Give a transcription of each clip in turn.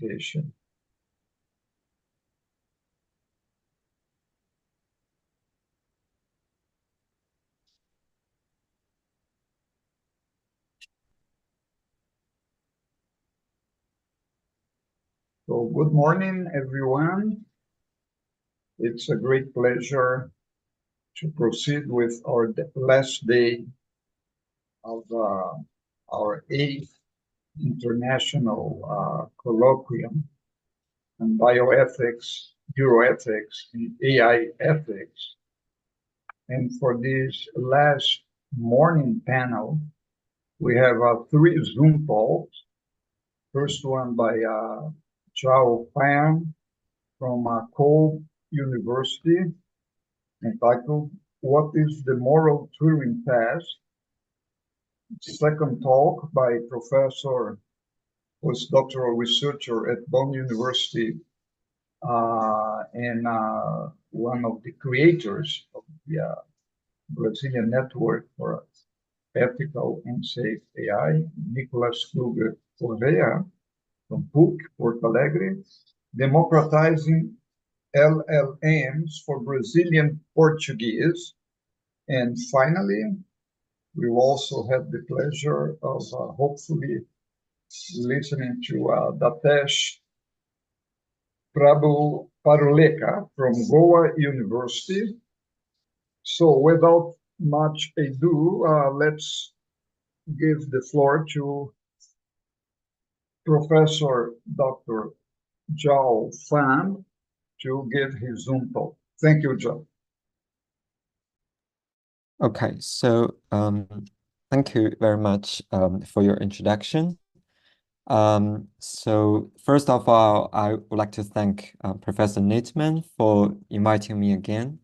presentation. So good morning, everyone. It's a great pleasure to proceed with our last day of our 8th International Colloquium on Bioethics, Neuroethics, and AI Ethics. And for this last morning panel, we have 3 Zoom talks. First one by Zhao from Colloquium University, entitled, "What is the Moral Turing Test?" Second talk by Professor, postdoctoral researcher at Bonn University, and one of the creators of the Brazilian Network for Ethical and Safe AI, Nicolas Kluge Corrêa from PUC, Porto Alegre, Democratizing LLMs for Brazilian Portuguese. And finally, we will also have the pleasure of hopefully listening to Dattesh Prabhu-Parulekar from Goa University. So without much ado, let's give the floor to Professor Dr. Zhao to give his Zoom talk. Thank you, Zhao. Okay, so thank you very much for your introduction. So first of all, I would like to thank Professor Nythamar for inviting me again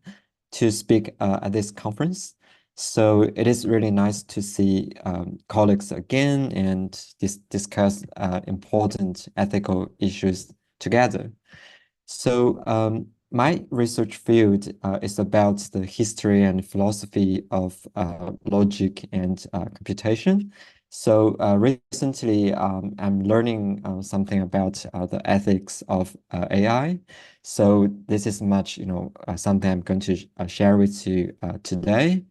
to speak at this conference. So it is really nice to see colleagues again and discuss important ethical issues together. So my research field is about the history and philosophy of logic and computation. So recently, I'm learning something about the ethics of AI. So this is much, something I'm going to share with you today.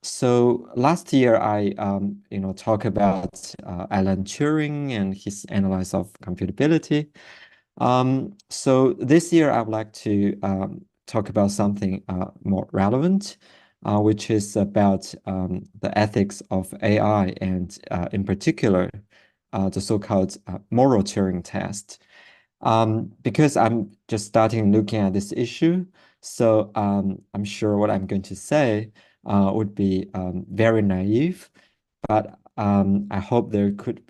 So last year, I, talk about Alan Turing and his analysis of computability. So this year, I would like to talk about something more relevant, which is about the ethics of AI and in particular, the so-called moral Turing test. Because I'm just starting looking at this issue, so I'm sure what I'm going to say would be very naive, but I hope there could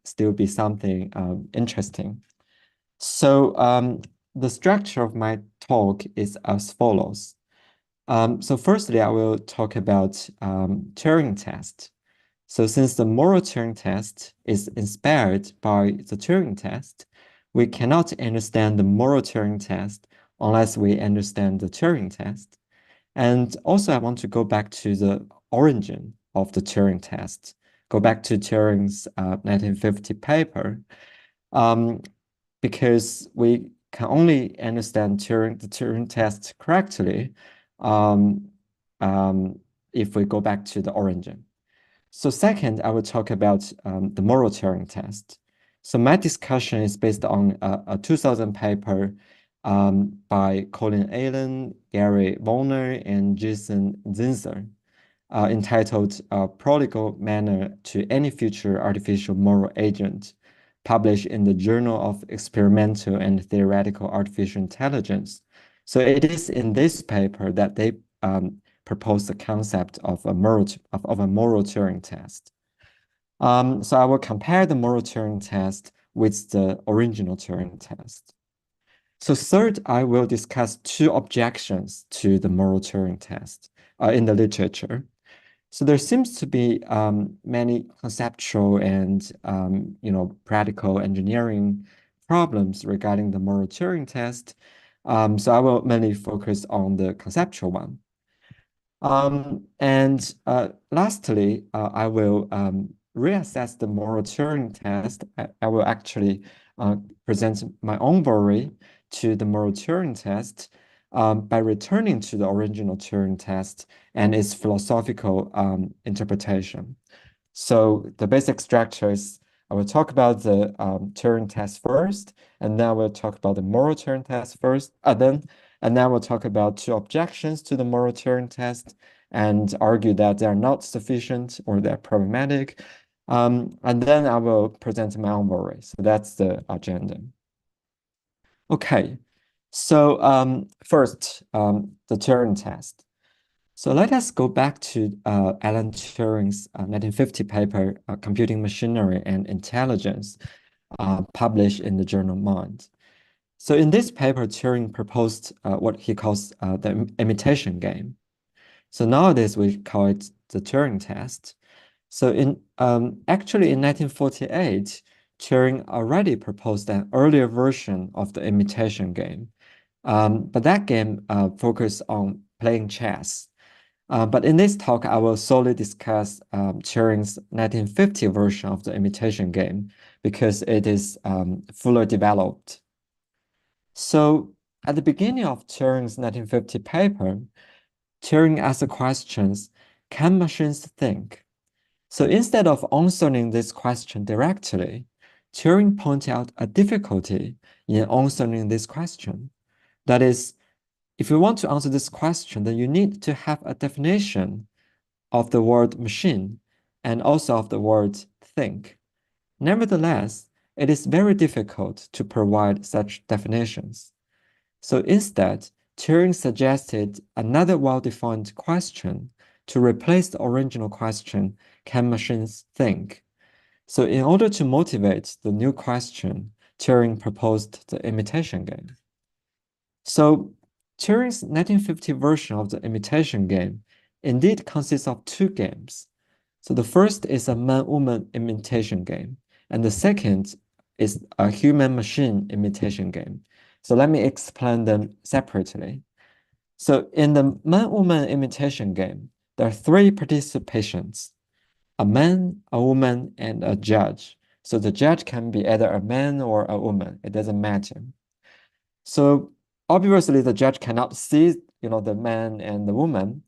still be something interesting. So the structure of my talk is as follows. So firstly, I will talk about Turing test. So since the moral Turing test is inspired by the Turing test, we cannot understand the moral Turing test unless we understand the Turing test. And also, I want to go back to the origin of the Turing test, go back to Turing's 1950 paper, because we can only understand the Turing test correctly if we go back to the origin. So second, I will talk about the moral Turing test. So my discussion is based on a 2000 paper by Colin Allen, Gary Warner, and Jason Zinser, entitled Prodigal Manner to Any Future Artificial Moral Agent, published in the Journal of Experimental and Theoretical Artificial Intelligence. So it is in this paper that they proposed the concept of a moral Turing test. So I will compare the moral Turing test with the original Turing test. So third, I will discuss 2 objections to the moral Turing test in the literature. So there seems to be many conceptual and practical engineering problems regarding the moral Turing test. So I will mainly focus on the conceptual one. And lastly, I will reassess the moral Turing test. I will actually present my own worry to the moral Turing test by returning to the original Turing test and its philosophical interpretation. So the basic structure is I will talk about the Turing test first, and then we'll talk about the moral Turing test first, and then we'll talk about two objections to the moral Turing test and argue that they are not sufficient or they're problematic. And then I will present my own worry. So that's the agenda. Okay, so first, the Turing test. So let us go back to Alan Turing's 1950 paper, Computing Machinery and Intelligence, published in the journal Mind. So in this paper, Turing proposed what he calls the imitation game. So nowadays we call it the Turing test. So actually in 1948, Turing already proposed an earlier version of the imitation game. But that game focused on playing chess. But in this talk, I will solely discuss Turing's 1950 version of the imitation game because it is fully developed. So at the beginning of Turing's 1950 paper, Turing asked the questions, can machines think? So instead of answering this question directly, Turing pointed out a difficulty in answering this question. That is, if you want to answer this question, then you need to have a definition of the word machine and also of the word think. Nevertheless, it is very difficult to provide such definitions. So instead, Turing suggested another well-defined question to replace the original question, can machines think? So in order to motivate the new question, Turing proposed the imitation game. So Turing's 1950 version of the imitation game indeed consists of two games. So the first is a man-woman imitation game, and the second is a human-machine imitation game. So let me explain them separately. So in the man-woman imitation game, there are three participants, a man, a woman, and a judge. So the judge can be either a man or a woman. It doesn't matter. So obviously, the judge cannot see, the man and the woman.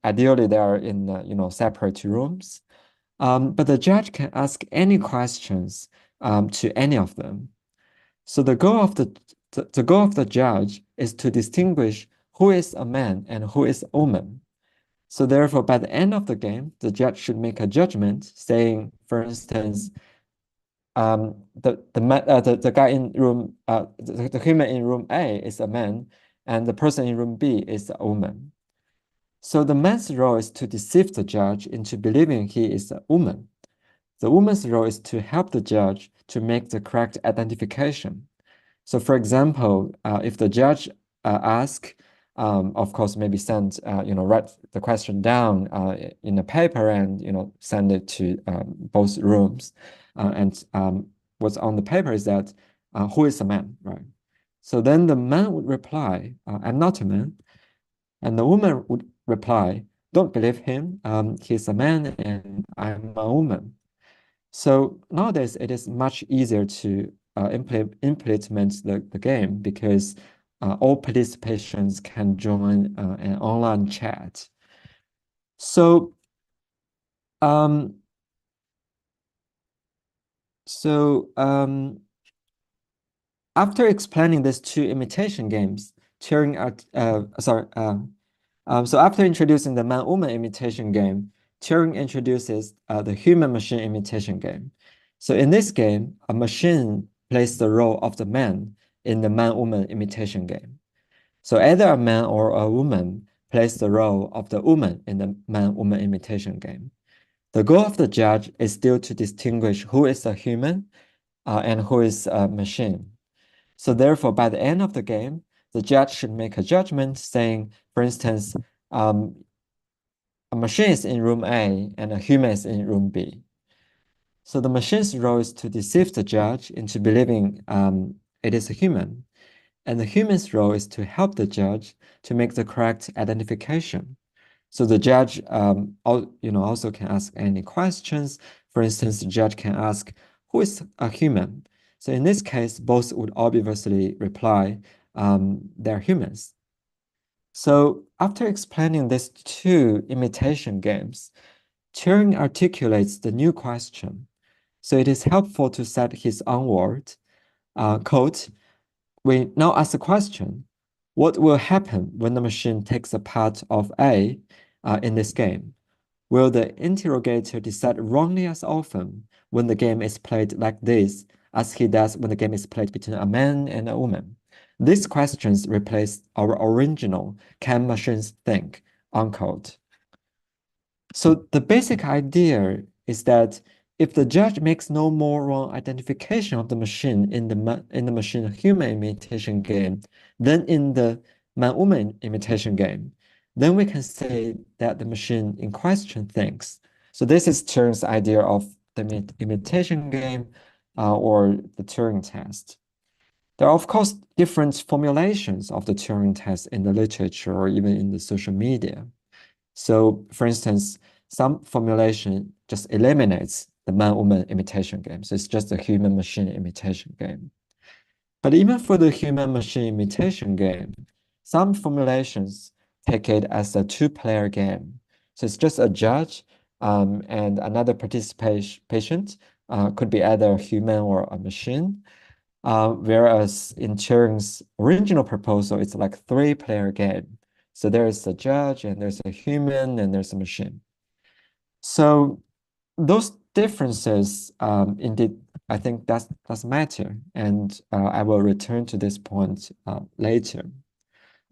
Ideally, they are in, separate rooms. But the judge can ask any questions to any of them. So the goal of the judge is to distinguish who is a man and who is a woman. So therefore, by the end of the game, the judge should make a judgment saying, for instance, the guy in room the human in room A is a man, and the person in room B is a woman. So the man's role is to deceive the judge into believing he is a woman. The woman's role is to help the judge to make the correct identification. So for example, if the judge asks, of course, maybe send, write the question down in a paper and, send it to both rooms. And what's on the paper is that, who is a man, right? So then the man would reply, I'm not a man. And the woman would reply, don't believe him. He's a man and I'm a woman. So nowadays, it is much easier to implement the game because all participants can join an online chat. So, after explaining these two imitation games, Turing, so after introducing the man-woman imitation game, Turing introduces the human-machine imitation game. So in this game, a machine plays the role of the man in the man-woman imitation game. So either a man or a woman plays the role of the woman in the man-woman imitation game. The goal of the judge is still to distinguish who is a human and who is a machine. So therefore, by the end of the game, the judge should make a judgment saying, for instance, a machine is in room A and a human is in room B. So the machine's role is to deceive the judge into believing it is a human. And the human's role is to help the judge to make the correct identification. So the judge also can ask any questions. For instance, the judge can ask, who is a human? So in this case, both would obviously reply they're humans. So after explaining these two imitation games, Turing articulates the new question. So it is helpful to set his own word. Quote, we now ask the question, what will happen when the machine takes a part of A in this game? Will the interrogator decide wrongly as often when the game is played like this as he does when the game is played between a man and a woman? These questions replace our original can machines think, unquote. So the basic idea is that if the judge makes no more wrong identification of the machine in the machine-human imitation game than in the man-woman imitation game, then we can say that the machine in question thinks. So this is Turing's idea of the imitation game or the Turing test. There are, of course, different formulations of the Turing test in the literature or even in the social media. So, for instance, some formulation just eliminates the man-woman imitation game. So it's just a human-machine imitation game. But even for the human-machine imitation game, some formulations take it as a two-player game. So it's just a judge and another patient could be either a human or a machine. Whereas in Turing's original proposal, it's like a three-player game. So there's a judge and there's a human and there's a machine. So those differences, indeed, I think does matter. And I will return to this point later.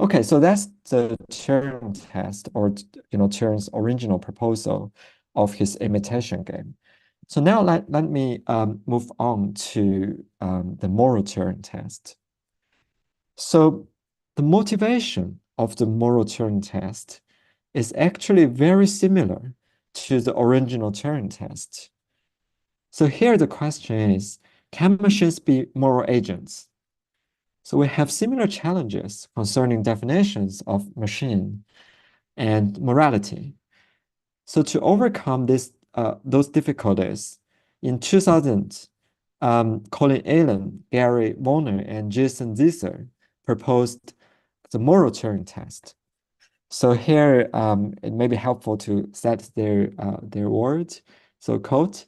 Okay, so that's the Turing test or Turing's original proposal of his imitation game. So now let me move on to the moral Turing test. So the motivation of the moral Turing test is actually very similar to the original Turing test. So here the question is, can machines be moral agents? So we have similar challenges concerning definitions of machine and morality. So to overcome those difficulties, in 2000, Colin Allen, Gary Warner, and Jason Zisser proposed the moral Turing test. So here, it may be helpful to set their words. So, quote,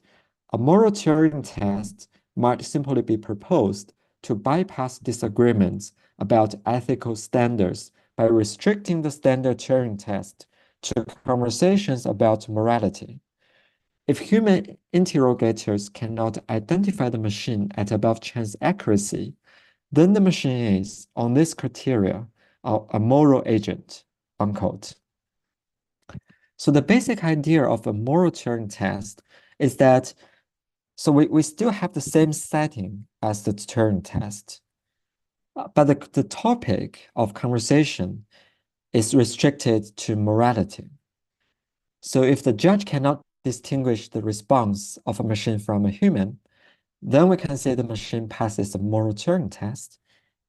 a moral Turing test might simply be proposed to bypass disagreements about ethical standards by restricting the standard Turing test to conversations about morality. If human interrogators cannot identify the machine at above chance accuracy, then the machine is, on this criteria, a moral agent, unquote. So the basic idea of a moral Turing test is that, so we still have the same setting as the Turing test, but the topic of conversation is restricted to morality. So if the judge cannot distinguish the response of a machine from a human, then we can say the machine passes a moral Turing test,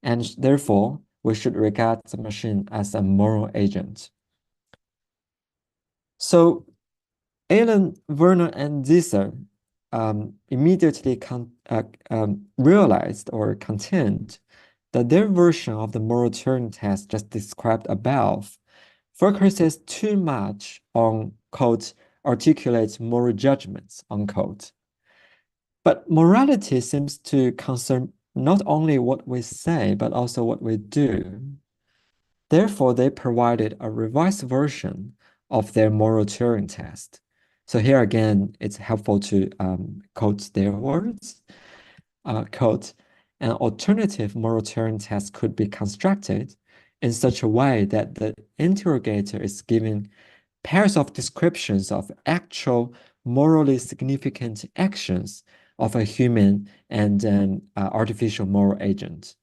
and therefore we should regard the machine as a moral agent. So Allen, Werner, and Zisser immediately realized or contend that their version of the moral Turing test just described above focuses too much on, quote, articulate moral judgments, unquote. But morality seems to concern not only what we say, but also what we do. Therefore, they provided a revised version of their moral Turing test. So here again, it's helpful to quote their words. Quote, an alternative moral Turing test could be constructed in such a way that the interrogator is given pairs of descriptions of actual morally significant actions of a human and an artificial moral agent,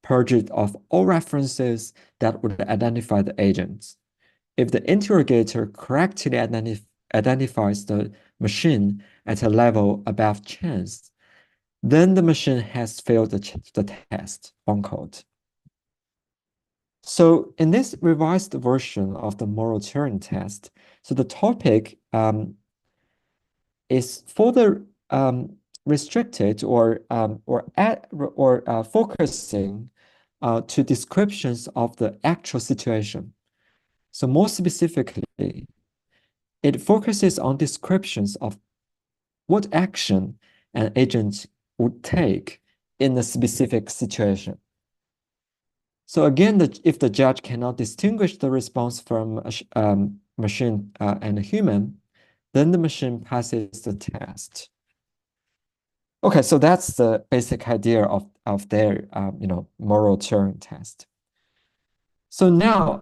purged of all references that would identify the agents. If the interrogator correctly identifies the machine at a level above chance, then the machine has failed the test, unquote. So in this revised version of the moral Turing test, so the topic is for the restricted or focusing to descriptions of the actual situation. So more specifically, it focuses on descriptions of what action an agent would take in a specific situation. So again, if the judge cannot distinguish the response from a machine and a human, then the machine passes the test. Okay, so that's the basic idea of their moral Turing test. So now,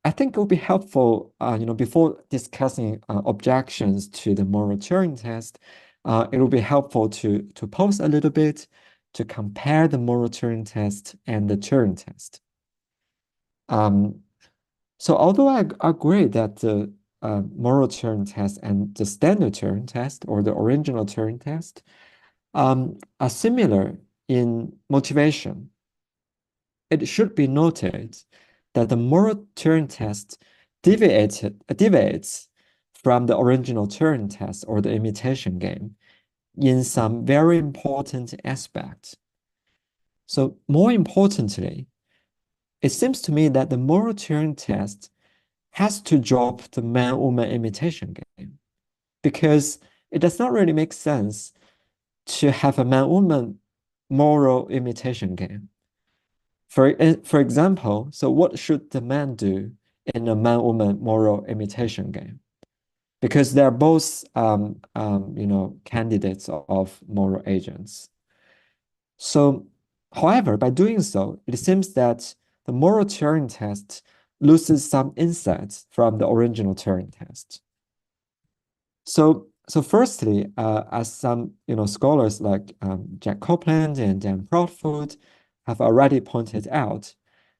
I think it would be helpful, before discussing objections to the moral Turing test, it will be helpful to pause a little bit to compare the moral Turing test and the Turing test. So although I agree that the moral Turing test and the standard Turing test or the original Turing test are similar in motivation, it should be noted that the moral Turing test deviates from the original Turing test or the imitation game in some very important aspects. So more importantly, it seems to me that the moral Turing test has to drop the man-woman imitation game because it does not really make sense to have a man-woman moral imitation game. For example, so what should the man do in a man-woman moral imitation game? Because they're both, candidates of moral agents. So, however, by doing so, it seems that the moral Turing test loses some insights from the original Turing test. So firstly, as some scholars like Jack Copeland and Dan Proudfoot have already pointed out,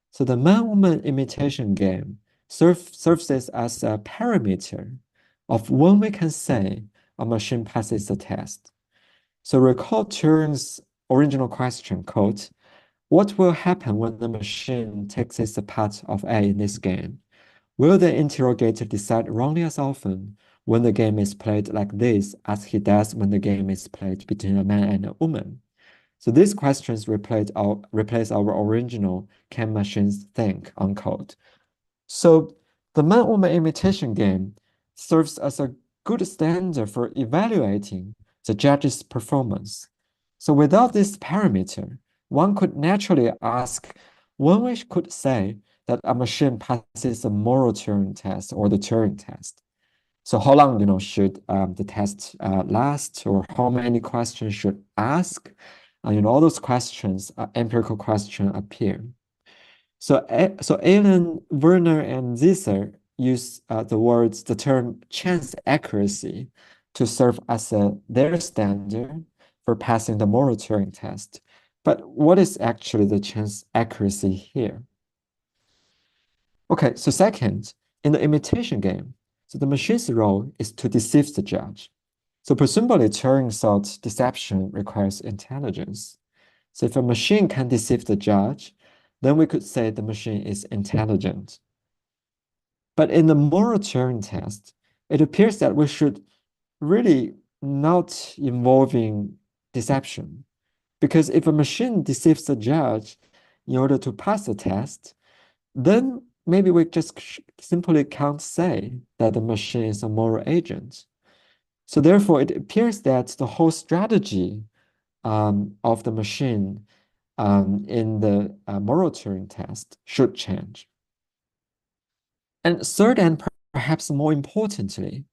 so the man-woman imitation game serves as a parameter of when we can say a machine passes the test. So recall Turing's original question, quote, "What will happen when the machine takes its part of A in this game? Will the interrogator decide wrongly as often when the game is played like this as he does when the game is played between a man and a woman?" So these questions replace our original "Can machines think?" unquote. So the man-woman imitation game serves as a good standard for evaluating the judge's performance. So without this parameter, one could naturally ask when we could say that a machine passes the moral Turing test or the Turing test. So how long, should the test last, or how many questions should ask? All those questions, empirical questions appear. So Alan, Werner, and Zisser use the term chance accuracy to serve as their standard for passing the moral Turing test. But what is actually the chance accuracy here? Okay, so second, in the imitation game, so the machine's role is to deceive the judge. So presumably Turing thought deception requires intelligence. So if a machine can deceive the judge, then we could say the machine is intelligent. But in the moral Turing test, it appears that we should really not involving deception. Because if a machine deceives the judge in order to pass the test, then maybe we just simply can't say that the machine is a moral agent. So therefore, it appears that the whole strategy of the machine in the moral Turing test should change. And third, and perhaps more importantly,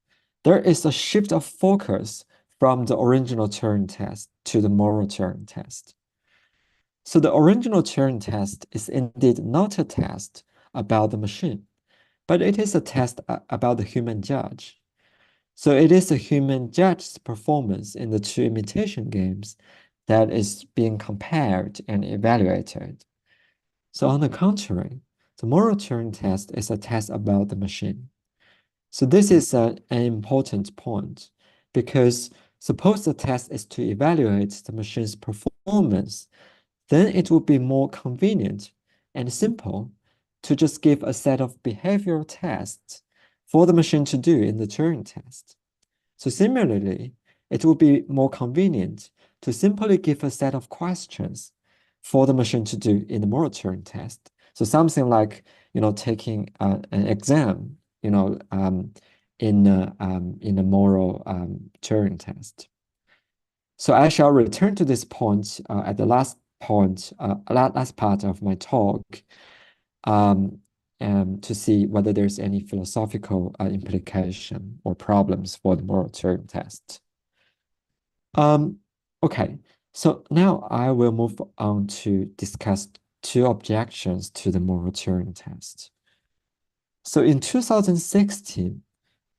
there is a shift of focus from the original Turing test to the moral Turing test. So the original Turing test is indeed not a test about the machine, but it is a test about the human judge. So it is a human judge's performance in the two imitation games that is being compared and evaluated. So on the contrary, the moral Turing test is a test about the machine. So this is an important point because suppose the test is to evaluate the machine's performance, then it would be more convenient and simple to just give a set of behavioral tests for the machine to do in the Turing test. So similarly, it would be more convenient to simply give a set of questions for the machine to do in the moral Turing test. So something like, taking an exam, in a moral Turing test. So I shall return to this point at the last part of my talk, to see whether there's any philosophical implication or problems for the moral Turing test. Okay, so now I will move on to discuss two objections to the moral Turing test. So in 2016,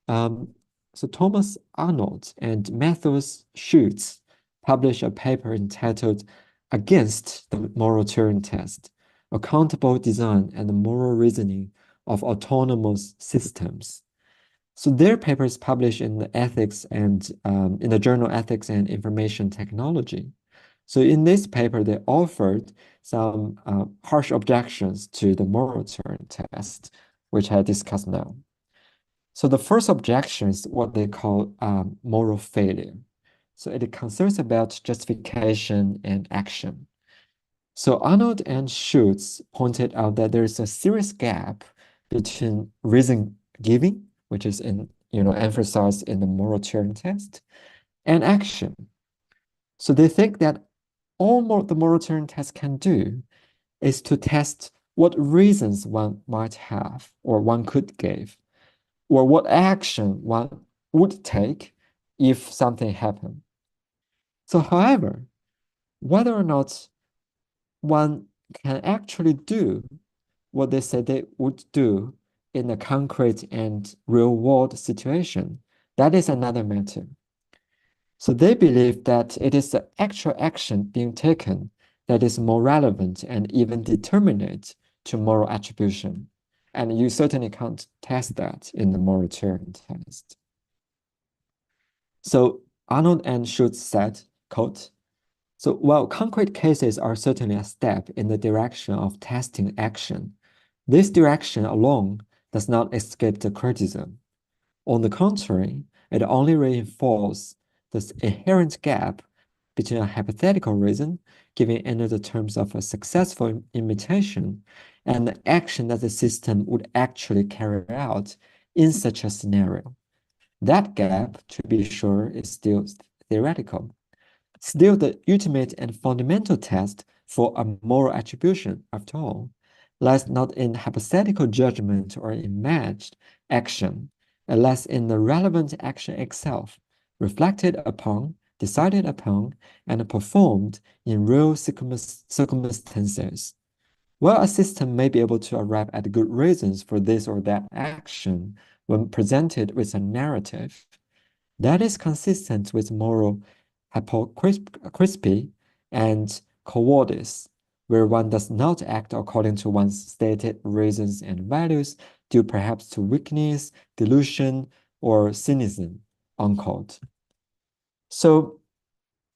so Thomas Arnold and Matthew Schutz published a paper entitled Against the Moral Turing Test, Accountable Design and the Moral Reasoning of Autonomous Systems. So their paper is published in the Ethics and in the journal Ethics and Information Technology. So in this paper, they offered some harsh objections to the moral Turing test, which I discuss now. So the first objection is what they call moral failure. So it concerns about justification and action. So Arnold and Schutz pointed out that there is a serious gap between reason giving, which is emphasized in the moral Turing test, and action. So they think that all the moral Turing test can do is to test what reasons one might have or one could give, or what action one would take if something happened. So, however, whether or not one can actually do what they said they would do in a concrete and real-world situation, that is another matter. So they believe that it is the actual action being taken that is more relevant and even determinate to moral attribution. And you certainly can't test that in the moral Turing test. So Arnold and Schutz said, quote, so while concrete cases are certainly a step in the direction of testing action, this direction alone does not escape the criticism. On the contrary, it only reinforces this inherent gap between a hypothetical reason, given under the terms of a successful imitation, and the action that the system would actually carry out in such a scenario. That gap, to be sure, is still theoretical. Still, the ultimate and fundamental test for a moral attribution, after all, lies not in hypothetical judgment or imagined action, it lies in the relevant action itself, reflected upon, decided upon, and performed in real circumstances. While a system may be able to arrive at good reasons for this or that action when presented with a narrative, that is consistent with moral hypocrisy and cowardice, where one does not act according to one's stated reasons and values, due perhaps to weakness, delusion, or cynicism, unquote. So,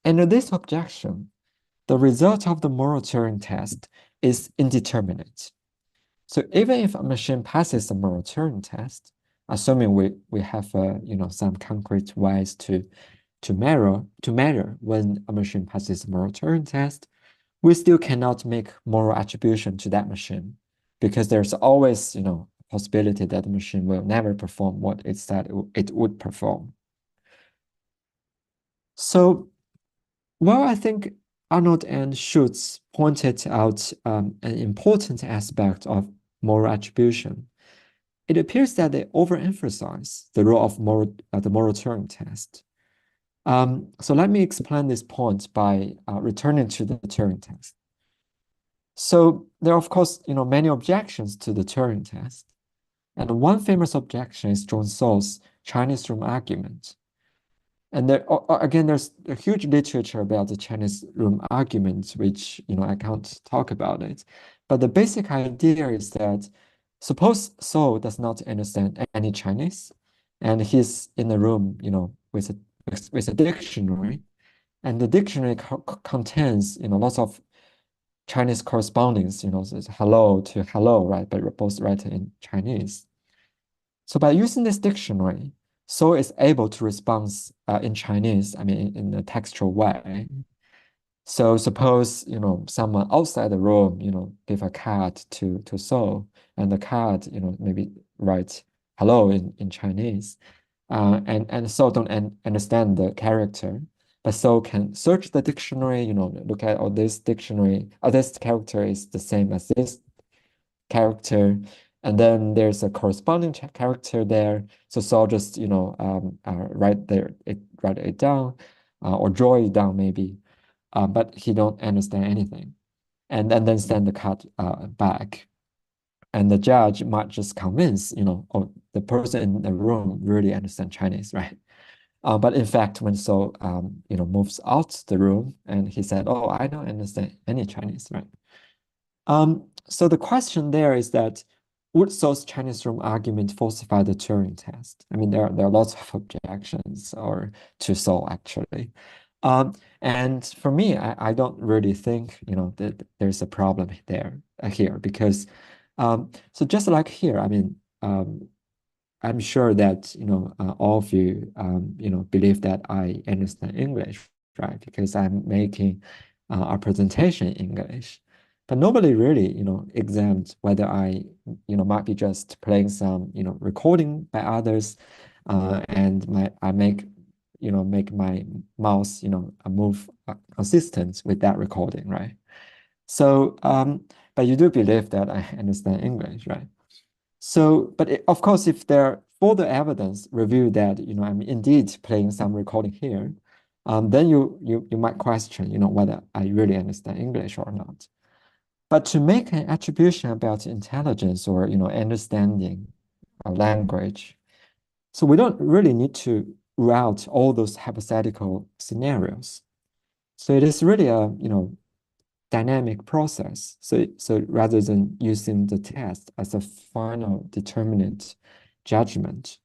under this objection, the result of the moral Turing test is indeterminate. So even if a machine passes the moral Turing test, assuming we have some concrete ways to measure when a machine passes the moral Turing test, we still cannot make moral attribution to that machine, because there's always a possibility that the machine will never perform what it said it would perform. So, well, I think Arnold and Schutz pointed out an important aspect of moral attribution. It appears that they overemphasize the role of the moral Turing test. So let me explain this point by returning to the Turing test. So there are, of course, many objections to the Turing test. And one famous objection is John Searle's Chinese room argument. And there, again, there's a huge literature about the Chinese room argument, which, I can't talk about it. But the basic idea is that suppose Searle does not understand any Chinese, and he's in the room, with a dictionary, and the dictionary contains, lots of Chinese correspondence, says hello to hello, right? But both written in Chinese. So by using this dictionary, so it's able to respond in Chinese, I mean, in a textual way. So suppose, someone outside the room, give a card to Soul, and the card, maybe write hello in Chinese. And Soul don't understand the character, but Soul can search the dictionary, look at, this dictionary, this character is the same as this character, and then there's a corresponding character there. So Soul just, write it down, or draw it down maybe. But he don't understand anything, and then send the card back. And the judge might just convince, oh, the person in the room really understand Chinese, right? But in fact, when Soul, moves out the room, and he said, oh, I don't understand any Chinese, right? So the question there is that, would Soul's Chinese room argument falsify the Turing test? I mean, there are lots of objections to Soul, actually. And for me, I don't really think, that there's a problem here, because so just like here, I mean, I'm sure that, all of you, believe that I understand English, right? Because I'm making a presentation in English. But nobody really, examined whether I, might be just playing some, recording by others, and I make my mouse, move consistent with that recording, right? So, but you do believe that I understand English, right? So, but of course, if there are further evidence reveal that, I'm indeed playing some recording here, then you might question, whether I really understand English or not. But to make an attribution about intelligence or, understanding a language, so we don't really need to rule out all those hypothetical scenarios. So it is really a, dynamic process. So rather than using the test as a final determinate judgment.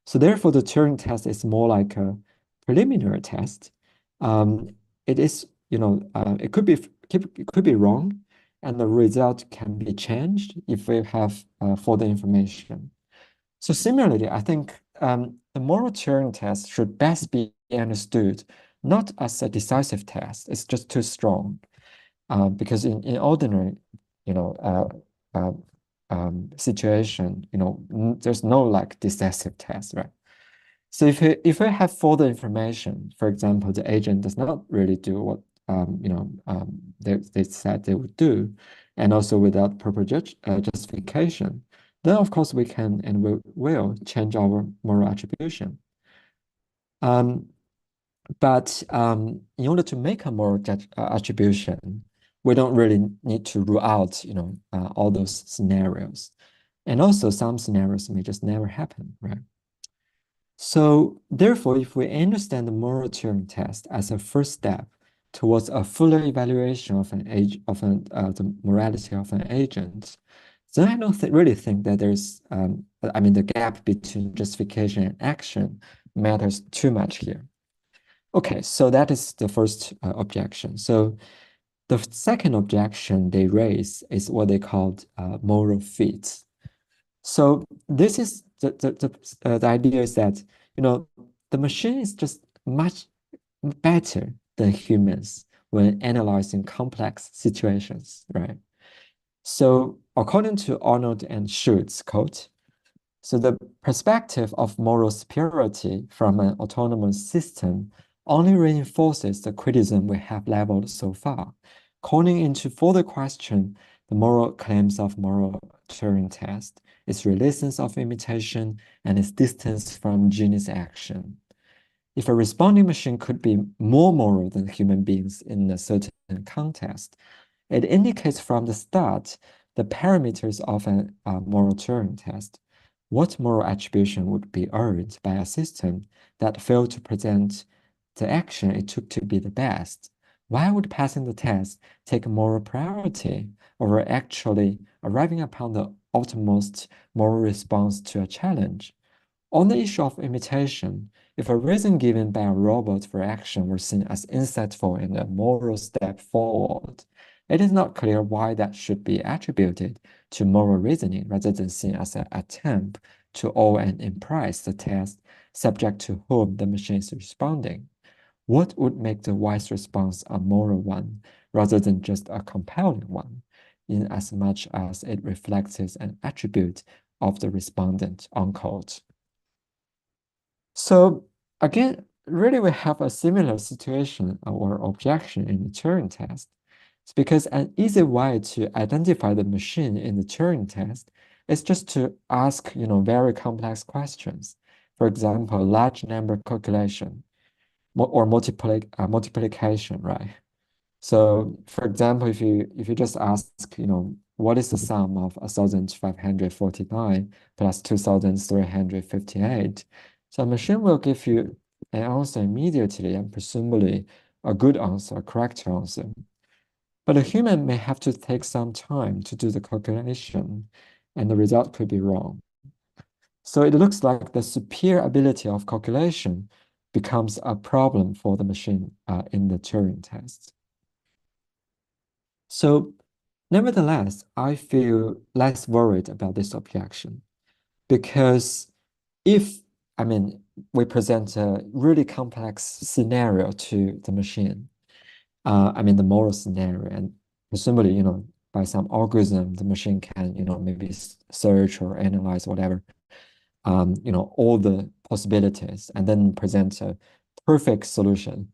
So therefore, the Turing test is more like a preliminary test. It is, it could be wrong, and the result can be changed if we have further information. So similarly, I think the moral Turing test should best be understood not as a decisive test. It's just too strong. Because in ordinary, situation, there's no like decisive test, right? So if we have further information, for example, the agent does not really do what they said they would do, and also without proper justification, then of course we can and we will change our moral attribution. But in order to make a moral attribution, we don't really need to rule out, all those scenarios. And also some scenarios may just never happen, right? So therefore, if we understand the moral Turing test as a first step towards a fuller evaluation of the morality of an agent, then I don't really think that there's, the gap between justification and action matters too much here. Okay, so that is the first objection. So the second objection they raise is what they called moral fits. So this is the idea is that, the machine is just much better than humans when analyzing complex situations, right? So according to Arnold and Schultz quote, so the perspective of moral superiority from an autonomous system only reinforces the criticism we have leveled so far, calling into further question the moral claims of moral Turing test, its resistance of imitation, and its distance from genius action. If a responding machine could be more moral than human beings in a certain context, it indicates from the start the parameters of a moral Turing test. What moral attribution would be earned by a system that failed to present the action it took to be the best? Why would passing the test take moral priority over actually arriving upon the utmost moral response to a challenge? On the issue of imitation, if a reason given by a robot for action were seen as insightful and a moral step forward, it is not clear why that should be attributed to moral reasoning rather than seen as an attempt to awe and impress the test subject to whom the machine is responding? What would make the wise response a moral one rather than just a compelling one, in as much as it reflects an attribute of the respondent, unquote. So again, really we have a similar situation or objection in the Turing test. It's because an easy way to identify the machine in the Turing test is just to ask, very complex questions. For example, large number calculation or multiplication, right? So, for example, if you just ask, what is the sum of 1,549 plus 2,358? So a machine will give you an answer immediately and presumably a good answer, a correct answer. But a human may have to take some time to do the calculation, and the result could be wrong. So it looks like the superior ability of calculation becomes a problem for the machine in the Turing test. So nevertheless, I feel less worried about this objection because if, we present a really complex scenario to the machine, the moral scenario, and presumably, by some algorithm, the machine can, maybe search or analyze whatever, all the possibilities and then present a perfect solution.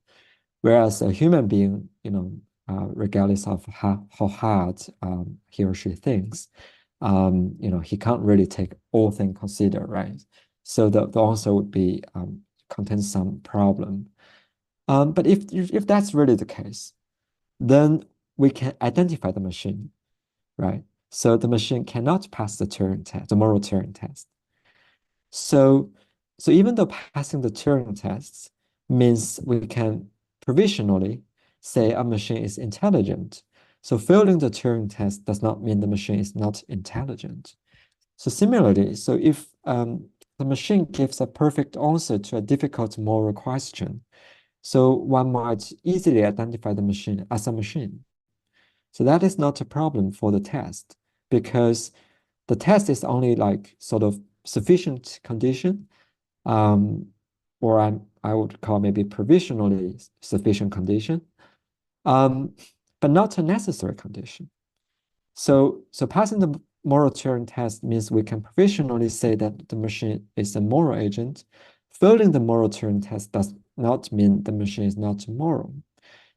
Whereas a human being, regardless of how hard he or she thinks, he can't really take all things considered, right? So the answer would be contains some problem. But if that's really the case, then we can identify the machine, right? So the machine cannot pass the Turing test, the moral Turing test. So even though passing the Turing tests means we can provisionally say a machine is intelligent, so failing the Turing test does not mean the machine is not intelligent. So similarly, so if the machine gives a perfect answer to a difficult moral question, so one might easily identify the machine as a machine. So that is not a problem for the test because the test is only like sort of sufficient condition, or I would call maybe provisionally sufficient condition, but not a necessary condition. So passing the moral Turing test means we can provisionally say that the machine is a moral agent. Failing the moral Turing test does not mean the machine is not moral.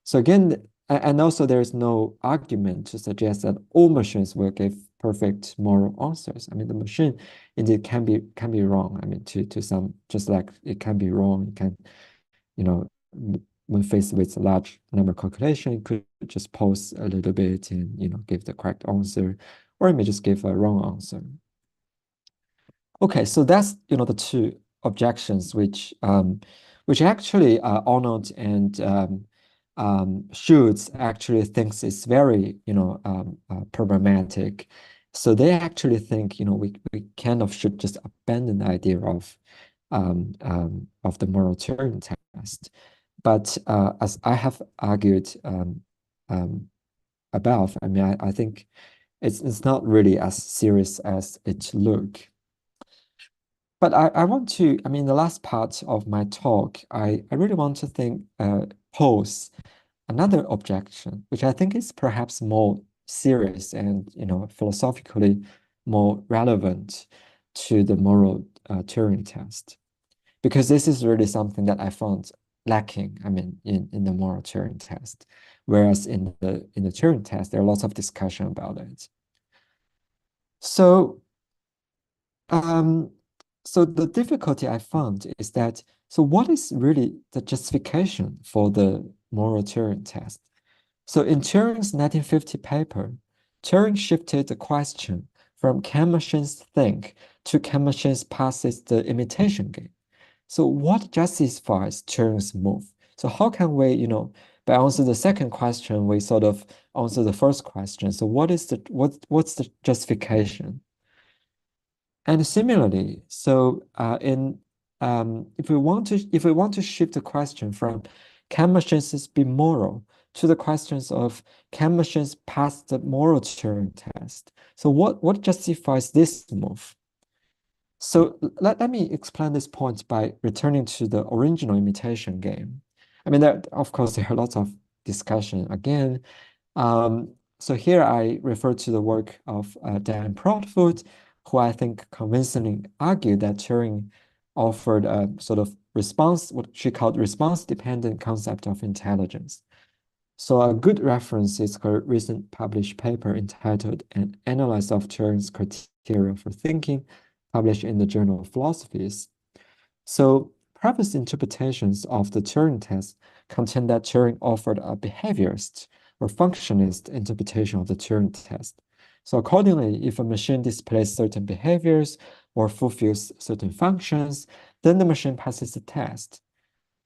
So again, and also there is no argument to suggest that all machines will give perfect moral answers. The machine indeed can be wrong. To some, just like it can be wrong. It can, when faced with a large number calculation, it could just pause a little bit and give the correct answer, or it may just give a wrong answer. Okay, so that's the two objections which actually Arnold and Schultz actually thinks is very problematic. So they actually think we kind of should just abandon the idea of the moral Turing test. But as I have argued above, I think it's not really as serious as it looks. But I want to, the last part of my talk, I really want to pose another objection, which I think is perhaps more serious and, philosophically more relevant to the moral Turing test. Because this is really something that I found lacking, in the moral Turing test. Whereas in the Turing test, there are lots of discussion about it. So, so the difficulty I found is that, so what is really the justification for the moral Turing test? So in Turing's 1950 paper, Turing shifted the question from can machines think to can machines passes the imitation game. So what justifies Turing's move? So how can we, by answering the second question, we sort of answer the first question. So what's the justification? And similarly, so if we want to shift the question from can machines be moral to the questions of can machines pass the moral Turing test? So what justifies this move? So let me explain this point by returning to the original imitation game. I mean, of course, there are lots of discussion again. So here I refer to the work of Dan Proudfoot, who I think convincingly argued that Turing offered a sort of response, what she called response-dependent concept of intelligence. So a good reference is her recent published paper entitled An Analysis of Turing's Criteria for Thinking, published in the Journal of Philosophies. So previous interpretations of the Turing test contend that Turing offered a behaviorist or functionist interpretation of the Turing test. So accordingly, if a machine displays certain behaviors or fulfills certain functions, then the machine passes the test.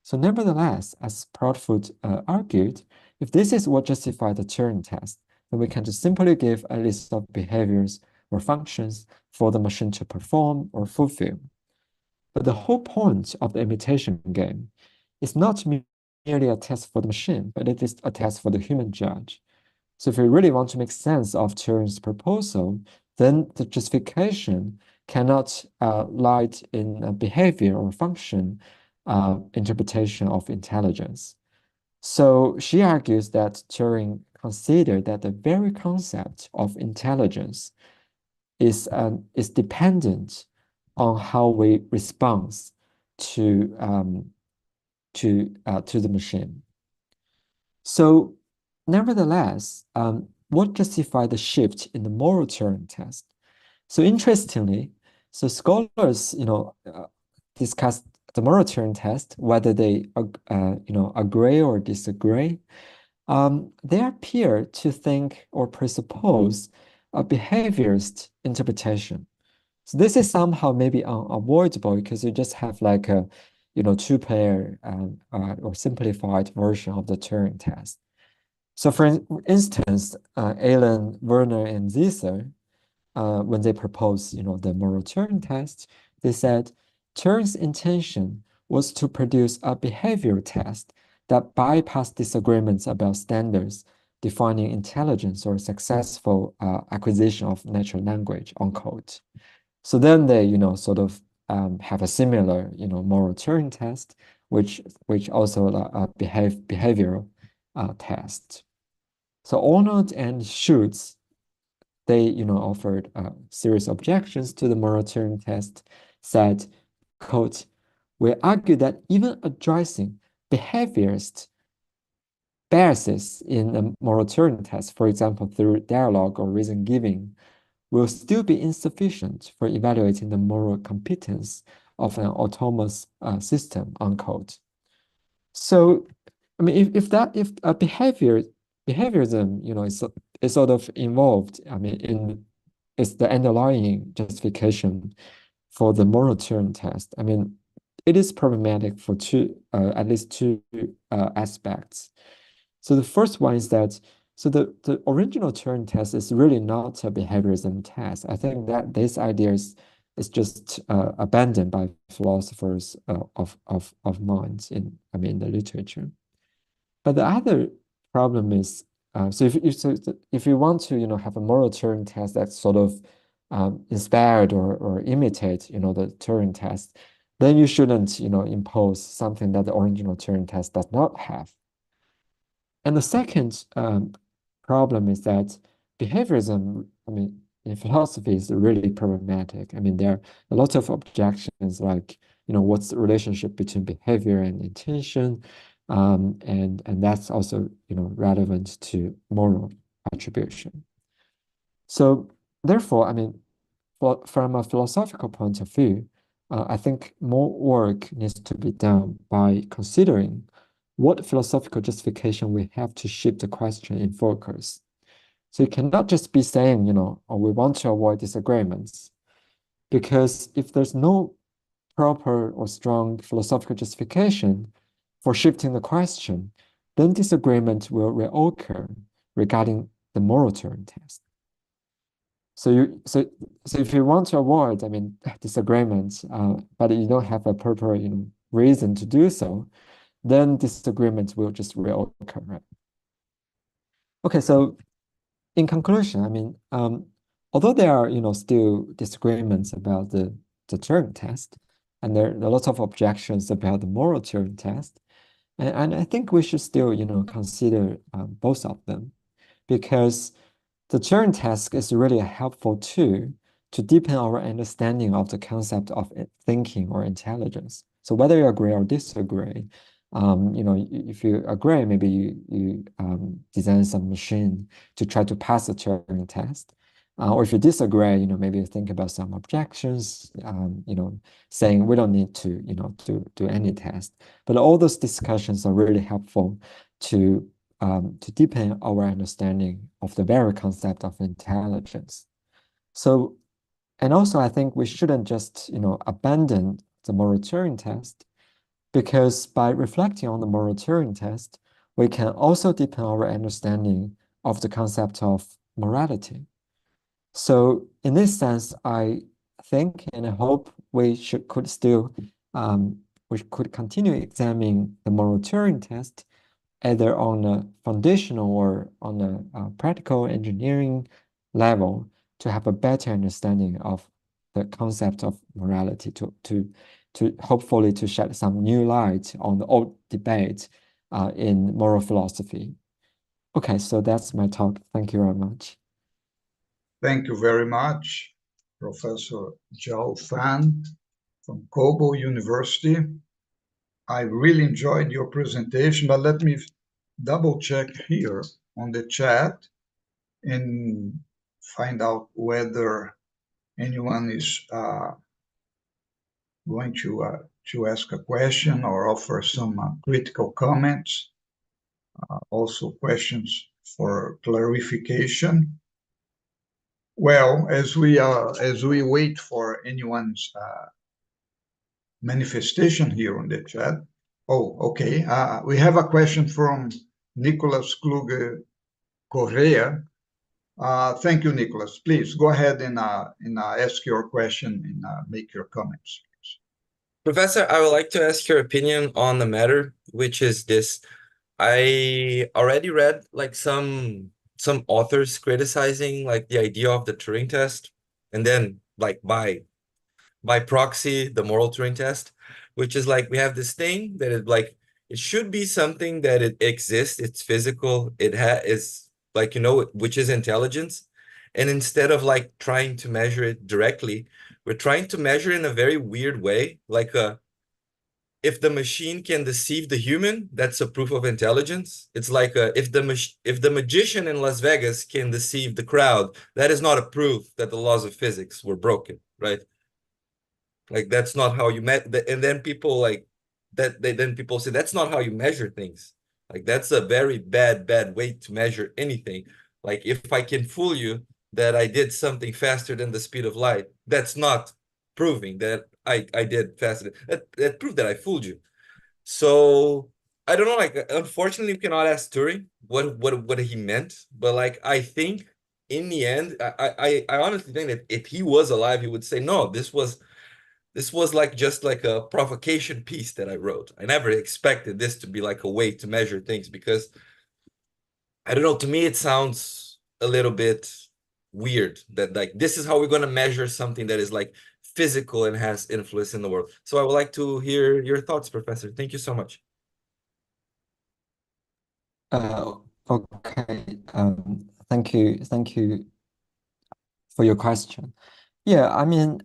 So nevertheless, as Proudfoot argued, if this is what justifies the Turing test, then we can just simply give a list of behaviors or functions for the machine to perform or fulfill. But the whole point of the imitation game is not merely a test for the machine, but it is a test for the human judge. So if we really want to make sense of Turing's proposal, then the justification cannot lie in a behavior or function interpretation of intelligence. So she argues that Turing considered that the very concept of intelligence is dependent on how we respond to the machine. So nevertheless, what justified the shift in the moral Turing test? So interestingly, so scholars, discussed the moral Turing test, whether they, agree or disagree. They appear to think or presuppose a behaviorist interpretation. So this is somehow maybe unavoidable because you just have like a, two-player or simplified version of the Turing test. So for instance, Alan, Werner, and Zisser, when they proposed, the moral Turing test, they said Turing's intention was to produce a behavioral test that bypassed disagreements about standards defining intelligence or successful acquisition of natural language, unquote. So then they, sort of have a similar, moral Turing test, which also a behavioral test. So Arnold and Schutz, they, offered a serious objections to the moral Turing test, said, quote, "We argue that even addressing behaviorist biases in a moral Turing test, for example, through dialogue or reason giving, will still be insufficient for evaluating the moral competence of an autonomous system," unquote. So, I mean, if a behaviorism, is sort of involved, I mean, it's the underlying justification for the moral Turing test. I mean, it is problematic for at least two aspects. So the first one is that the original Turing test is really not a behaviorism test. I think that this idea is just abandoned by philosophers of minds in the literature. But the other problem is so if you want to have a moral Turing test that's sort of inspired or imitate the Turing test, then you shouldn't impose something that the original Turing test does not have. And the second problem is that behaviorism, in philosophy is really problematic. I mean, there are a lot of objections like, what's the relationship between behavior and intention? And that's also, relevant to moral attribution. So therefore, from a philosophical point of view, I think more work needs to be done by considering what philosophical justification we have to shift the question in focus. So you cannot just be saying, oh, we want to avoid disagreements, because if there's no proper or strong philosophical justification for shifting the question, then disagreement will reoccur regarding the moral Turing test. So if you want to avoid, disagreements, but you don't have a proper, reason to do so, then disagreements will just reoccur, right? Okay, so in conclusion, although there are, still disagreements about the the Turing test, and there are lots of objections about the moral Turing test. And I think we should still, consider both of them, because the Turing test is really a helpful tool to deepen our understanding of the concept of thinking or intelligence. So whether you agree or disagree, if you agree, maybe you design some machine to try to pass the Turing test. Or if you disagree, maybe you think about some objections, saying we don't need to, do any test. But all those discussions are really helpful to deepen our understanding of the very concept of intelligence. So, and also I think we shouldn't just, abandon the moral Turing test, because by reflecting on the moral Turing test, we can also deepen our understanding of the concept of morality. So in this sense, I think and I hope we could continue examining the moral Turing test either on a foundational or on a practical engineering level to have a better understanding of the concept of morality, to hopefully to shed some new light on the old debate in moral philosophy. Okay, so that's my talk. Thank you very much. Thank you very much, Professor Zhao Fan from Kobo University. I really enjoyed your presentation, but let me double check here on the chat and find out whether anyone is going to ask a question or offer some critical comments. Also questions for clarification. Well, as we wait for anyone's manifestation here on the chat. Oh, okay. We have a question from Nicholas Kluge Corrêa. Thank you, Nicholas. Please go ahead and ask your question and make your comments. Professor, I would like to ask your opinion on the matter, which is this. I already read like some authors criticizing like the idea of the Turing test, and then like by proxy the moral Turing test, which is like we have this thing that is like it should be something that it exists, it's physical, is like which is intelligence, and instead of like trying to measure it directly, we're trying to measure in a very weird way, like if the machine can deceive the human, that's a proof of intelligence. It's like if the magician in Las Vegas can deceive the crowd, that is not a proof that the laws of physics were broken, right? Like that's not how you met. And then people like that. Then people say that's not how you measure things. Like that's a very bad way to measure anything. Like if I can fool you that I did something faster than the speed of light, that's not proving that I did faster. That proved that I fooled you. So I don't know. Like unfortunately, we cannot ask Turing what he meant. But like I think in the end, I honestly think that if he was alive, he would say no. This was like just like a provocation piece that I wrote. I never expected this to be like a way to measure things, because I don't know, to me it sounds a little bit weird that like this is how we're going to measure something that is like physical and has influence in the world. So I would like to hear your thoughts, Professor. Thank you so much. Okay. Thank you for your question. Yeah, I mean,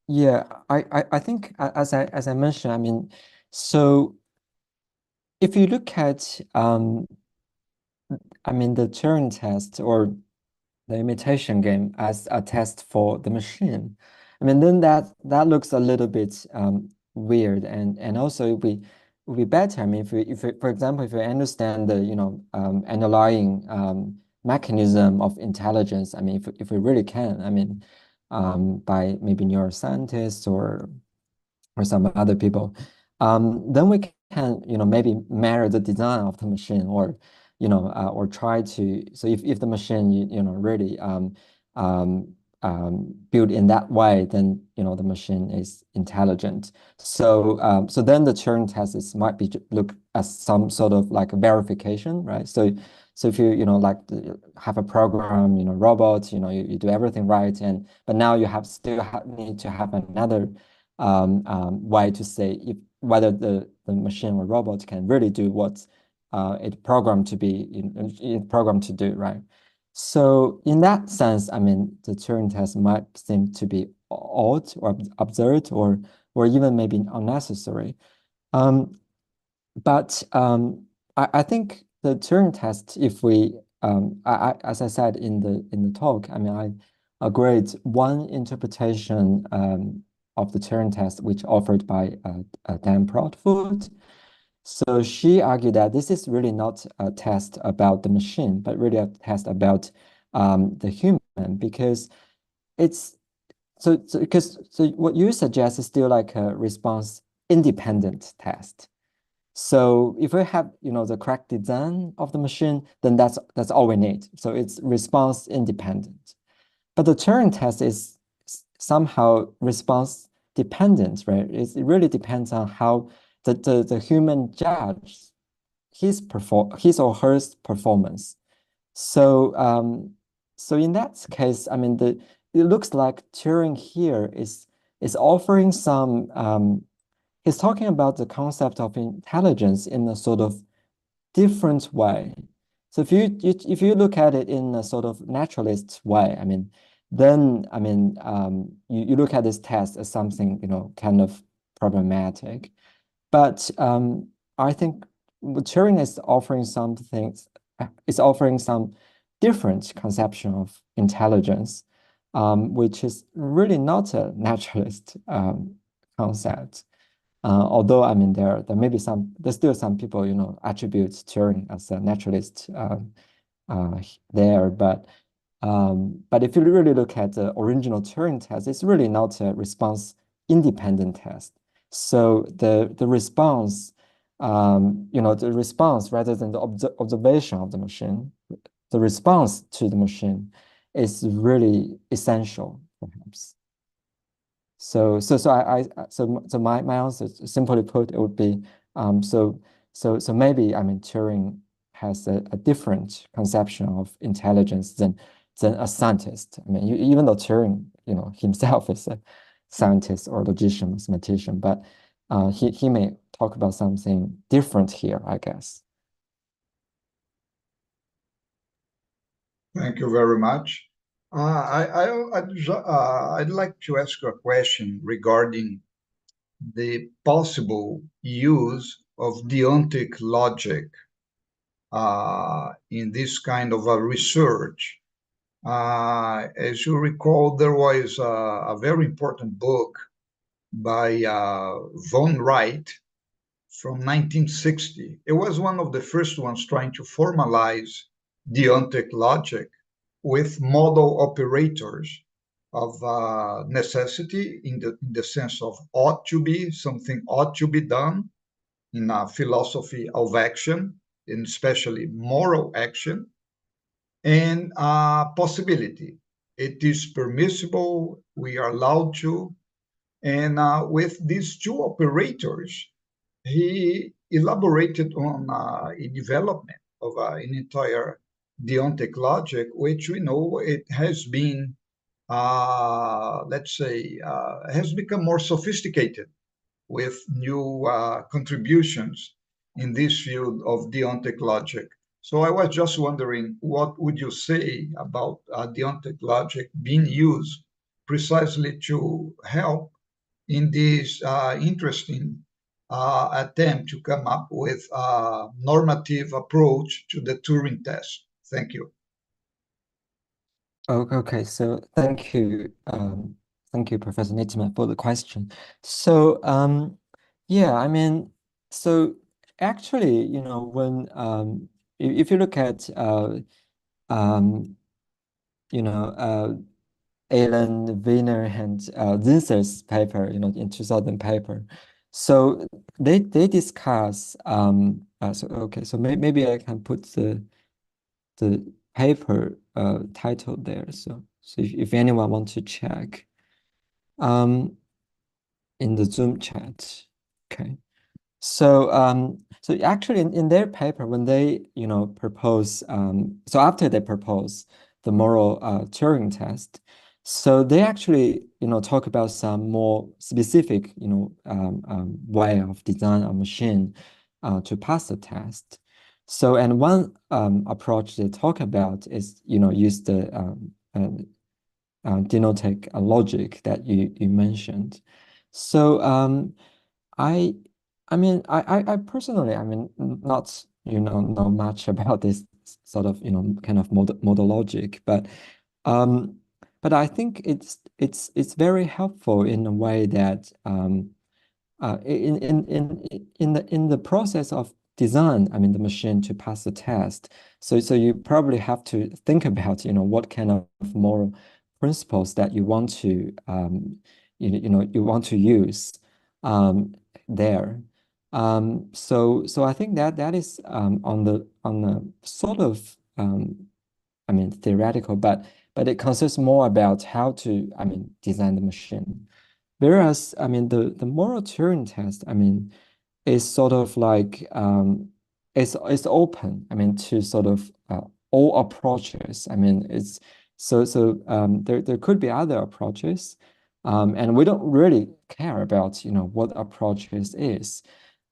yeah, I think as I mentioned, I mean, so if you look at I mean the Turing test or the imitation game as a test for the machine, I mean then that looks a little bit weird, and also it would be better. I mean, if we, for example, if we understand the underlying mechanism of intelligence, I mean, if we really can, I mean, by maybe neuroscientists or some other people, then we can maybe mirror the design of the machine, or try to. So if the machine really built in that way, then the machine is intelligent. So then the Turing test might be look as some sort of like a verification, right? So So if you like have a program, robot, you do everything right, but now you need to have another way to say if whether the machine or robot can really do what it programmed to be it programmed to do, right? So in that sense, I mean, the Turing test might seem to be odd or absurd or even maybe unnecessary. But I think the Turing test, if we, as I said in the talk, I mean, I agreed one interpretation of the Turing test, which offered by Dan Proudfoot. So she argued that this is really not a test about the machine, but really a test about the human, because it's so what you suggest is still like a response independent test. So if we have the correct design of the machine, then that's all we need. So it's response independent. But the Turing test is somehow response dependent, right? It really depends on how the human judge his or her performance. So so in that case, I mean, it looks like Turing here is offering some he's talking about the concept of intelligence in a sort of different way. So if you look at it in a sort of naturalist way, I mean, then I mean you look at this test as something kind of problematic. But I think Turing is offering some different conception of intelligence, which is really not a naturalist concept. Although I mean there's still some people attribute Turing as a naturalist there, but if you really look at the original Turing test, it's really not a response independent test. So the response the response rather than the observation of the machine, the response to the machine is really essential, perhaps. So my answer, simply put, it would be so maybe I mean Turing has a different conception of intelligence than a scientist. I mean, even though Turing himself is a scientist or logician, mathematician, but he may talk about something different here, I guess. Thank you very much. I'd like to ask a question regarding the possible use of deontic logic in this kind of a research. As you recall, there was a very important book by von Wright from 1960. It was one of the first ones trying to formalize deontic logic with model operators of necessity in the sense of ought to be, something ought to be done in a philosophy of action, and especially moral action, and possibility. It is permissible, we are allowed to, and with these two operators, he elaborated on a development of an entire deontic logic, which we know it has been, let's say, has become more sophisticated with new contributions in this field of deontic logic. So I was just wondering, what would you say about deontic logic being used precisely to help in this interesting attempt to come up with a normative approach to the Turing test? Thank you. Okay, so thank you, Professor Nythamar, for the question. So yeah, I mean, so actually, when if you look at Alan Wiener and Zinsser's paper, in 2000 paper. So they discuss so maybe I can put the paper title there. So if anyone wants to check in the Zoom chat, okay. So actually in their paper, when they, propose, so after they propose the moral Turing test, so they actually, talk about some more specific, way of design a machine to pass the test. So, and one approach they talk about is, use the denotic logic that you mentioned. So, I mean, I personally, not, know much about this sort of, kind of model logic, but I think it's very helpful in a way that in the process of design, the machine to pass the test. So you probably have to think about, what kind of moral principles that you want to you want to use there. So I think that is on the sort of theoretical, but it consists more about how to design the machine. Whereas the moral Turing test is sort of like it's open to sort of all approaches. It's there could be other approaches, and we don't really care about what approaches is.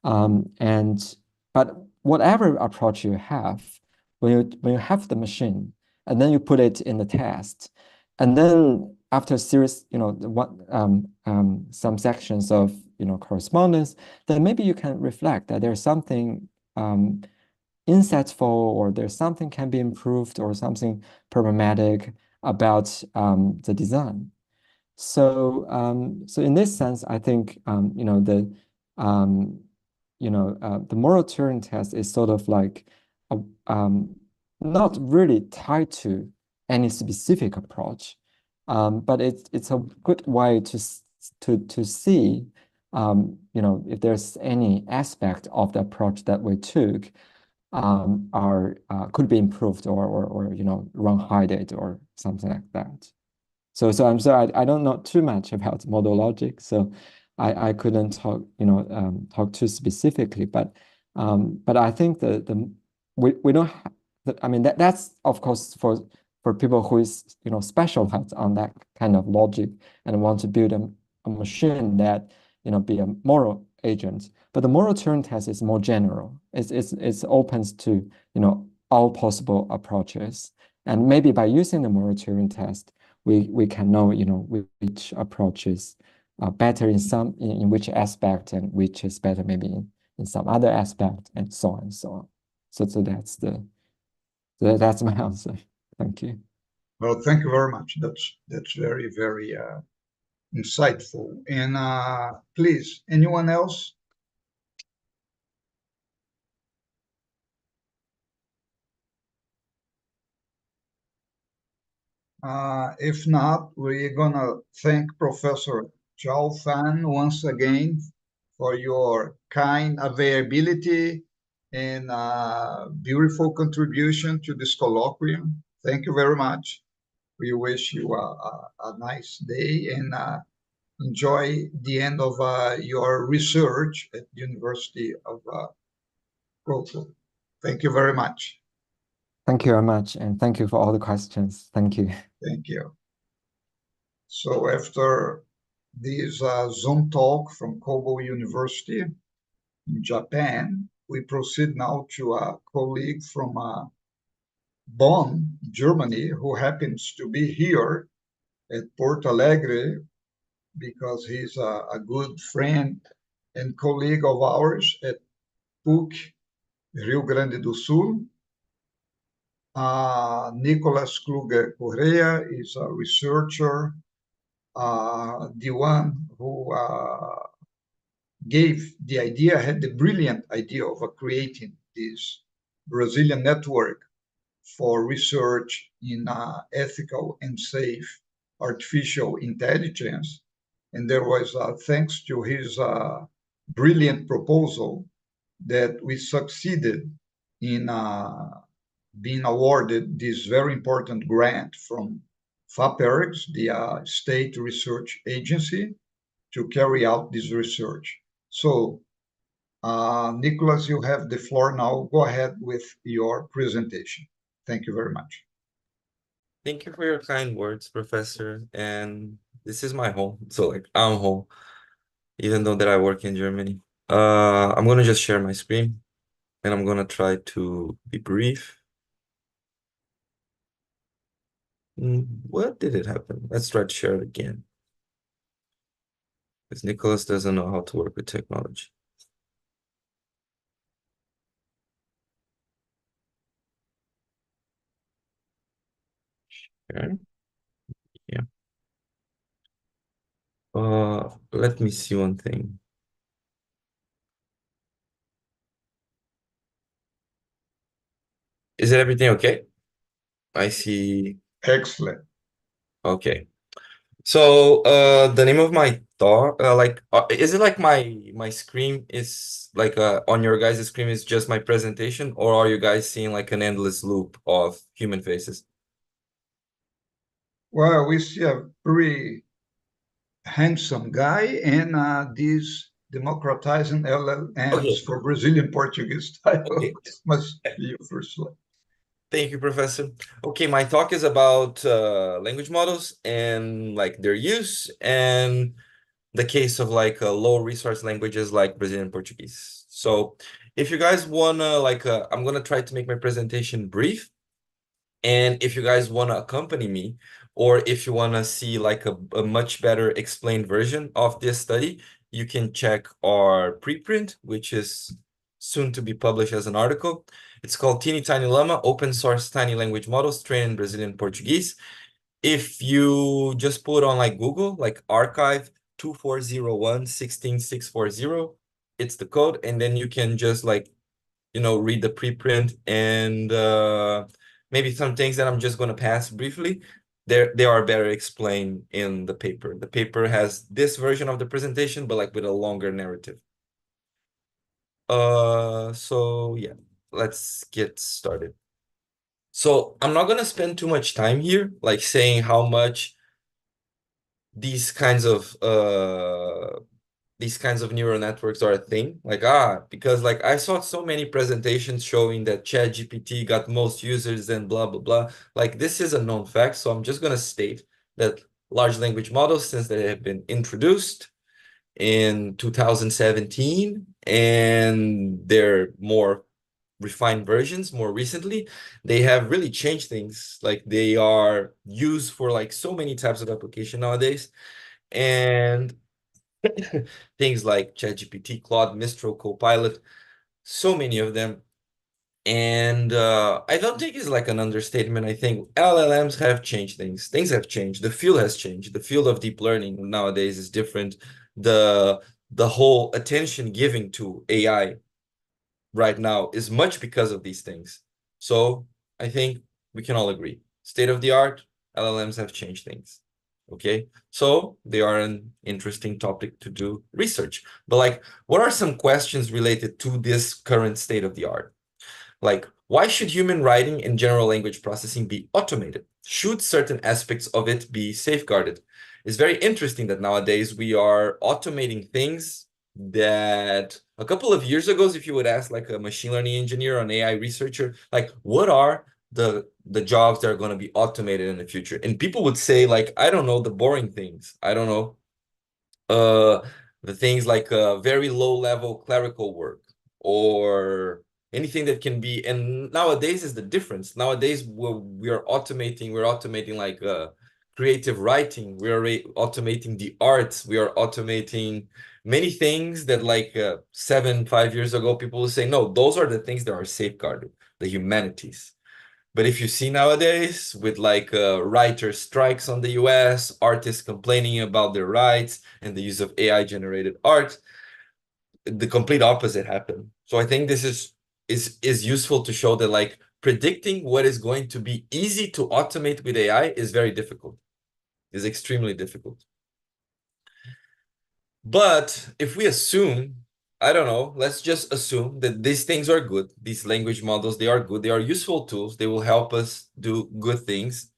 But whatever approach you have, when you have the machine and then you put it in the test, and then after a series, some sections of correspondence, then maybe you can reflect that there's something insightful, or there's something can be improved, or something problematic about the design. So in this sense, I think the moral Turing test is sort of like not really tied to any specific approach, but it's a good way to see if there's any aspect of the approach that we took could be improved, or wrong-hided or something like that. So I'm sorry, I don't know too much about model logic, so I couldn't talk talk too specifically, but I think we don't that's of course for people who is specialized on that kind of logic and want to build a machine that be a moral agent. But the moral Turing test is more general. It's opens to all possible approaches, and maybe by using the moral Turing test, we can know which approach is better in which aspect, and which is better maybe in some other aspect, and so on and so on. So that's my answer. Thank you. Well, thank you very much. That's very, very insightful. And please, anyone else? If not, we're gonna thank Professor Zhao Fan once again for your kind availability and beautiful contribution to this colloquium. Thank you very much. We wish you a nice day, and enjoy the end of your research at the University of Colloquium. Thank you very much. Thank you very much, and thank you for all the questions. Thank you. Thank you. So after this Zoom talk from Kobo University in Japan, we proceed now to a colleague from Bonn, Germany, who happens to be here at Porto Alegre because he's a good friend and colleague of ours at PUC Rio Grande do Sul. Nicholas Kluge Corrêa is a researcher, the one who gave the idea, had the brilliant idea of creating this Brazilian network for research in ethical and safe artificial intelligence. And there was, thanks to his brilliant proposal, that we succeeded in being awarded this very important grant from PUCRS, the state research agency, to carry out this research. So Nicholas, you have the floor now. Go ahead with your presentation. Thank you very much. Thank you for your kind words, Professor. And this is my home. So like I'm home, even though that I work in Germany. I'm gonna just share my screen and I'm gonna try to be brief. What did it happen? Let's try to share it again. Because Nicholas doesn't know how to work with technology. Okay. Yeah. Let me see one thing. Is it everything okay? I see. Excellent. Okay. So the name of my talk, is it like my screen is like on your guys' screen is just my presentation, or are you guys seeing like an endless loop of human faces? Well, we see a very handsome guy and these democratizing LLMs Okay. for Brazilian Portuguese title. Okay. Must be your first slide. Thank you, Professor. Okay, my talk is about language models and like their use and the case of like low resource languages like Brazilian Portuguese. So if you guys wanna I'm gonna try to make my presentation brief. And if you guys wanna accompany me, or if you wanna see like a much better explained version of this study, you can check our preprint, which is soon to be published as an article. It's called Teeny Tiny Llama, Open Source Tiny Language Models Trained in Brazilian Portuguese. If you just put on like Google, like archive 2401-16640, it's the code, and then you can just like, read the preprint and maybe some things that I'm just going to pass briefly. They are better explained in the paper. The paper has this version of the presentation, but like with a longer narrative. So yeah, let's get started. So I'm not gonna spend too much time here, like saying how much these kinds of neural networks are a thing. Because like I saw so many presentations showing that ChatGPT got most users and blah blah blah. Like this is a known fact, so I'm just gonna state that large language models, since they have been introduced in 2017 and they're more refined versions more recently, they have really changed things. Like they are used for like so many types of application nowadays, and things like ChatGPT, Claude, Mistral, Copilot, so many of them. And I don't think it's like an understatement. I think LLMs have changed things. Things have changed. The field has changed. The field of deep learning nowadays is different. The whole attention giving to AI right now is much because of these things. So I think we can all agree. State of the art, LLMs have changed things. Okay, so they are an interesting topic to do research. But like, what are some questions related to this current state of the art? Like, why should human writing and general language processing be automated? Should certain aspects of it be safeguarded? It's very interesting that nowadays we are automating things that a couple of years ago, if you would ask like a machine learning engineer or an AI researcher, like what are the jobs that are going to be automated in the future? And people would say like, I don't know, the boring things. I don't know, the things like very low level clerical work or anything that can be. And nowadays is the difference. Nowadays we're automating like creative writing, we are automating the arts, we are automating many things that like 5 years ago people would say no, those are the things that are safeguarded, the humanities. But if you see nowadays with like writer strikes on the US, artists complaining about their rights and the use of AI generated art, the complete opposite happened. So I think this is useful to show that like predicting what is going to be easy to automate with AI is very difficult. Is extremely difficult. But if we assume, I don't know, let's just assume that these things are good. These language models, they are good. They are useful tools. They will help us do good things.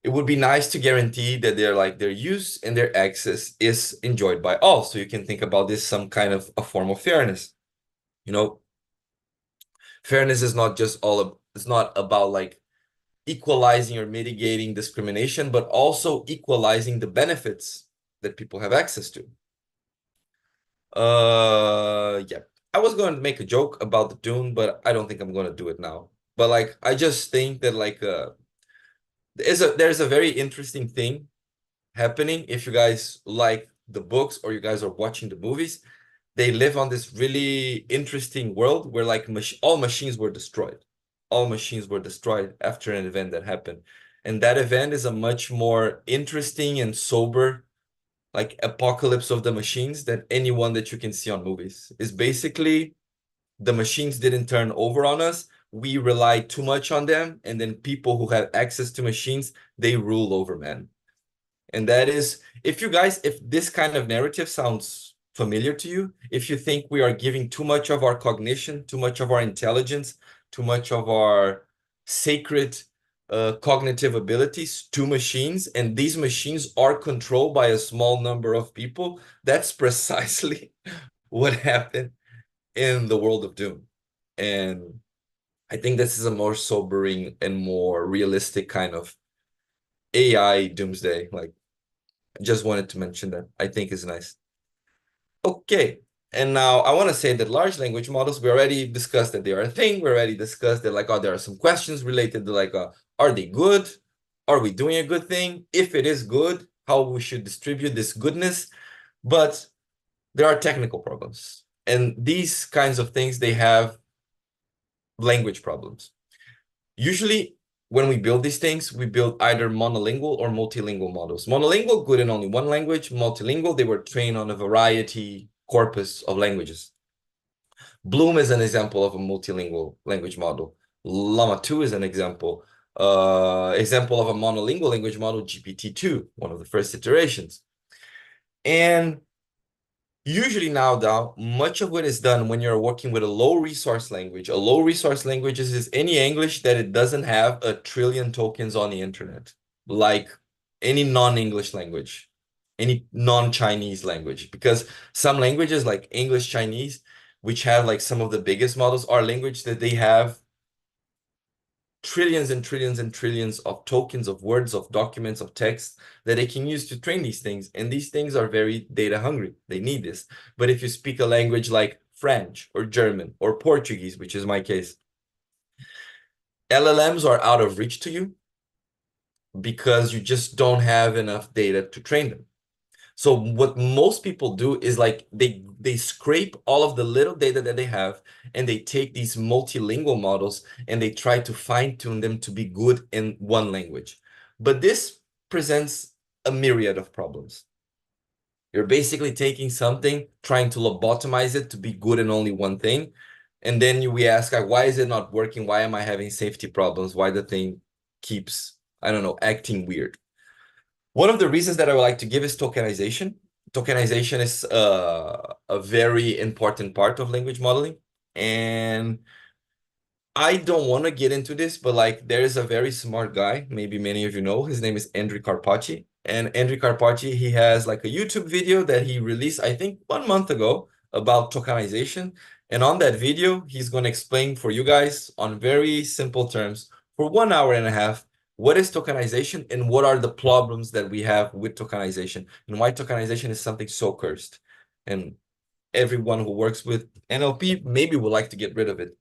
It would be nice to guarantee that their use and their access is enjoyed by all. So you can think about this some kind of a form of fairness. You know, fairness is not just it's not about like equalizing or mitigating discrimination, but also equalizing the benefits that people have access to. Yeah, I was going to make a joke about the Dune, but I don't think I'm going to do it now. But like, I just think that like there's a very interesting thing happening. If you guys like the books or you guys are watching the movies, they live on this really interesting world where like all machines were destroyed. All machines were destroyed after an event that happened. And that event is a much more interesting and sober like apocalypse of the machines than any one that you can see on movies. It's basically the machines didn't turn over on us. We rely too much on them. And then people who have access to machines, they rule over man. And that is, if this kind of narrative sounds familiar to you, if you think we are giving too much of our cognition, too much of our intelligence, too much of our sacred cognitive abilities to machines, and these machines are controlled by a small number of people, that's precisely what happened in the world of Doom. And I think this is a more sobering and more realistic kind of AI doomsday. Like, just wanted to mention that. I think is nice. Okay. And now I want to say that large language models, we already discussed that they are a thing. We already discussed that like, oh, there are some questions related to like, are they good? Are we doing a good thing? If it is good, how we should distribute this goodness. But there are technical problems. And these kinds of things, they have language problems. Usually, when we build these things, we build either monolingual or multilingual models. Monolingual, good in only one language. Multilingual, they were trained on a variety corpus of languages. Bloom is an example of a multilingual language model. Llama 2 is an example. Example of a monolingual language model, GPT-2, one of the first iterations. And usually now, much of what is done when you're working with a low resource language is any English that it doesn't have 1 trillion tokens on the internet, like any non-English language, any non-Chinese language, because some languages like English, Chinese, which have like some of the biggest models, are language that they have trillions and trillions and trillions of tokens of words, of documents, of text that they can use to train these things. And these things are very data hungry. They need this. But if you speak a language like French or German or Portuguese, which is my case, LLMs are out of reach to you because you just don't have enough data to train them. So what most people do is like they scrape all of the little data that they have and they take these multilingual models and they try to fine-tune them to be good in one language. But this presents a myriad of problems. You're basically taking something, trying to lobotomize it to be good in only one thing. And then we ask, why is it not working? Why am I having safety problems? Why the thing keeps, I don't know, acting weird? One of the reasons that I would like to give is tokenization. Tokenization is a very important part of language modeling. And I don't want to get into this, but like there is a very smart guy, maybe many of you know, his name is Andrew Karpathy. And Andrew Karpathy, he has like a YouTube video that he released, I think 1 month ago, about tokenization. And on that video, he's going to explain for you guys on very simple terms for 1 hour and a half, what is tokenization and what are the problems that we have with tokenization and why tokenization is something so cursed. And everyone who works with NLP maybe would like to get rid of it.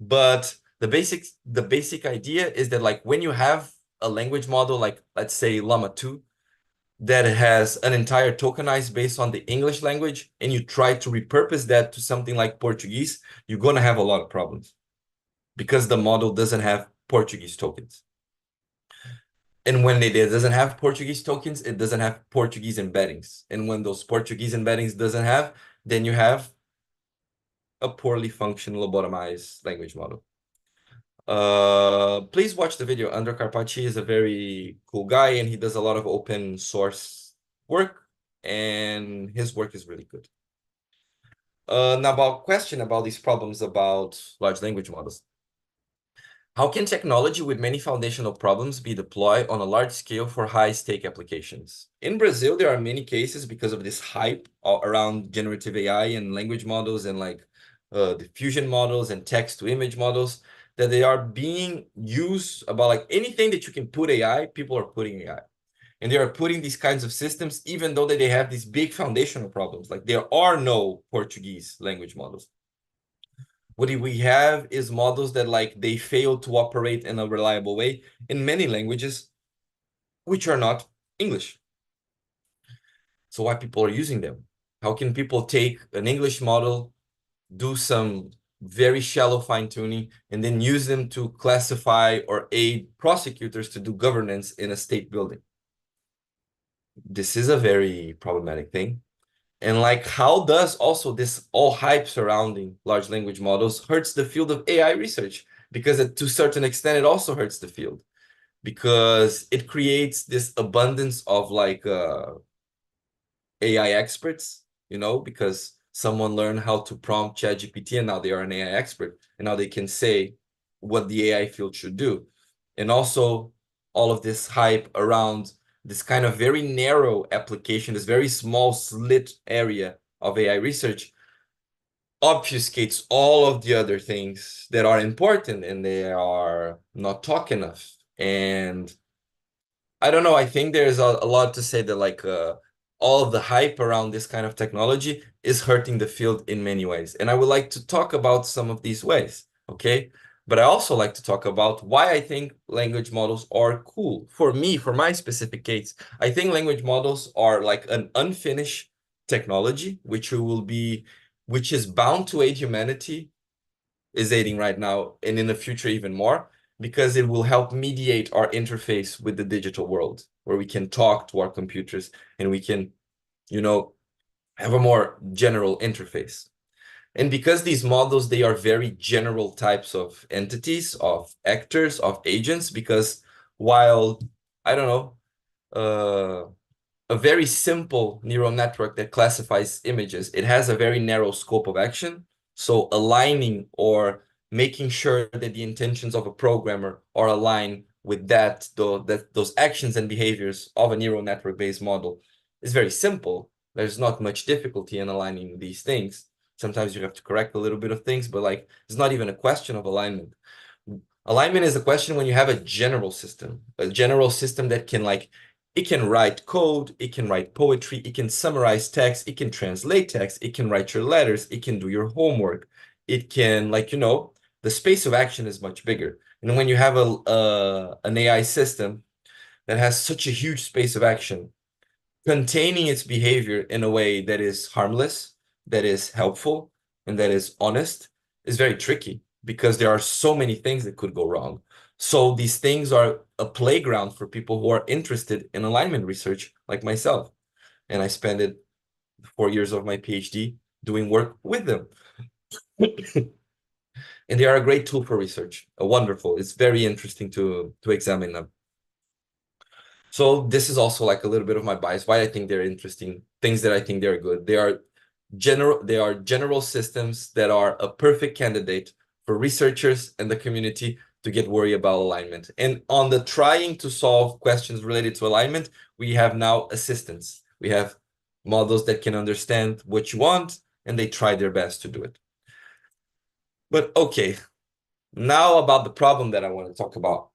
But the basic idea is that like when you have a language model, like let's say Llama 2, that has an entire tokenized based on the English language, and you try to repurpose that to something like Portuguese, you're going to have a lot of problems because the model doesn't have Portuguese tokens. And when it doesn't have Portuguese tokens, it doesn't have Portuguese embeddings. And when those Portuguese embeddings doesn't have, then you have a poorly functional lobotomized language model. Please watch the video. Andrew Karpathy is a very cool guy and he does a lot of open source work and his work is really good. Now about question about these problems about large language models. How can technology with many foundational problems be deployed on a large scale for high-stake applications? In Brazil, there are many cases because of this hype around generative AI and language models and like diffusion models and text-to-image models, that they are being used about like anything that you can put AI, people are putting AI. And they are putting these kinds of systems, even though that they have these big foundational problems. Like there are no Portuguese language models. What we have is models that like they fail to operate in a reliable way in many languages, which are not English. So why people are using them? How can people take an English model, do some very shallow fine-tuning, and then use them to classify or aid prosecutors to do governance in a state building? This is a very problematic thing. And like, how does also this all hype surrounding large language models hurts the field of AI research? Because to a certain extent, it also hurts the field, because it creates this abundance of like AI experts, you know, because someone learned how to prompt ChatGPT and now they are an AI expert, and now they can say what the AI field should do. And also all of this hype around this kind of very narrow application, this very small slit area of AI research, obfuscates all of the other things that are important and they are not talked enough. And I don't know, I think there's a lot to say that like all of the hype around this kind of technology is hurting the field in many ways. And I would like to talk about some of these ways, okay? But I also like to talk about why I think language models are cool. For me, for my specific case, I think language models are like an unfinished technology, which is bound to aid humanity, is aiding right now, and in the future even more, because it will help mediate our interface with the digital world, where we can talk to our computers and we can, you know, have a more general interface. And because these models, they are very general types of entities, of actors, of agents, because while, I don't know, a very simple neural network that classifies images, it has a very narrow scope of action. So aligning or making sure that the intentions of a programmer are aligned with those actions and behaviors of a neural network-based model is very simple. There's not much difficulty in aligning these things. Sometimes you have to correct a little bit of things, but like it's not even a question of alignment. Alignment is a question when you have a general system that can like, it can write code, it can write poetry, it can summarize text, it can translate text, it can write your letters, it can do your homework. It can, like, you know, the space of action is much bigger. And when you have an AI system that has such a huge space of action, containing its behavior in a way that is harmless, that is helpful, and that is honest is very tricky, because there are so many things that could go wrong. So these things are a playground for people who are interested in alignment research, like myself. And I spent 4 years of my PhD doing work with them. And they are a great tool for research, wonderful. It's very interesting to examine them. So this is also like a little bit of my bias, why I think they're interesting, things that I think they're good. They are general systems that are a perfect candidate for researchers and the community to get worried about alignment. And on the trying to solve questions related to alignment, we have now assistants. We have models that can understand what you want, and they try their best to do it. But okay, now about the problem that I want to talk about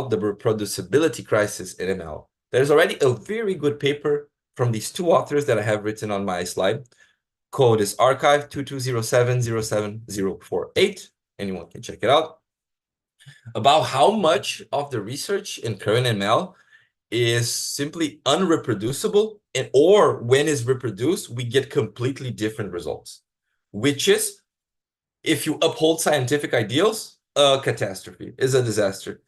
the reproducibility crisis in ML. There's already a very good paper from these two authors that I have written on my slide. Code is archive 2207-07048. Anyone can check it out. About how much of the research in current ML is simply unreproducible, or when is reproduced, we get completely different results, which is, if you uphold scientific ideals, a catastrophe, is a disaster.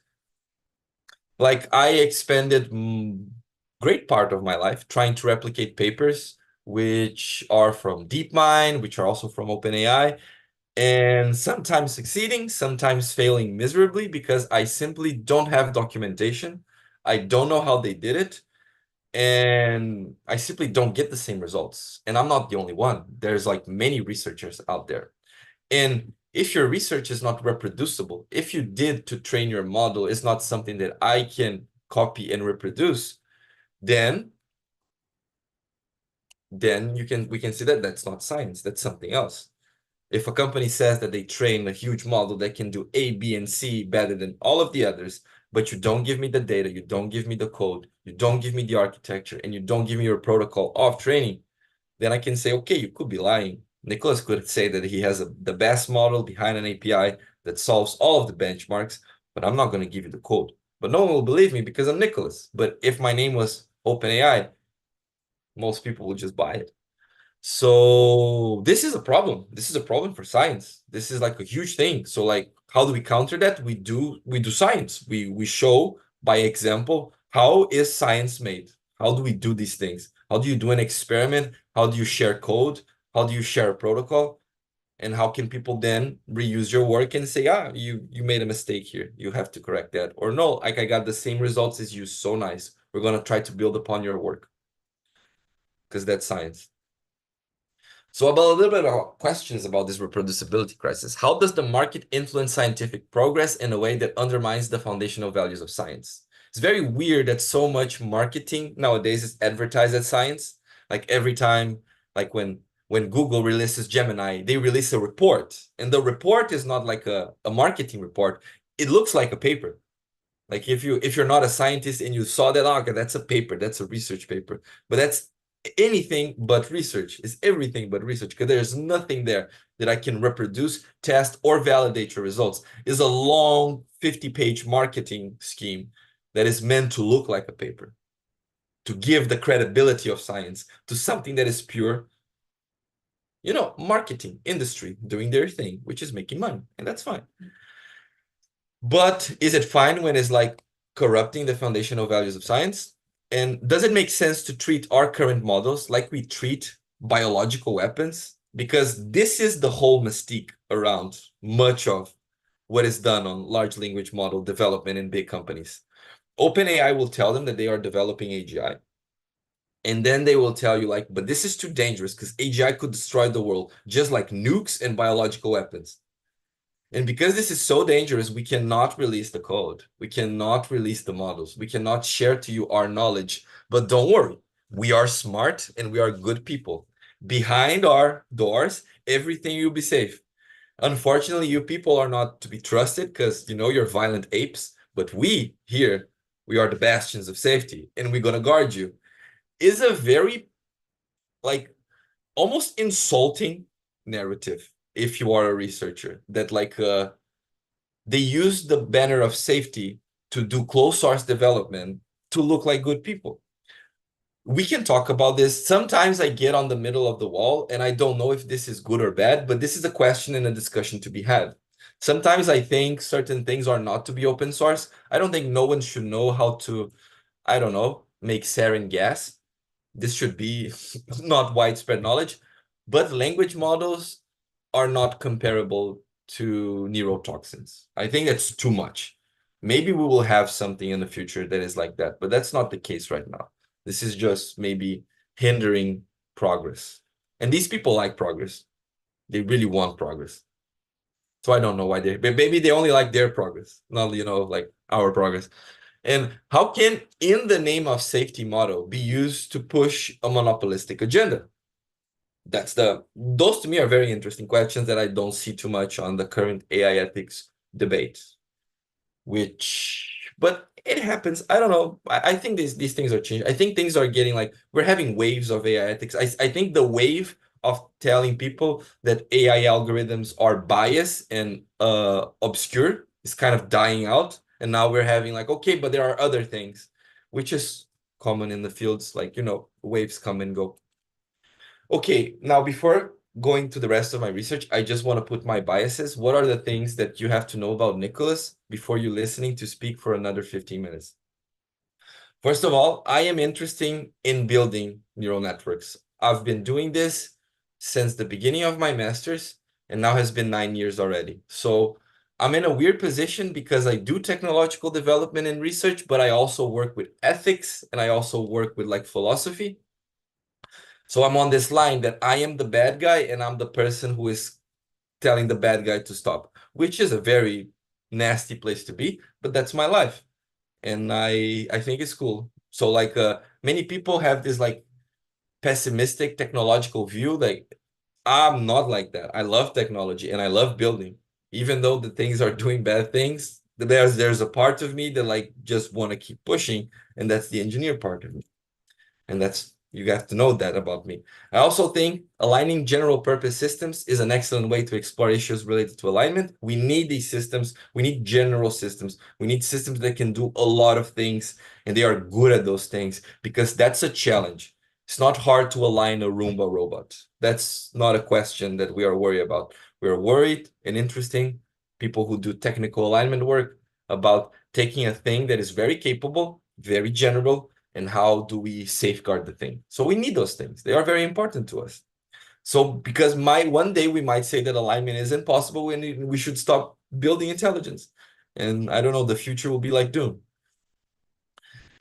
Like, I expended great part of my life trying to replicate papers which are from DeepMind, which are also from OpenAI, and sometimes succeeding, sometimes failing miserably, because I simply don't have documentation. I don't know how they did it, and I simply don't get the same results. And I'm not the only one. There's like many researchers out there. And if your research is not reproducible, if you did to train your model is not something that I can copy and reproduce, then we can see that that's not science, that's something else. If a company says that they train a huge model that can do A, B, and C better than all of the others, but you don't give me the data, you don't give me the code, you don't give me the architecture, and you don't give me your protocol of training, then I can say, okay, you could be lying. Nicholas could say that he has the best model behind an API that solves all of the benchmarks, but I'm not going to give you the code. But no one will believe me because I'm Nicholas. But if my name was OpenAI, most people would just buy it. So this is a problem. This is a problem for science. This is like a huge thing. So like, how do we counter that? We do science. We show by example, how is science made? How do we do these things? How do you do an experiment? How do you share code? How do you share a protocol? And how can people then reuse your work and say, ah, you made a mistake here. You have to correct that. Or no, like I got the same results as you. So nice. We're going to try to build upon your work. Because that's science. So about a little bit of questions about this reproducibility crisis. How does the market influence scientific progress in a way that undermines the foundational values of science? It's very weird that so much marketing nowadays is advertised as science. Like every time, like when Google releases Gemini, they release a report. And the report is not like a marketing report. It looks like a paper. Like if you're not a scientist and you saw that, okay, that's a paper, that's a research paper. But that's anything but research. Is everything but research, because there's nothing there that I can reproduce, test, or validate your results. It's a long 50-page marketing scheme that is meant to look like a paper, to give the credibility of science to something that is pure, you know, marketing industry doing their thing, which is making money, and that's fine. But is it fine when it's like corrupting the foundational values of science? And does it make sense to treat our current models like we treat biological weapons? Because this is the whole mystique around much of what is done on large language model development in big companies. OpenAI will tell them that they are developing AGI. And then they will tell you like, but this is too dangerous because AGI could destroy the world, just like nukes and biological weapons. And because this is so dangerous, we cannot release the code. We cannot release the models. We cannot share to you our knowledge. But don't worry, we are smart and we are good people. Behind our doors, everything will be safe. Unfortunately, you people are not to be trusted because, you know, you're violent apes. But we here, we are the bastions of safety and we're going to guard you. Is a very, like, almost insulting narrative. If you are a researcher, that like they use the banner of safety to do closed source development to look like good people. We can talk about this. Sometimes I get on the middle of the wall and I don't know if this is good or bad, but this is a question and a discussion to be had. Sometimes I think certain things are not to be open source. I don't think no one should know how to, I don't know, make sarin gas. This should be not widespread knowledge, but language models are not comparable to neurotoxins. I think that's too much. Maybe we will have something in the future that is like that, but that's not the case right now. This is just maybe hindering progress. And these people like progress. They really want progress. So I don't know why maybe they only like their progress, not, you know, like our progress. And how can, in the name of safety model, be used to push a monopolistic agenda? Those to me are very interesting questions that I don't see too much on the current AI ethics debate. But it happens. I don't know. I think these things are changing. I think things are getting like, we're having waves of AI ethics. I think the wave of telling people that AI algorithms are biased and obscure is kind of dying out. And now we're having like, okay, but there are other things, which is common in the fields, like, you know, waves come and go. Okay, now before going to the rest of my research, I just want to put my biases. What are the things that you have to know about Nicholas before you listening to speak for another 15 minutes? First of all, I am interested in building neural networks. I've been doing this since the beginning of my master's, and now has been 9 years already. So I'm in a weird position because I do technological development and research, but I also work with ethics and I also work with like philosophy. So I'm on this line that I am the bad guy and I'm the person who is telling the bad guy to stop, which is a very nasty place to be, but that's my life. And I think it's cool. So like many people have this like pessimistic technological view, like I'm not like that. I love technology and I love building. Even though the things are doing bad things, there's a part of me that like just want to keep pushing, and that's the engineer part of me. And that's, you have to know that about me. I also think aligning general purpose systems is an excellent way to explore issues related to alignment. We need these systems. We need general systems. We need systems that can do a lot of things and they are good at those things, because that's a challenge. It's not hard to align a Roomba robot. That's not a question that we are worried about. We are worried and interesting, people who do technical alignment work, about taking a thing that is very capable, very general, and how do we safeguard the thing. So we need those things. They are very important to us. So because one day we might say that alignment is impossible and we should stop building intelligence. And I don't know, the future will be like doom.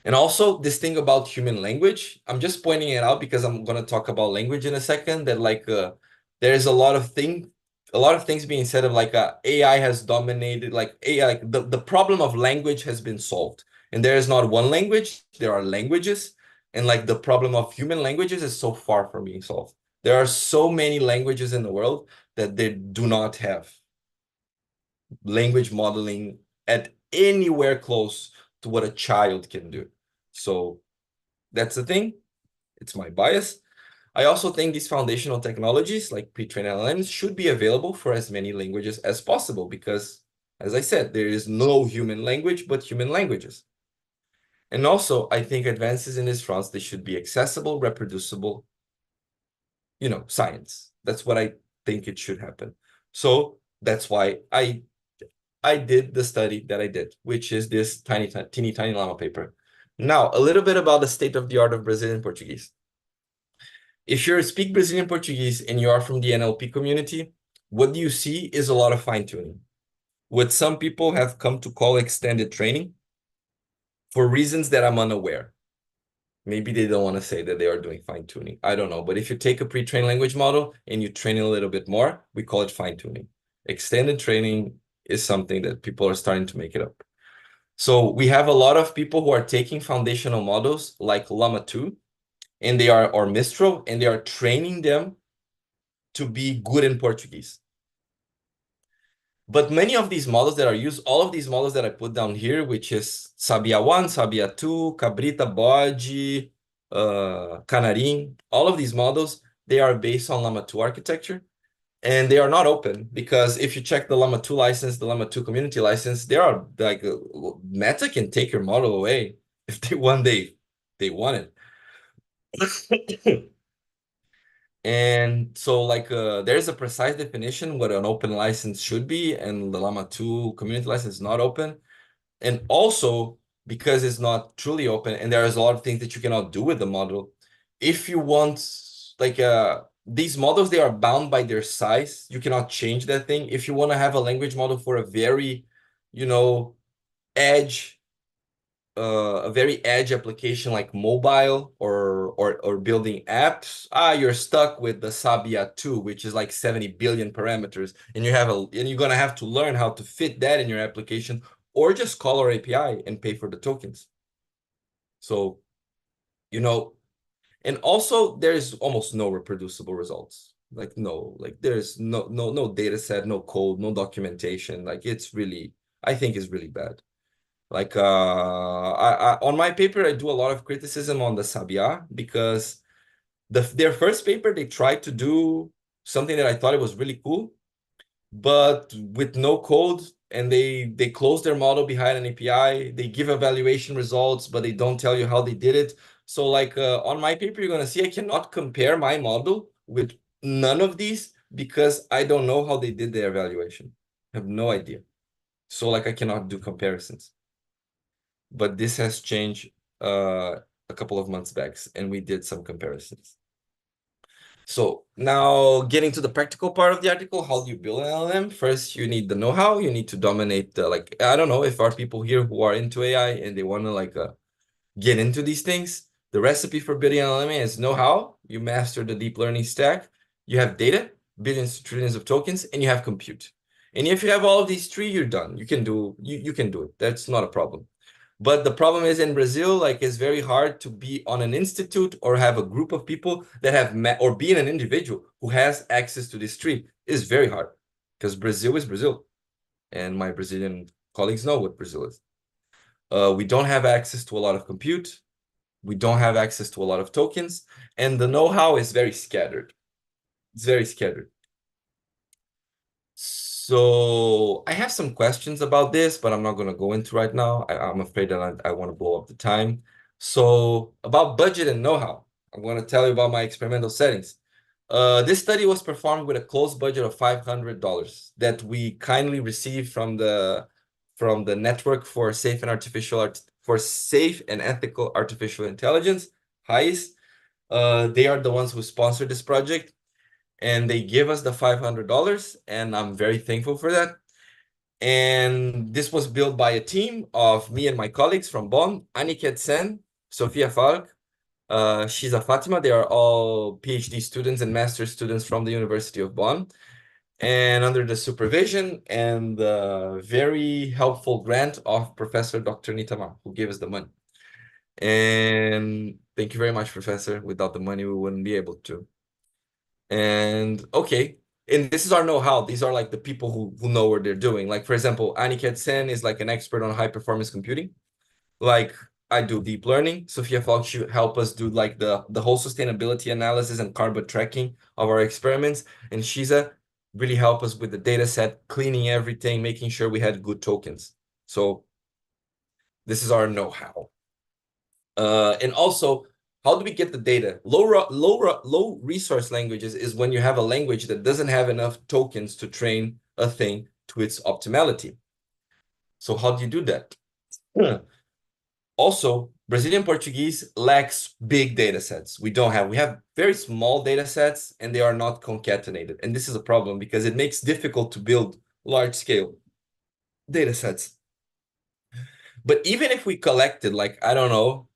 And also this thing about human language, I'm just pointing it out because I'm going to talk about language in a second, that like there's a lot of things being said of like AI has dominated, like AI, like the problem of language has been solved. And there is not one language, there are languages. And like the problem of human languages is so far from being solved. There are so many languages in the world that they do not have language modeling at anywhere close to what a child can do. So that's the thing. It's my bias. I also think these foundational technologies like pre-trained LLMs should be available for as many languages as possible, because, as I said, there is no human language but human languages. And also, I think advances in this front, they should be accessible, reproducible, science. That's what I think it should happen. So that's why I did the study that I did, which is this teeny tiny llama paper. Now, a little bit about the state of the art of Brazilian Portuguese. If you speak Brazilian Portuguese and you are from the NLP community, what you see is a lot of fine-tuning. What some people have come to call extended training, for reasons that I'm unaware. Maybe they don't want to say that they are doing fine-tuning. I don't know. But if you take a pre-trained language model and you train it a little bit more, we call it fine-tuning. Extended training is something that people are starting to make it up. So we have a lot of people who are taking foundational models like Llama 2, and they are, or Mistral, and they are training them to be good in Portuguese. But many of these models that are used, all of these models that I put down here, which is Sabia 1, Sabia 2, Cabrita, Bode, Canarim, all of these models, they are based on Llama 2 architecture. And they are not open, because if you check the Llama 2 license, the Llama 2 community license, there are like Meta can take your model away if they one day they want it. And so like there's a precise definition what an open license should be, and the Llama 2 community license is not open. And also because it's not truly open and there is a lot of things that you cannot do with the model. If you want like these models, they are bound by their size. You cannot change that thing. If you want to have a language model for a very, a very edge application like mobile or building apps, you're stuck with the Sabia 2, which is like 70 billion parameters, and you're gonna have to learn how to fit that in your application, or just call our API and pay for the tokens. So, and also there's almost no reproducible results. Like there's no data set, no code, no documentation. Like I think it's really bad. Like on my paper, I do a lot of criticism on the Sabia, because their first paper, they tried to do something that I thought it was really cool, but with no code, and they close their model behind an API. They give evaluation results, but they don't tell you how they did it. So like on my paper, you're going to see I cannot compare my model with none of these, because I don't know how they did their evaluation. I have no idea. So like I cannot do comparisons. But this has changed a couple of months back, and we did some comparisons. So now getting to the practical part of the article, how do you build an LLM? First, you need the know-how. You need to dominate like, I don't know if there are people here who are into AI and they want to like get into these things. The recipe for building an LLM is know-how. You master the deep learning stack. You have data, billions to trillions of tokens, and you have compute. And if you have all of these three, you're done. You can do it. That's not a problem. But the problem is in Brazil, like it's very hard to be on an institute or have a group of people that have or be an individual who has access to this tree is very hard because Brazil is Brazil. And my Brazilian colleagues know what Brazil is. We don't have access to a lot of compute. We don't have access to a lot of tokens. And the know-how is very scattered. It's very scattered. So I have some questions about this, but I'm not going to go into right now. I'm afraid that I want to blow up the time. So about budget and know-how, I'm going to tell you about my experimental settings. This study was performed with a closed budget of $500 that we kindly received from the Network for Safe and Ethical Artificial Intelligence, RAIES. They are the ones who sponsored this project, and they give us the $500, and I'm very thankful for that. And this was built by a team of me and my colleagues from Bonn, Aniket Sen, Sofia Falk, Shiza Fatima. They are all PhD students and master's students from the University of Bonn. And under the supervision and the very helpful grant of Professor Dr. Nythamar, who gave us the money. And thank you very much, Professor. Without the money, we wouldn't be able to. And okay, and this is our know-how. These are like the people who know what they're doing. Like, for example, Aniket Sen is like an expert on high-performance computing. Like, I do deep learning. Sofia Falk should help us do like the whole sustainability analysis and carbon tracking of our experiments. And Shiza really help us with the data set, cleaning everything, making sure we had good tokens. So this is our know-how. And also, how do we get the data? Low resource languages is when you have a language that doesn't have enough tokens to train a thing to its optimality. So how do you do that? Also, Brazilian Portuguese lacks big data sets. We have very small data sets, and they are not concatenated. And this is a problem because it makes it difficult to build large-scale data sets. But even if we collected, like, I don't know,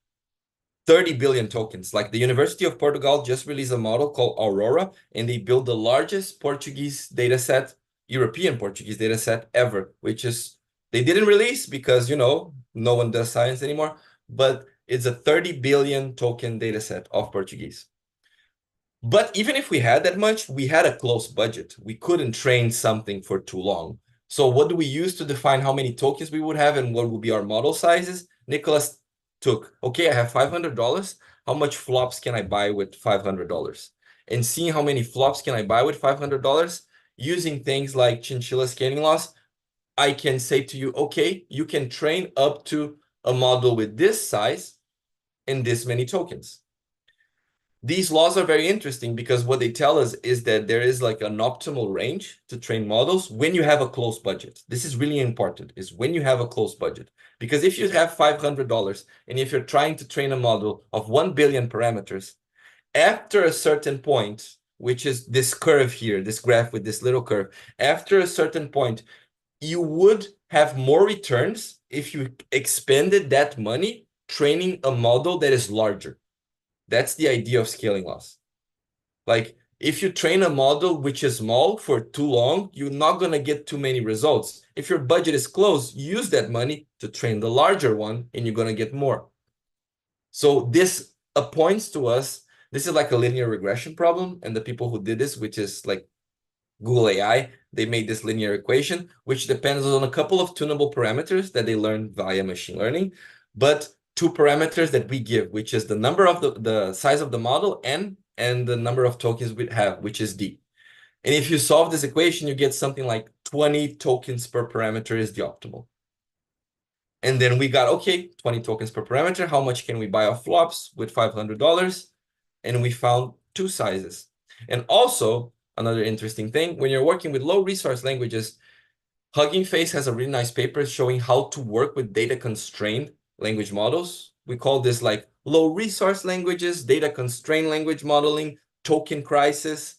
30 billion tokens, like the University of Portugal just released a model called Aurora, and they built the largest Portuguese data set, European Portuguese data set ever, which is, they didn't release because, you know, no one does science anymore, but it's a 30 billion token data set of Portuguese. But even if we had that much, we had a close budget. We couldn't train something for too long. So what do we use to define how many tokens we would have and what would be our model sizes? Nicholas took, okay, I have $500. How much flops can I buy with $500? And seeing how many flops can I buy with $500, using things like chinchilla scaling laws, I can say to you, okay, you can train up to a model with this size and this many tokens. These laws are very interesting because what they tell us is that there is like an optimal range to train models when you have a close budget. This is really important, is when you have a close budget. Because if you have $500 and if you're trying to train a model of 1 billion parameters, after a certain point, which is this curve here, this graph with this little curve, after a certain point, you would have more returns if you expended that money training a model that is larger. That's the idea of scaling laws. Like, if you train a model which is small for too long, you're not going to get too many results. If your budget is close, use that money to train the larger one, and you're going to get more. So this points to us, this is like a linear regression problem, and the people who did this, which is like Google AI, they made this linear equation, which depends on a couple of tunable parameters that they learned via machine learning, but two parameters that we give, which is the number of the size of the model and the number of tokens we have, which is D. And if you solve this equation, you get something like 20 tokens per parameter is the optimal. And then we got, okay, 20 tokens per parameter. How much can we buy off flops with $500? And we found two sizes. And also, another interesting thing, when you're working with low resource languages, Hugging Face has a really nice paper showing how to work with data constrained language models. We call this like low resource languages, data constrained language modeling, token crisis.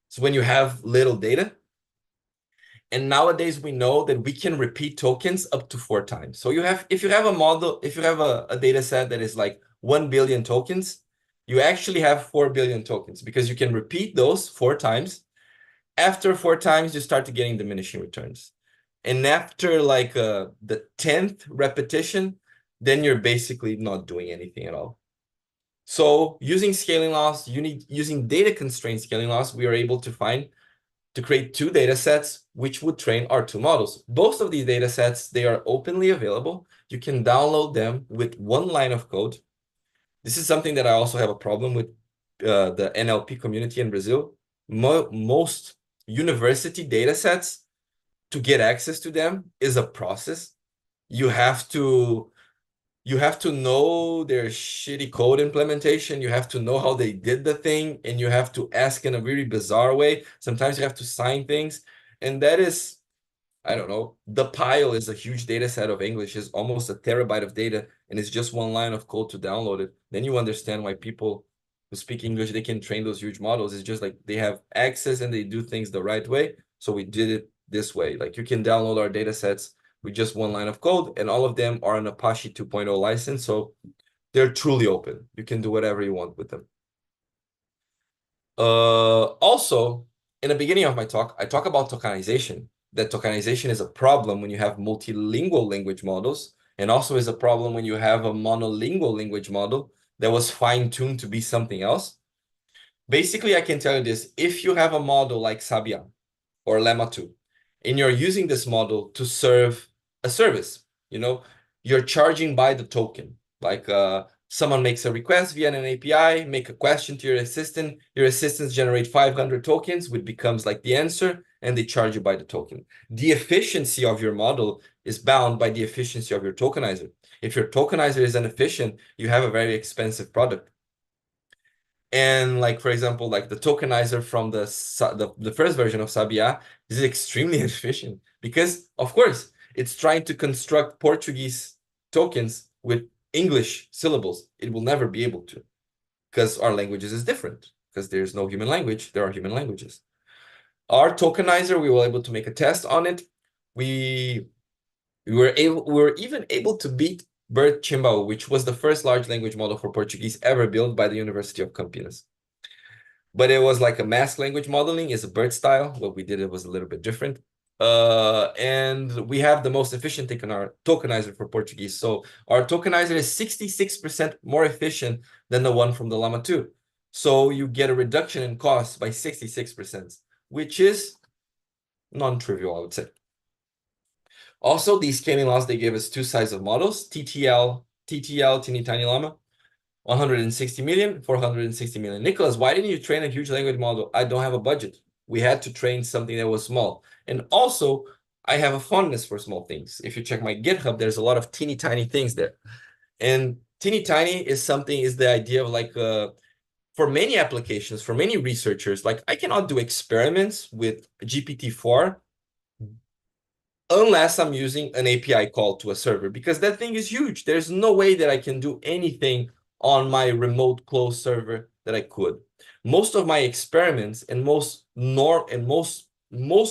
So when you have little data. And nowadays we know that we can repeat tokens up to 4 times. So if you have a model, if you have a data set that is like 1 billion tokens, you actually have 4 billion tokens because you can repeat those 4 times. After 4 times, you start to getting diminishing returns. And after like the 10th repetition, then you're basically not doing anything at all. So using scaling laws, using data constraint scaling laws, we are able to create two data sets which would train our two models. Both of these data sets, they are openly available. You can download them with one line of code. This is something that I also have a problem with the NLP community in Brazil. Most university data sets, to get access to them is a process. You have to know their shitty code implementation. You have to know how they did the thing, and you have to ask in a really bizarre way. Sometimes you have to sign things, and that is, I don't know. The Pile is a huge data set of English, is almost a terabyte of data, and it's just one line of code to download it. Then you understand why people who speak English, they can train those huge models. It's just like they have access and they do things the right way. So we did it this way. Like you can download our data sets with just one line of code, and all of them are an Apache 2.0 license. So they're truly open. You can do whatever you want with them. Also, in the beginning of my talk, I talk about tokenization. That tokenization is a problem when you have multilingual language models, and also is a problem when you have a monolingual language model that was fine-tuned to be something else. Basically, I can tell you this: if you have a model like Sabian or Lemma 2, and you're using this model to serve a service, you're charging by the token. Like someone makes a request via an API, make a question to your assistants generate 500 tokens, which becomes like the answer, and they charge you by the token. The efficiency of your model is bound by the efficiency of your tokenizer. If your tokenizer is inefficient, you have a very expensive product. And like, for example, like the tokenizer from the first version of Sabia is extremely inefficient because, of course, it's trying to construct Portuguese tokens with English syllables. It will never be able to, because our languages is different, because there's no human language. There are human languages. Our tokenizer, we were able to make a test on it. We were even able to beat BERT Chimbao, which was the first large language model for Portuguese ever built by the University of Campinas. But it was like a mask language modeling, is a BERT style. What we did, it was a little bit different. And we have the most efficient tokenizer for Portuguese. So our tokenizer is 66% more efficient than the one from the Llama 2. So you get a reduction in cost by 66%, which is non-trivial, I would say. Also, these scaling laws, they gave us two sizes of models, TTL, teeny tiny llama, 160 million, 460 million. Nicholas, why didn't you train a huge language model? I don't have a budget. We had to train something that was small. And also, I have a fondness for small things. If you check my GitHub, there's a lot of teeny tiny things there. And teeny tiny is the idea of like, for many applications, for many researchers, like I cannot do experiments with GPT-4 unless I'm using an API call to a server, because that thing is huge. There's no way that I can do anything on my remote closed server that I could. Most of my experiments and most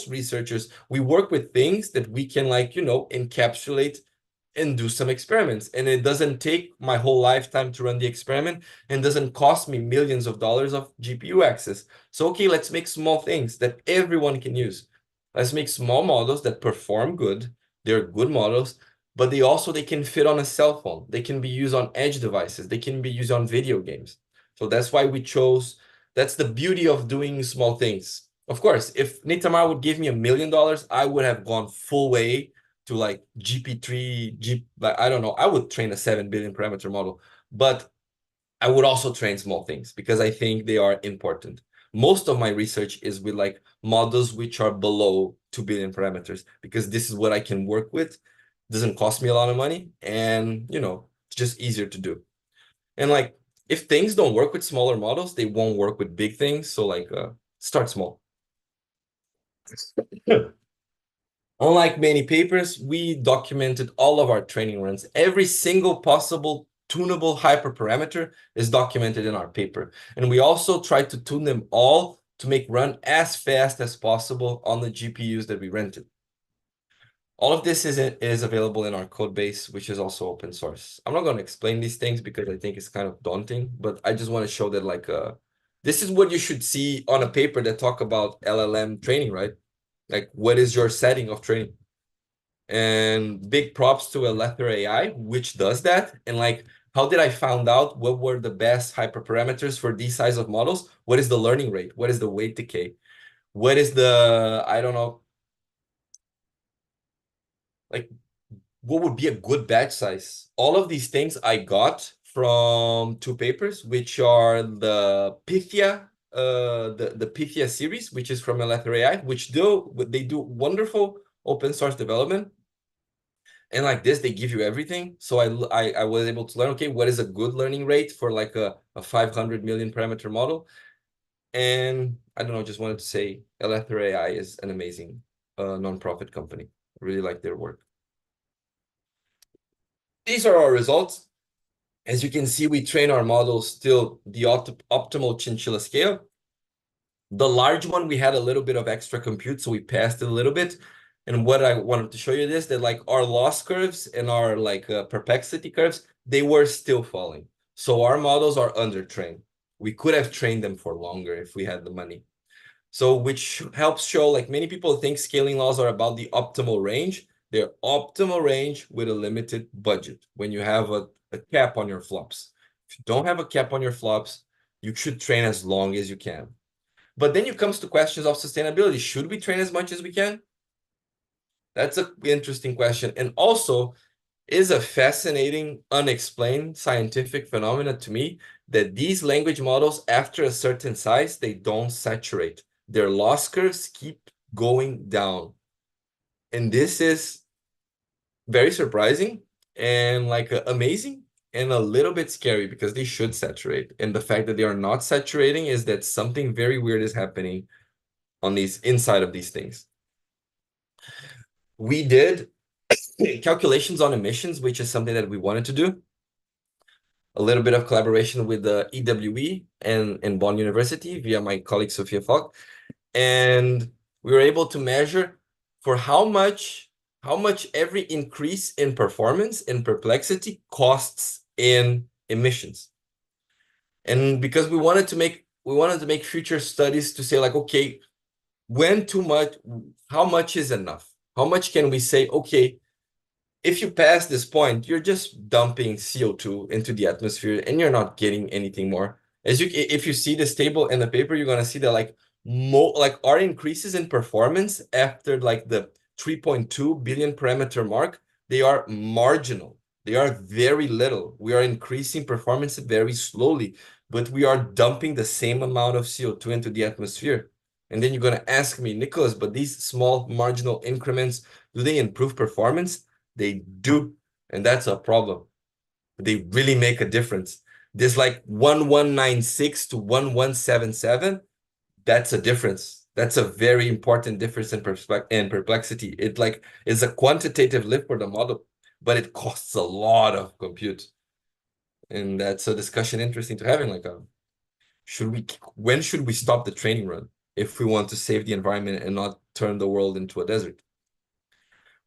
researchers, we work with things that we can encapsulate and do some experiments. And it doesn't take my whole lifetime to run the experiment and doesn't cost me millions of dollars of GPU access. So, okay, let's make small things that everyone can use. Let's make small models that perform good. They're good models, but they can fit on a cell phone. They can be used on edge devices. They can be used on video games. So that's why we chose, that's the beauty of doing small things. Of course, if Nythamar would give me $1 million, I would have gone full way to like GP3, I don't know, I would train a 7 billion parameter model, but I would also train small things because I think they are important. Most of my research is with like models which are below 2 billion parameters, because this is what I can work with. It doesn't cost me a lot of money, and it's just easier to do. And like, if things don't work with smaller models, they won't work with big things. So like, start small. Unlike many papers, we documented all of our training runs. Every single possible tunable hyperparameter is documented in our paper. And we also try to tune them all to make run as fast as possible on the GPUs that we rented. All of this is available in our code base, which is also open source. I'm not going to explain these things because I think it's kind of daunting, but I just want to show that like, this is what you should see on a paper that talk about LLM training, right? Like, what is your setting of training? And big props to Aletheia AI, which does that. And like, how did I find out what were the best hyperparameters for these size of models? What is the learning rate? What is the weight decay? What is the, I don't know, like, what would be a good batch size? All of these things I got from two papers, which are the Pythia, the Pythia series, which is from Aletheia AI, which they do wonderful open source development. And like this, they give you everything. So I was able to learn, okay, what is a good learning rate for like a 500 million parameter model? And I don't know, just wanted to say Aletheia AI is an amazing nonprofit company. I really like their work. These are our results. As you can see, we train our models still the optimal chinchilla scale. The large one, we had a little bit of extra compute, so we passed it a little bit. And what I wanted to show you is that like our loss curves and our like perplexity curves, they were still falling. So our models are under-trained. We could have trained them for longer if we had the money. So which helps show like many people think scaling laws are about the optimal range. They're optimal range with a limited budget when you have a cap on your flops. If you don't have a cap on your flops, you should train as long as you can. But then it comes to questions of sustainability. Should we train as much as we can? That's an interesting question. And also is a fascinating, unexplained scientific phenomena to me that these language models, after a certain size, they don't saturate. Their loss curves keep going down. And this is very surprising and like amazing and a little bit scary because they should saturate. And the fact that they are not saturating is that something very weird is happening on these inside of these things. We did calculations on emissions, which is something that we wanted to do. A little bit of collaboration with the EWE and Bonn University via my colleague Sophia Falk. And we were able to measure for how much every increase in performance and perplexity costs in emissions. And because we wanted to make future studies to say like, okay, when too much, how much is enough? How much can we say, okay, if you pass this point, you're just dumping CO2 into the atmosphere and you're not getting anything more. If you see this table in the paper, you're gonna see that like our increases in performance after like the 3.2 billion parameter mark, they are marginal. They are very little. We are increasing performance very slowly, but we are dumping the same amount of CO2 into the atmosphere. And then you're gonna ask me, Nicholas, but these small marginal increments, do they improve performance? They do, and that's a problem. They really make a difference. There's like 1196 to 1177. That's a difference. That's a very important difference in perplexity. It like is a quantitative lift for the model, but it costs a lot of compute. And that's a discussion interesting to having like when should we stop the training run if we want to save the environment and not turn the world into a desert?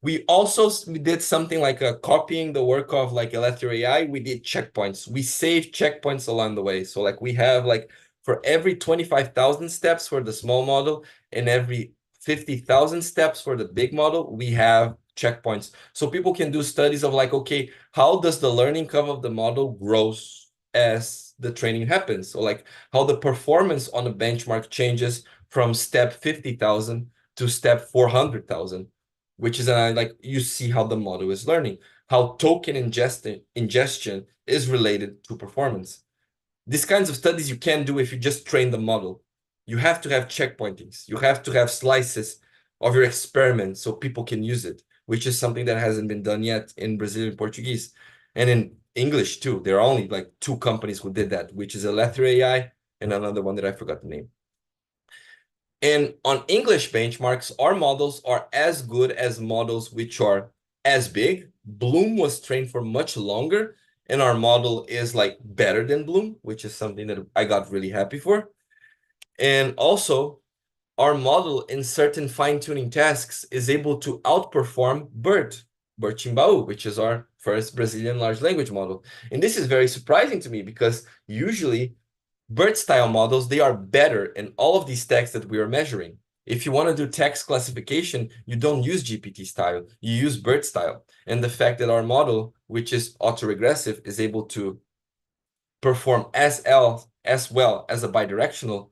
We also did something like copying the work of like Aletheia AI. We did checkpoints. We saved checkpoints along the way. So like we have like for every 25,000 steps for the small model and every 50,000 steps for the big model, we have checkpoints. So people can do studies of like, okay, how does the learning curve of the model grows as the training happens? So like how the performance on a benchmark changes from step 50,000 to step 400,000. Which is like you see how the model is learning, how token ingestion is related to performance. These kinds of studies you can't do if you just train the model. You have to have checkpointings. You have to have slices of your experiment so people can use it, which is something that hasn't been done yet in Brazilian Portuguese. And in English too, there are only like 2 companies who did that, which is Aletheia AI and another one that I forgot the name. And on English benchmarks, our models are as good as models which are as big. Bloom was trained for much longer, and our model is like better than Bloom, which is something that I got really happy for. And also, our model in certain fine-tuning tasks is able to outperform BERT Chimbao, which is our first Brazilian large language model. And this is very surprising to me because usually BERT style models, they are better in all of these texts that we are measuring. If you want to do text classification, you don't use GPT style, you use BERT style. And the fact that our model, which is autoregressive, is able to perform as well as a bidirectional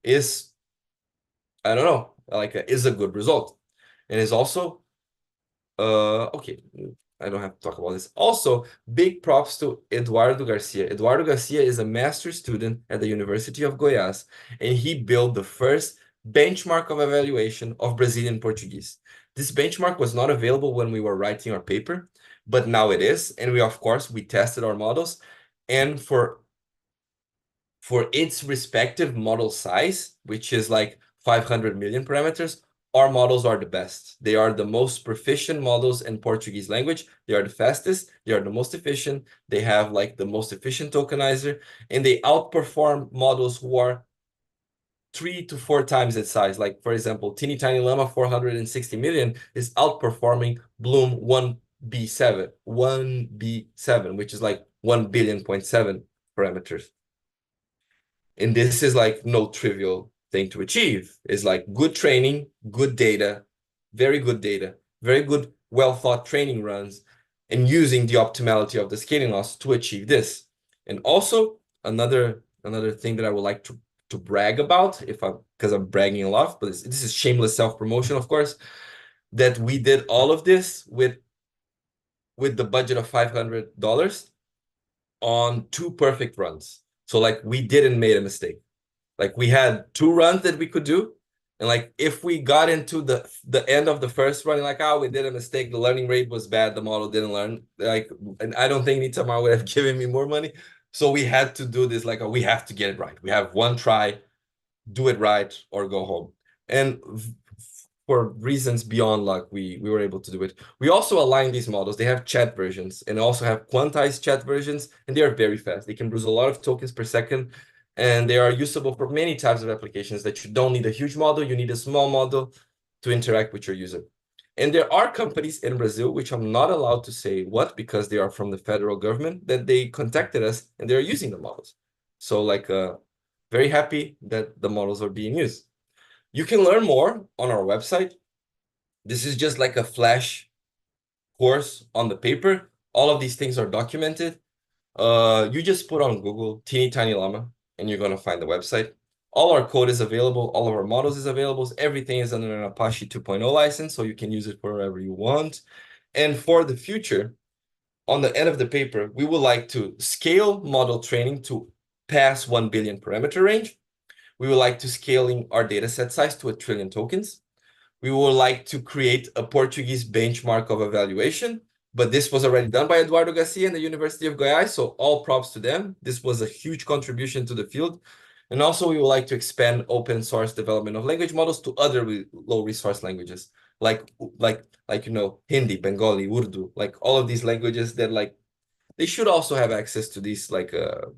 is, I don't know, is a good result. And is also, okay, I don't have to talk about this. Also, big props to Eduardo Garcia. Eduardo Garcia is a master's student at the University of Goiás, and he built the first benchmark of evaluation of Brazilian Portuguese. This benchmark was not available when we were writing our paper, but now it is. And we, of course, we tested our models. And for its respective model size, which is like 500 million parameters, our models are the best. They are the most proficient models in Portuguese language. They are the fastest. They are the most efficient. They have like the most efficient tokenizer, and they outperform models who are 3 to 4 times its size. Like, for example, Teeny Tiny Llama 460 million is outperforming Bloom 1B7, which is like 1 billion.7 parameters. And this is like no trivial thing to achieve. It's like good training, good data, very good, well-thought training runs, and using the optimality of the scaling laws to achieve this. And also another thing that I would like to brag about, because I'm bragging a lot, but this is shameless self-promotion, of course, that we did all of this with the budget of $500 on 2 perfect runs. So like we didn't make a mistake. Like we had 2 runs that we could do. And like if we got into the end of the first run, like, we did a mistake, the learning rate was bad, the model didn't learn. Like, and I don't think Nythamar would have given me more money. So we had to do this, like, we have to get it right. We have 1 try, do it right, or go home. And for reasons beyond luck, we were able to do it. We also align these models. They have chat versions and also have quantized chat versions, and they are very fast. They can bruise a lot of tokens per second, and they are usable for many types of applications that you don't need a huge model. You need a small model to interact with your user. And there are companies in Brazil, which I'm not allowed to say what, because they are from the federal government, that they contacted us and they're using the models. So like, very happy that the models are being used. You can learn more on our website. This is just like a flash course on the paper. All of these things are documented. You just put on Google Teeny Tiny Llama, and you're going to find the website. All our code is available. All of our models is available. Everything is under an Apache 2.0 license, so you can use it for wherever you want. And for the future, on the end of the paper, we would like to scale model training to pass 1 billion parameter range. We would like to scaling our data set size to 1 trillion tokens. We would like to create a Portuguese benchmark of evaluation, but this was already done by Eduardo Garcia and the University of Goiás, so all props to them. This was a huge contribution to the field. And also we would like to expand open source development of language models to other low resource languages, like Hindi, Bengali, Urdu, like all of these languages that like, they should also have access to these to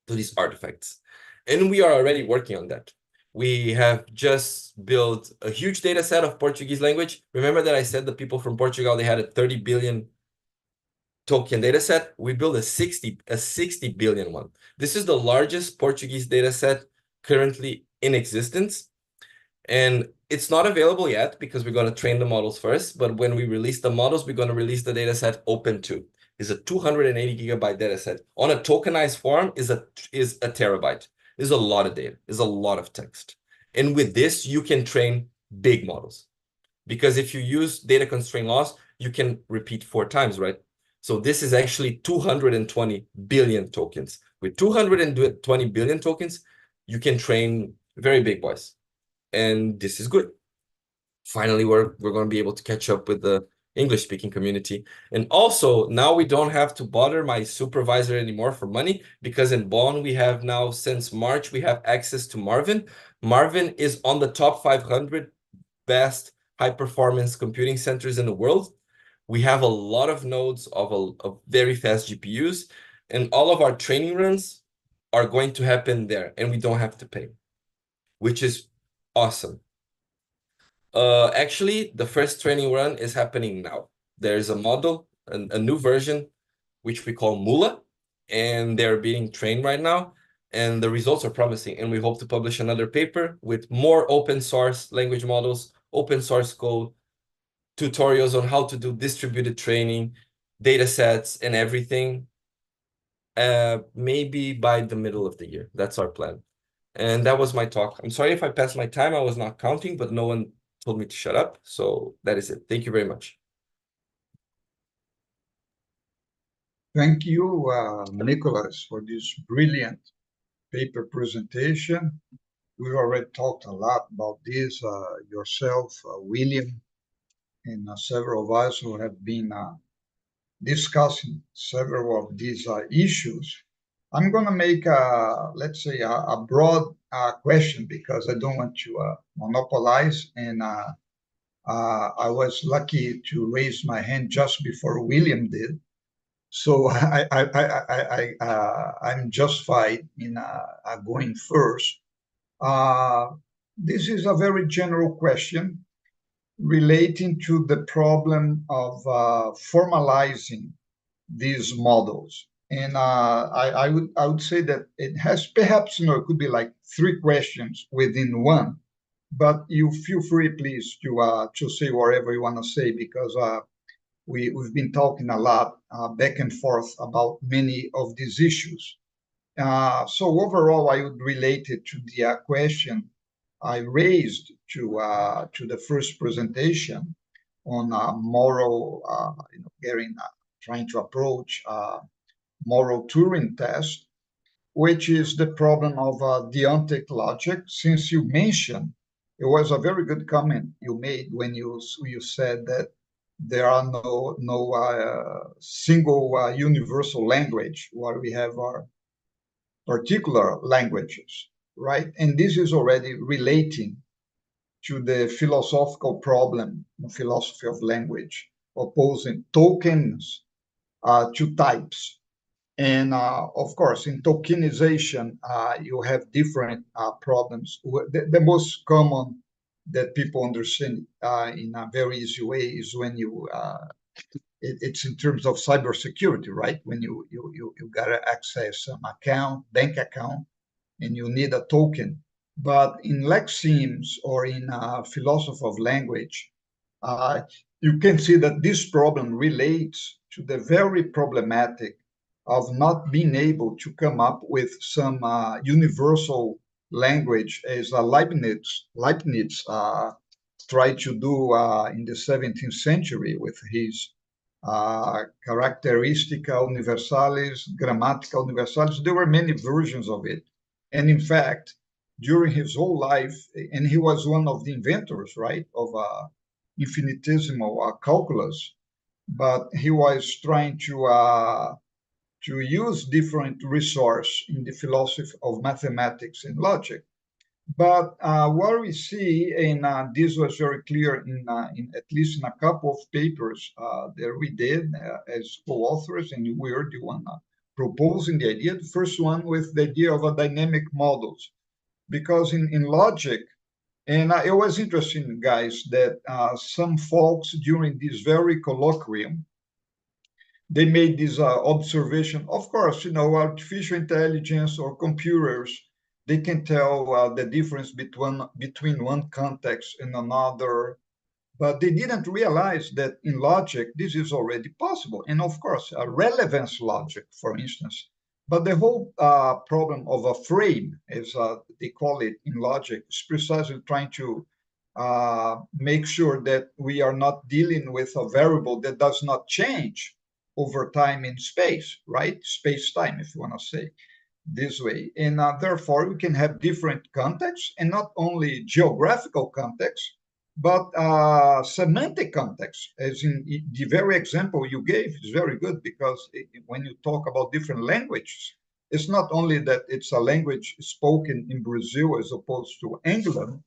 these artifacts. And we are already working on that. We have just built a huge data set of Portuguese language. Remember that I said the people from Portugal, they had a 30 billion token data set. We built a 60 billion one. This is the largest Portuguese data set currently in existence. And it's not available yet because we're going to train the models first. But when we release the models, we're going to release the data set open too. It's a 280 gigabyte data set. On a tokenized form is a terabyte. There's a lot of data. There's a lot of text. And with this, you can train big models. Because if you use data constraint laws, you can repeat 4 times, right? So this is actually 220 billion tokens. With 220 billion tokens, you can train very big boys. And this is good. Finally, we're going to be able to catch up with the English-speaking community. And also, now we don't have to bother my supervisor anymore for money, because in Bonn, we have now, since March, we have access to Marvin. Marvin is on the top 500 best high-performance computing centers in the world. We have a lot of nodes of very fast GPUs, and all of our training runs are going to happen there, and we don't have to pay, which is awesome. Actually, the first training run is happening now. There's a model, a new version, which we call Mula, and they're being trained right now. and the results are promising. And we hope to publish another paper with more open source language models, open source code, tutorials on how to do distributed training, data sets, and everything. Maybe by the middle of the year. That's our plan. And that was my talk. I'm sorry if I passed my time. I was not counting, but no one told me to shut up. So that is it. Thank you very much. Thank you, Nicholas, for this brilliant paper presentation. We've already talked a lot about this, yourself, William, and several of us who have been discussing several of these issues. I'm going to make, let's say, a broad question because I don't want to monopolize. And I was lucky to raise my hand just before William did. So I'm justified in going first. This is a very general question relating to the problem of formalizing these models. And I would say that it has perhaps, it could be like 3 questions within one, but you feel free, please, to say whatever you want to say, because we've been talking a lot back and forth about many of these issues. So overall, I would relate it to the question I raised to the first presentation on moral, trying to approach moral Turing test, which is the problem of deontic logic. Since you mentioned, it was a very good comment you made when you said that there are no single universal language, where we have our particular languages, right? And this is already relating to the philosophical problem, philosophy of language, opposing tokens to types. And of course, in tokenization, you have different problems. The most common that people understand in a very easy way is when you it's in terms of cybersecurity, right? When you gotta access an account, bank account, and you need a token. But in lexemes or in philosophy of language, you can see that this problem relates to the very problematic of not being able to come up with some universal language, as Leibniz tried to do in the 17th century with his Characteristica Universalis, Grammatica Universalis. There were many versions of it. And in fact, during his whole life, and he was one of the inventors, right, of infinitesimal calculus, but he was trying to use different resources in the philosophy of mathematics and logic. But what we see, and this was very clear in at least in a couple of papers that we did as co-authors, and we were the one proposing the idea. The first one with the idea of a dynamic models, because in logic, and it was interesting, guys, that some folks during this very colloquium, they made this observation. Of course, artificial intelligence or computers, they can tell the difference between one context and another, but they didn't realize that in logic, this is already possible. And of course, relevance logic, for instance. But the whole problem of a frame, as they call it in logic, is precisely trying to make sure that we are not dealing with a variable that does not change over time in space, right? Space-time, if you want to say this way. And therefore, we can have different contexts, and not only geographical context, but semantic context, as in the very example you gave is very good, because when you talk about different languages, it's not only that it's a language spoken in Brazil as opposed to England.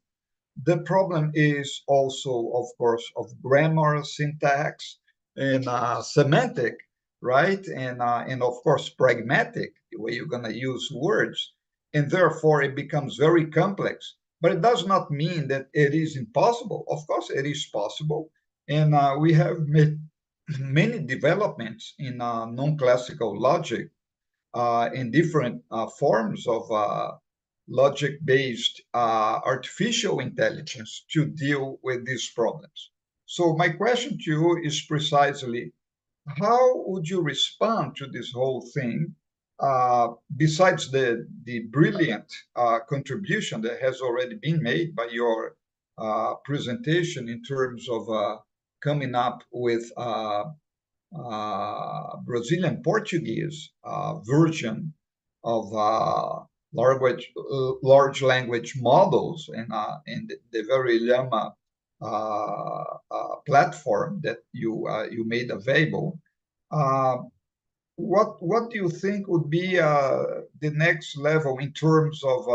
The problem is also, of course, of grammar, syntax, and semantic, right? And of course, pragmatic, the way you're going to use words. And therefore, it becomes very complex. But it does not mean that it is impossible. Of course, it is possible. And we have made many developments in non-classical logic in different forms of logic-based artificial intelligence to deal with these problems. So my question to you is precisely, how would you respond to this whole thing, besides the brilliant contribution that has already been made by your presentation in terms of coming up with Brazilian Portuguese version of large language models and the very llama platform that you made available. What do you think would be the next level in terms of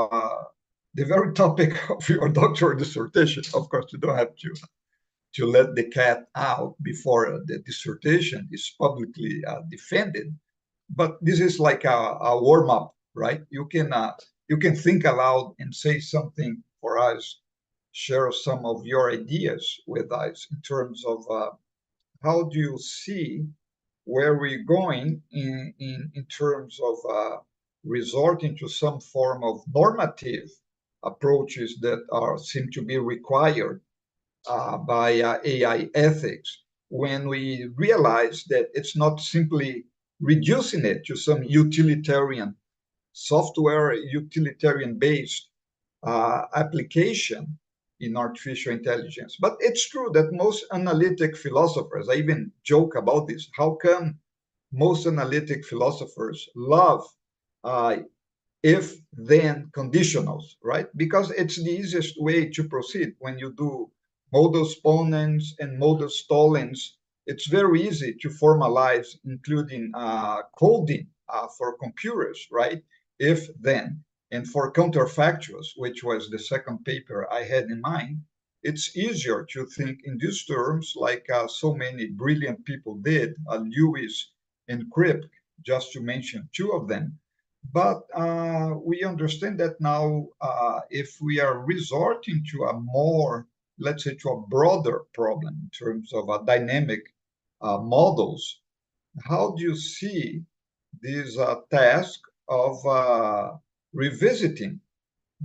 the very topic of your doctoral dissertation? Of course, you don't have to let the cat out before the dissertation is publicly defended, but this is like a warm-up, right? You can think aloud and say something for us, share some of your ideas with us in terms of how do you see where we're going in terms of resorting to some form of normative approaches that seem to be required by AI ethics, when we realize that it's not simply reducing it to some utilitarian software, utilitarian-based application in artificial intelligence. But it's true that most analytic philosophers, I even joke about this, how come most analytic philosophers love if-then conditionals, right? Because it's the easiest way to proceed. When you do modus ponens and modus tollens, it's very easy to formalize, including coding for computers, right? If-then. And for counterfactuals, which was the second paper I had in mind, it's easier to think in these terms, like so many brilliant people did, Lewis and Cribb, just to mention two of them. But we understand that now, if we are resorting to a more, let's say, to a broader problem in terms of dynamic models, how do you see this task of revisiting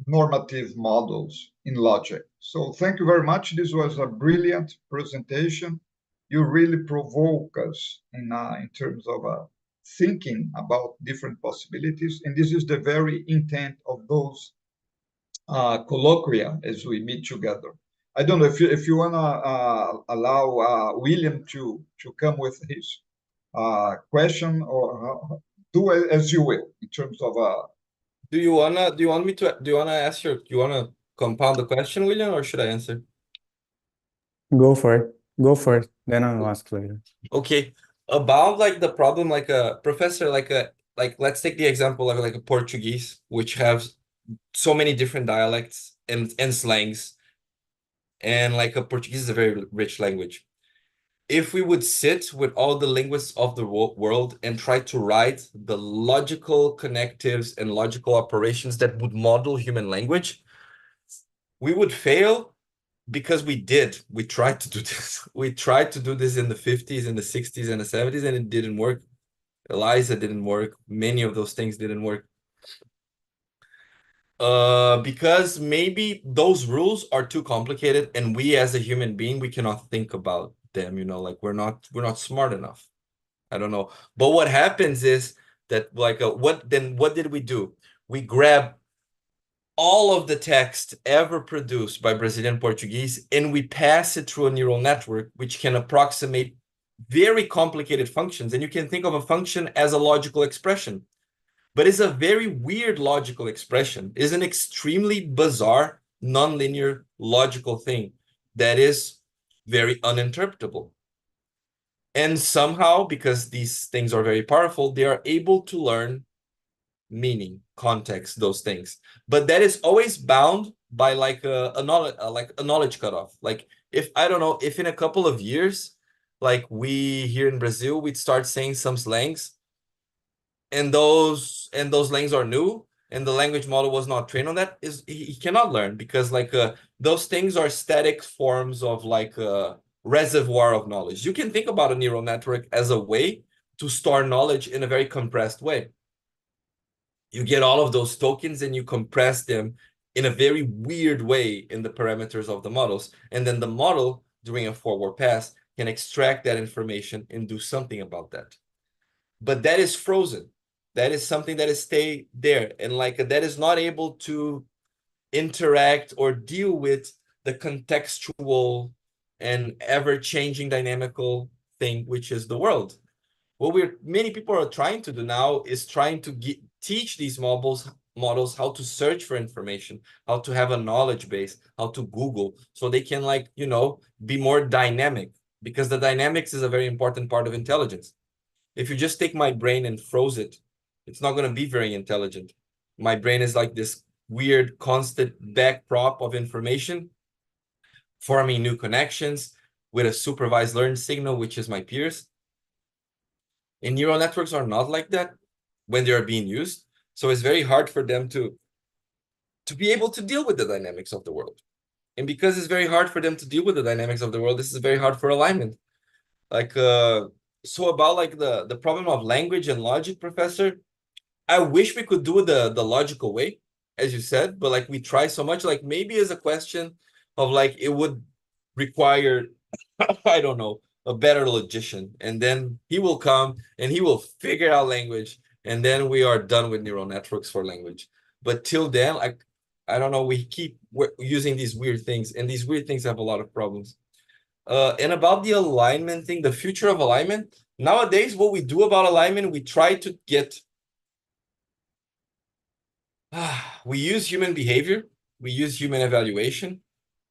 normative models in logic? So thank you very much. This was a brilliant presentation. You really provoke us in terms of thinking about different possibilities. And this is the very intent of those colloquia as we meet together. I don't know if you want to allow William to come with his question, or do as you will in terms of do you wanna ask do you wanna compound the question, William, or should I answer? Go for it. Then I'll ask later. Okay. About like the problem, like a professor, like let's take the example of like a Portuguese, which has so many different dialects and slangs, and like a Portuguese is a very rich language. If we would sit with all the linguists of the world and try to write the logical connectives and logical operations that would model human language, we would fail, because we tried to do this. We tried to do this in the 50s, in the 60s, and the 70s, and it didn't work. ELIZA didn't work. Many of those things didn't work. Because maybe those rules are too complicated, and we as a human being, we cannot think about them, you know, like we're not smart enough. I don't know. But what happens is that like what did we do? We grab all of the text ever produced by Brazilian Portuguese, and we pass it through a neural network, which can approximate very complicated functions. And you can think of a function as a logical expression, but it's a very weird logical expression. It's an extremely bizarre, nonlinear logical thing that is very uninterpretable. And somehow, because these things are very powerful, they are able to learn meaning, context, those things. But that is always bound by like a knowledge cutoff. Like if, I don't know, if in a couple of years, like we here in Brazil, we'd start saying some slangs, and those slangs are new, and the language model was not trained on that, he cannot learn, because like those things are static forms of like a reservoir of knowledge. You can think about a neural network as a way to store knowledge in a very compressed way. you get all of those tokens and you compress them in a very weird way in the parameters of the models. And then the model, during a forward pass, can extract that information and do something about that. But that is frozen. That is something that is stay there. And like that is not able to interact or deal with the contextual and ever-changing dynamical thing, which is the world. What many people are trying to do now is trying to teach these models how to search for information, how to have a knowledge base, how to Google, so they can, like, you know, be more dynamic, because the dynamics is a very important part of intelligence. If you just take my brain and froze it, it's not going to be very intelligent. My brain is like this weird, constant backprop of information, forming new connections with a supervised learned signal, which is my peers. And neural networks are not like that when they are being used. So it's very hard for them to be able to deal with the dynamics of the world. And because it's very hard for them to deal with the dynamics of the world, this is very hard for alignment. Like, so about like the problem of language and logic, Professor, I wish we could do the logical way, as you said, but like we try so much, like maybe as a question of like, it would require, I don't know, a better logician, and then he will come and he will figure out language, and then we are done with neural networks for language. But till then, I don't know, we keep using these weird things, and these weird things have a lot of problems. And about the alignment thing, the future of alignment, nowadays, what we do about alignment, we try to get, we use human behavior, we use human evaluation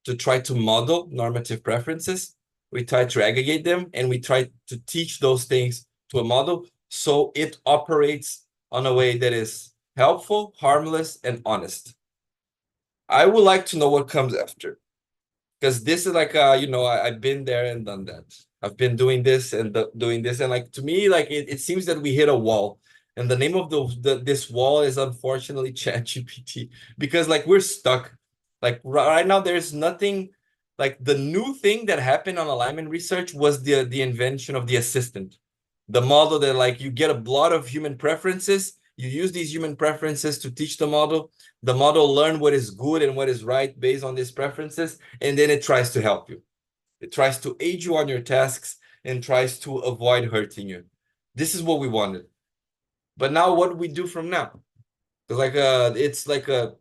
to try to model normative preferences. We try to aggregate them, and we try to teach those things to a model so it operates on a way that is helpful, harmless, and honest. I would like to know what comes after, because this is like, you know, I've been there and done that. I've been doing this and doing this, and like to me, like it seems that we hit a wall, and the name of this wall is unfortunately ChatGPT, because like we're stuck. Like right now, there's nothing. Like the new thing that happened on alignment research was the invention of the assistant, the model that like you get a lot of human preferences, you use these human preferences to teach the model learn what is good and what is right based on these preferences, and then it tries to help you. It tries to aid you on your tasks and tries to avoid hurting you. This is what we wanted. But now what do we do from now? Because like it's like a,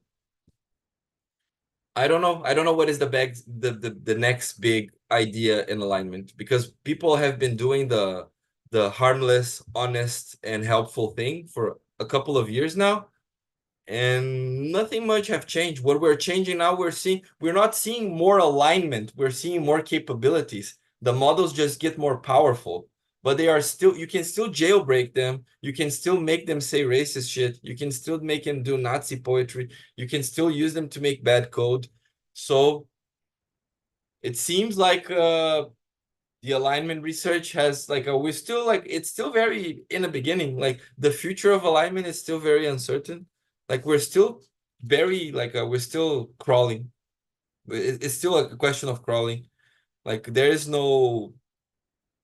I don't know what is the next big idea in alignment, because people have been doing the harmless, honest, and helpful thing for a couple of years now, and nothing much have changed. What we're changing now, we're not seeing more alignment, we're seeing more capabilities. The models just get more powerful, but they are still, you can still jailbreak them, you can still make them say racist shit, you can still make them do Nazi poetry, you can still use them to make bad code. So it seems like the alignment research has like we're still like, it's still very in the beginning. Like the future of alignment is still very uncertain. Like we're still very like we're still crawling. It's still a question of crawling. Like there is no,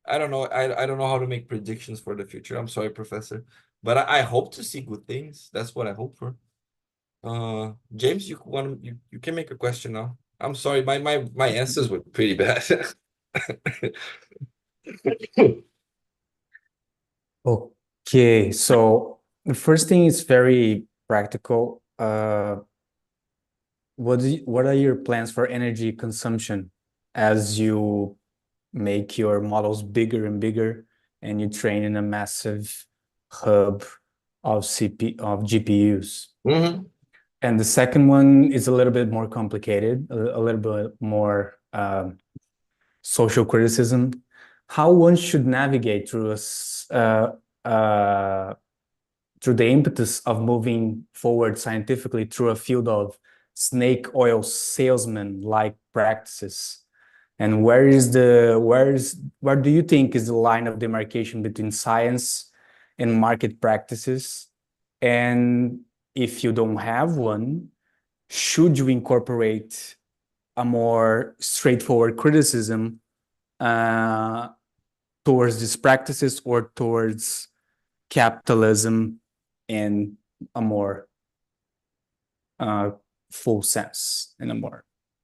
I don't know, I don't know how to make predictions for the future. I'm sorry, Professor, but I hope to see good things. That's what I hope for. James, you can make a question now. I'm sorry, my answers were pretty bad. Okay, so the first thing is very practical. What are your plans for energy consumption as you make your models bigger and bigger and you train in a massive hub of GPUs? Mm-hmm. And the second one is a little bit more complicated, a little bit more social criticism. How one should navigate through through the impetus of moving forward scientifically through a field of snake oil salesman-like practices, and where do you think is the line of demarcation between science and market practices? And if you don't have one, should you incorporate a more straightforward criticism towards these practices or towards capitalism and a more full sense, in a more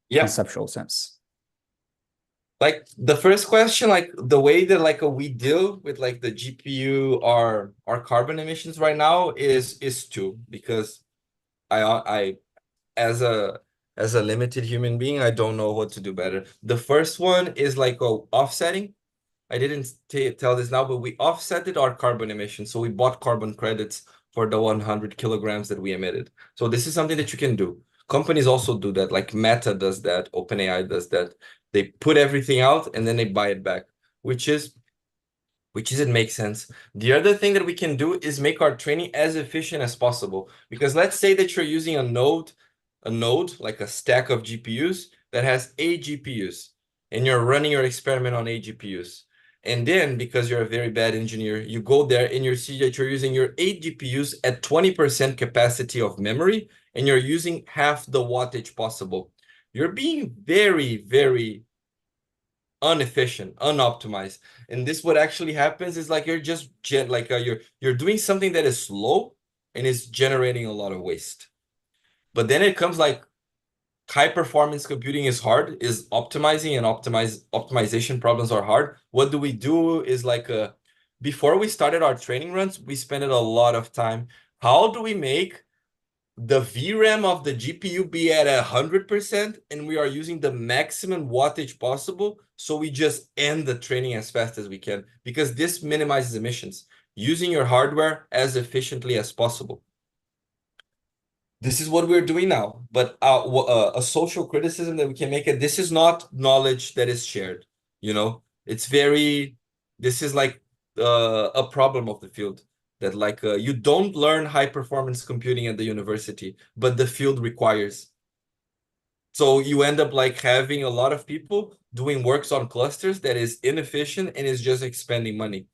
Yeah. conceptual sense. Like the first question, like the way that like we deal with like the GPU or our carbon emissions right now is two, because I as a limited human being, I don't know what to do better. The first one is like offsetting. I didn't tell this now, but we offsetted our carbon emissions. So we bought carbon credits for the 100 kilograms that we emitted. So this is something that you can do. Companies also do that, like Meta does that, OpenAI does that. They put everything out and then they buy it back, which it makes sense. The other thing that we can do is make our training as efficient as possible. Because let's say that you're using a node, like a stack of GPUs that has 8 GPUs, and you're running your experiment on 8 GPUs. And then, because you're a very bad engineer, you go there and you see that you're using your 8 GPUs at 20% capacity of memory, and you're using half the wattage possible. You're being very, very inefficient, unoptimized. And this what actually happens is like you're just you're doing something that is slow and is generating a lot of waste. But then it comes like high performance computing is hard, is optimizing, and optimization problems are hard. What do? Is like before we started our training runs, we spent a lot of time. How do we make the VRAM of the GPU be at 100%, and we are using the maximum wattage possible, so we just end the training as fast as we can, because this minimizes emissions, using your hardware as efficiently as possible. This is what we're doing now, but a social criticism that we can make, it this is not knowledge that is shared, you know. This is like a problem of the field, that like you don't learn high performance computing at the university, but the field requires. So you end up like having a lot of people doing works on clusters that is inefficient and is just expending money.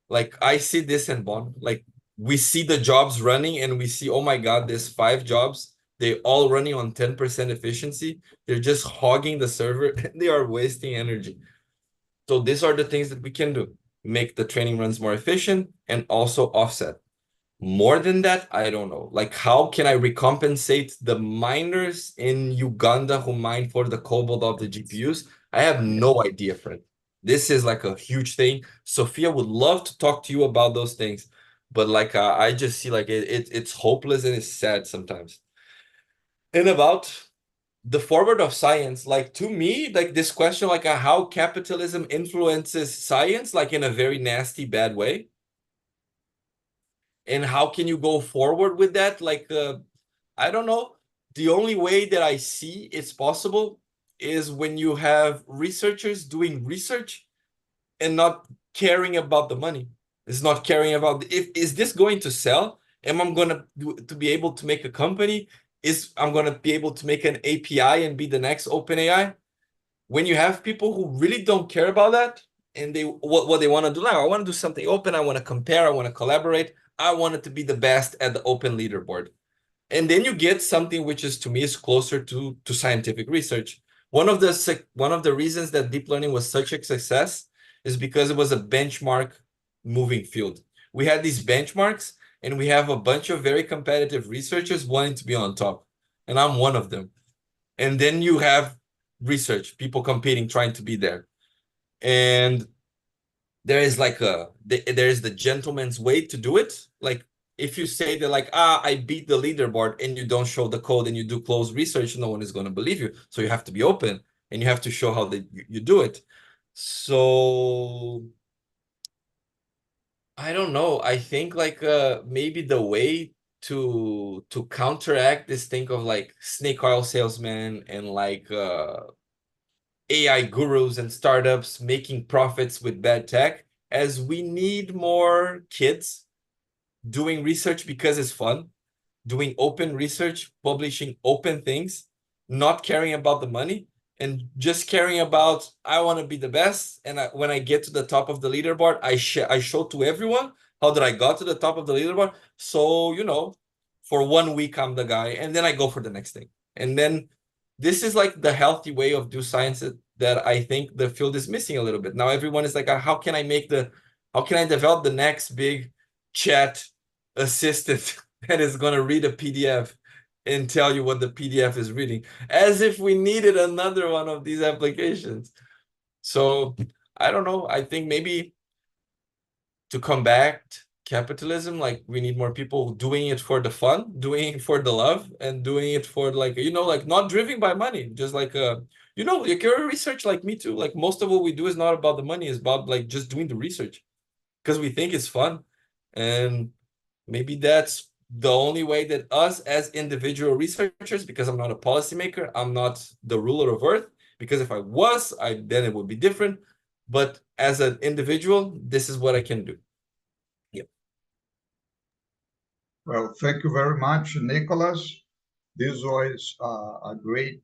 Like I see this in Bonn, like we see the jobs running and we see, oh my God, there's 5 jobs. They all running on 10% efficiency. They're just hogging the server and they are wasting energy. So these are the things that we can do. Make the training runs more efficient and also offset. More than that, I don't know. Like, how can I recompensate the miners in Uganda who mine for the cobalt of the GPUs? I have no idea, friend. This is like a huge thing. Sophia would love to talk to you about those things, but like I just see like it's hopeless and it's sad sometimes. And about the forward of science, like to me, like this question, like how capitalism influences science, like in a very nasty, bad way. And how can you go forward with that? Like, I don't know. The only way that I see it's possible is when you have researchers doing research and not caring about the money. It's not caring about is this going to sell? Am I going to be able to make a company? I'm going to be able to make an API and be the next OpenAI? When you have people who really don't care about that, and what they want to do now, I want to do something open, I want to compare, I want to collaborate, I want it to be the best at the open leaderboard. And then you get something which is, to me, is closer to scientific research. One of the reasons that deep learning was such a success is because it was a benchmark moving field. We had these benchmarks, and we have a bunch of very competitive researchers wanting to be on top. And I'm one of them. And then you have research, people competing, trying to be there. And there is like there is the gentleman's way to do it. Like if you say that like, I beat the leaderboard, and you don't show the code and you do closed research, no one is going to believe you. So you have to be open and you have to show how you do it. So I don't know. I think like maybe the way to counteract this thing of like snake oil salesmen and like AI gurus and startups making profits with bad tech, as we need more kids doing research because it's fun, doing open research, publishing open things, not caring about the money, and just caring about, I want to be the best. And when I get to the top of the leaderboard, I show to everyone how that I got to the top of the leaderboard. So, you know, for 1 week, I'm the guy, and then I go for the next thing. And then this is like the healthy way of do science that I think the field is missing a little bit. Now everyone is like, how can I develop the next big chat assistant and it's going to read a PDF and tell you what the PDF is reading, as if we needed another one of these applications. So I don't know. I think maybe to combat capitalism, like we need more people doing it for the fun, doing it for the love, and doing it for like, you know, like not driven by money, just like you know, like you're a research like me too. Like most of what we do is not about the money, it's about like just doing the research because we think it's fun. And maybe that's the only way that us as individual researchers, because I'm not a policymaker, I'm not the ruler of Earth, because if I was, then it would be different. But as an individual, this is what I can do. Yeah. Well, thank you very much, Nicholas. This was a great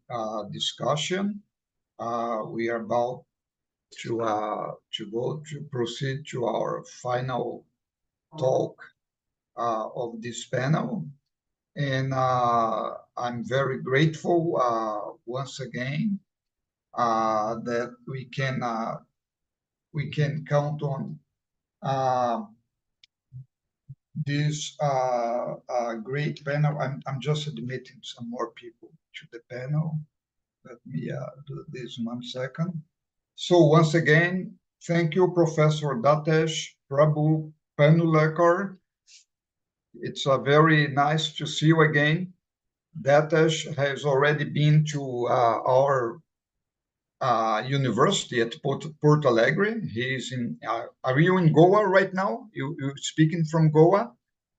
discussion. We are about to proceed to our final talk of this panel. And I'm very grateful once again that we can count on this great panel. I'm just admitting some more people to the panel. Let me do this 1 second. So once again, thank you, Professor Dattesh, Prabhu-Parulekar. It's very nice to see you again. Dattesh has already been to our university at Porto Alegre. He's in. Are you in Goa right now? You're speaking from Goa.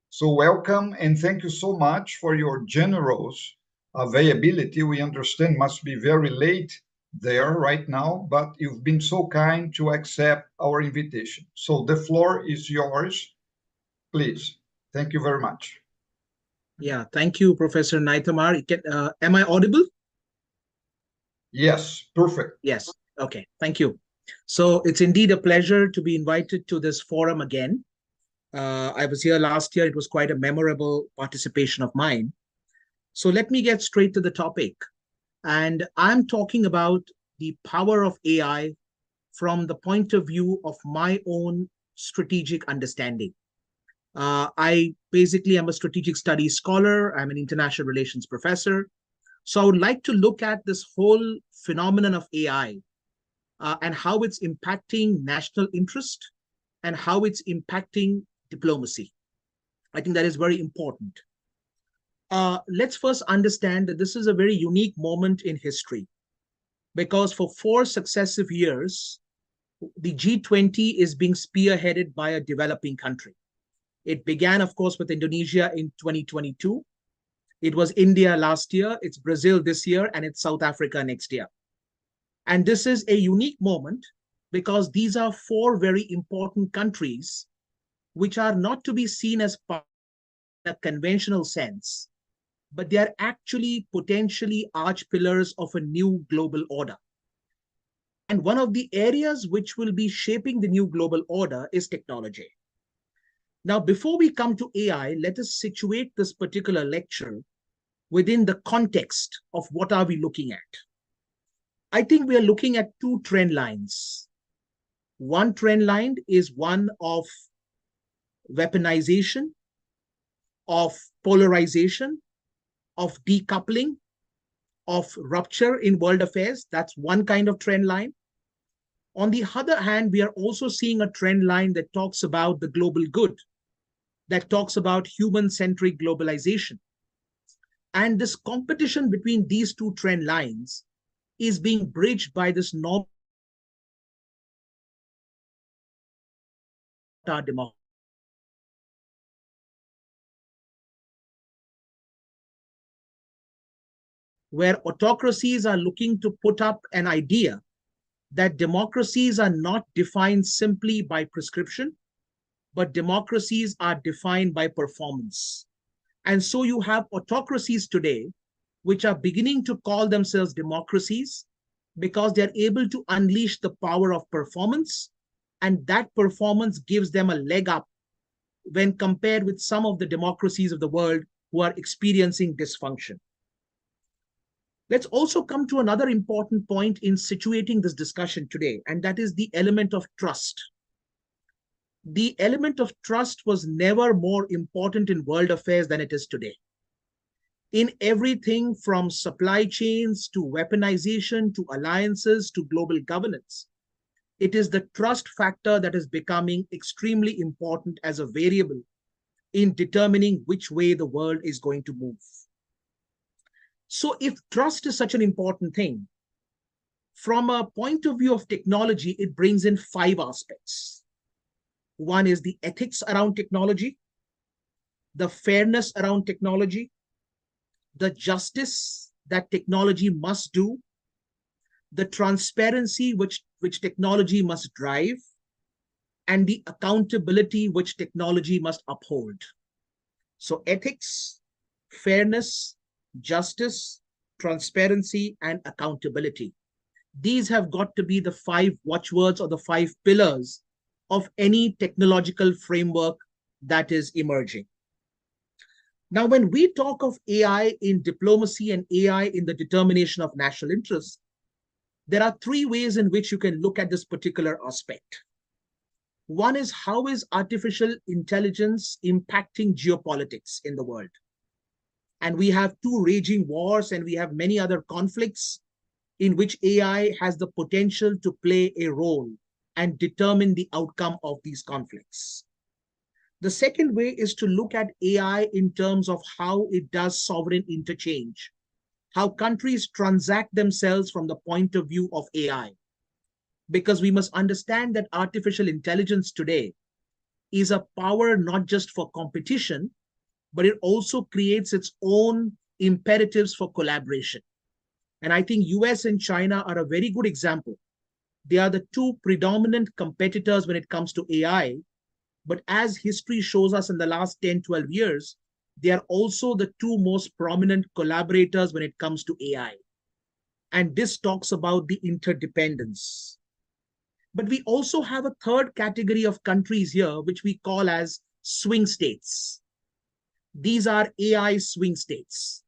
So welcome and thank you so much for your generous availability. We understand must be very late there right now, but you've been so kind to accept our invitation. So the floor is yours, please. Thank you very much. Yeah, thank you, Professor Nythamar. Am I audible? Yes, perfect. Yes, okay, thank you. So it's indeed a pleasure to be invited to this forum again. I was here last year. It was quite a memorable participation of mine. So let me get straight to the topic. And I'm talking about the power of AI from the point of view of my own strategic understanding. I basically am a strategic studies scholar. I'm an international relations professor. So I would like to look at this whole phenomenon of AI and how it's impacting national interest and how it's impacting diplomacy. I think that is very important. Let's first understand that this is a very unique moment in history, because for 4 successive years, the G20 is being spearheaded by a developing country. It began, of course, with Indonesia in 2022. It was India last year, it's Brazil this year, and it's South Africa next year. And this is a unique moment because these are 4 very important countries which are not to be seen as part in a conventional sense, but they are actually potentially arch pillars of a new global order. And one of the areas which will be shaping the new global order is technology. Now, before we come to AI, let us situate this particular lecture within the context of what are we looking at. I think we are looking at 2 trend lines. One trend line is one of weaponization, of polarization, of decoupling, of rupture in world affairs. That's one kind of trend line. On the other hand, we are also seeing a trend line that talks about the global good, that talks about human-centric globalization. And this competition between these 2 trend lines is being bridged by this normal democracy. Where autocracies are looking to put up an idea that democracies are not defined simply by prescription, but democracies are defined by performance. And so you have autocracies today which are beginning to call themselves democracies because they're able to unleash the power of performance, and that performance gives them a leg up when compared with some of the democracies of the world who are experiencing dysfunction. Let's also come to another important point in situating this discussion today, and that is the element of trust. the element of trust was never more important in world affairs than it is today. In everything from supply chains to weaponization to alliances to global governance, it is the trust factor that is becoming extremely important as a variable in determining which way the world is going to move. So if trust is such an important thing, from a point of view of technology, it brings in 5 aspects. One is the ethics around technology, the fairness around technology, the justice that technology must do, the transparency which technology must drive, and the accountability which technology must uphold. So ethics, fairness, justice, transparency, and accountability. These have got to be the 5 watchwords or the 5 pillars of any technological framework that is emerging. Now, when we talk of AI in diplomacy and AI in the determination of national interests, there are 3 ways in which you can look at this particular aspect. One is, how is artificial intelligence impacting geopolitics in the world? And we have 2 raging wars, and we have many other conflicts in which AI has the potential to play a role and determine the outcome of these conflicts. The second way is to look at AI in terms of how it does sovereign interchange, how countries transact themselves from the point of view of AI. Because we must understand that artificial intelligence today is a power not just for competition, but it also creates its own imperatives for collaboration. And I think US and China are a very good example. They are the 2 predominant competitors when it comes to AI. But as history shows us in the last 10, 12 years, they are also the 2 most prominent collaborators when it comes to AI. And this talks about the interdependence. But we also have a third category of countries here, which we call as swing states. These are AI swing states.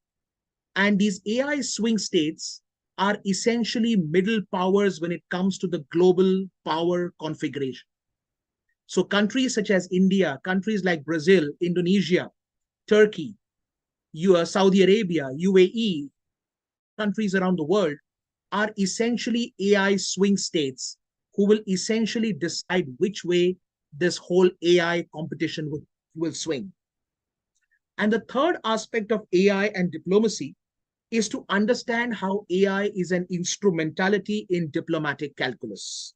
And these AI swing states are essentially middle powers when it comes to the global power configuration. So countries such as India, countries like Brazil, Indonesia, Turkey, Saudi Arabia, UAE, countries around the world are essentially AI swing states who will essentially decide which way this whole AI competition will swing. And the third aspect of AI and diplomacy is to understand how AI is an instrumentality in diplomatic calculus.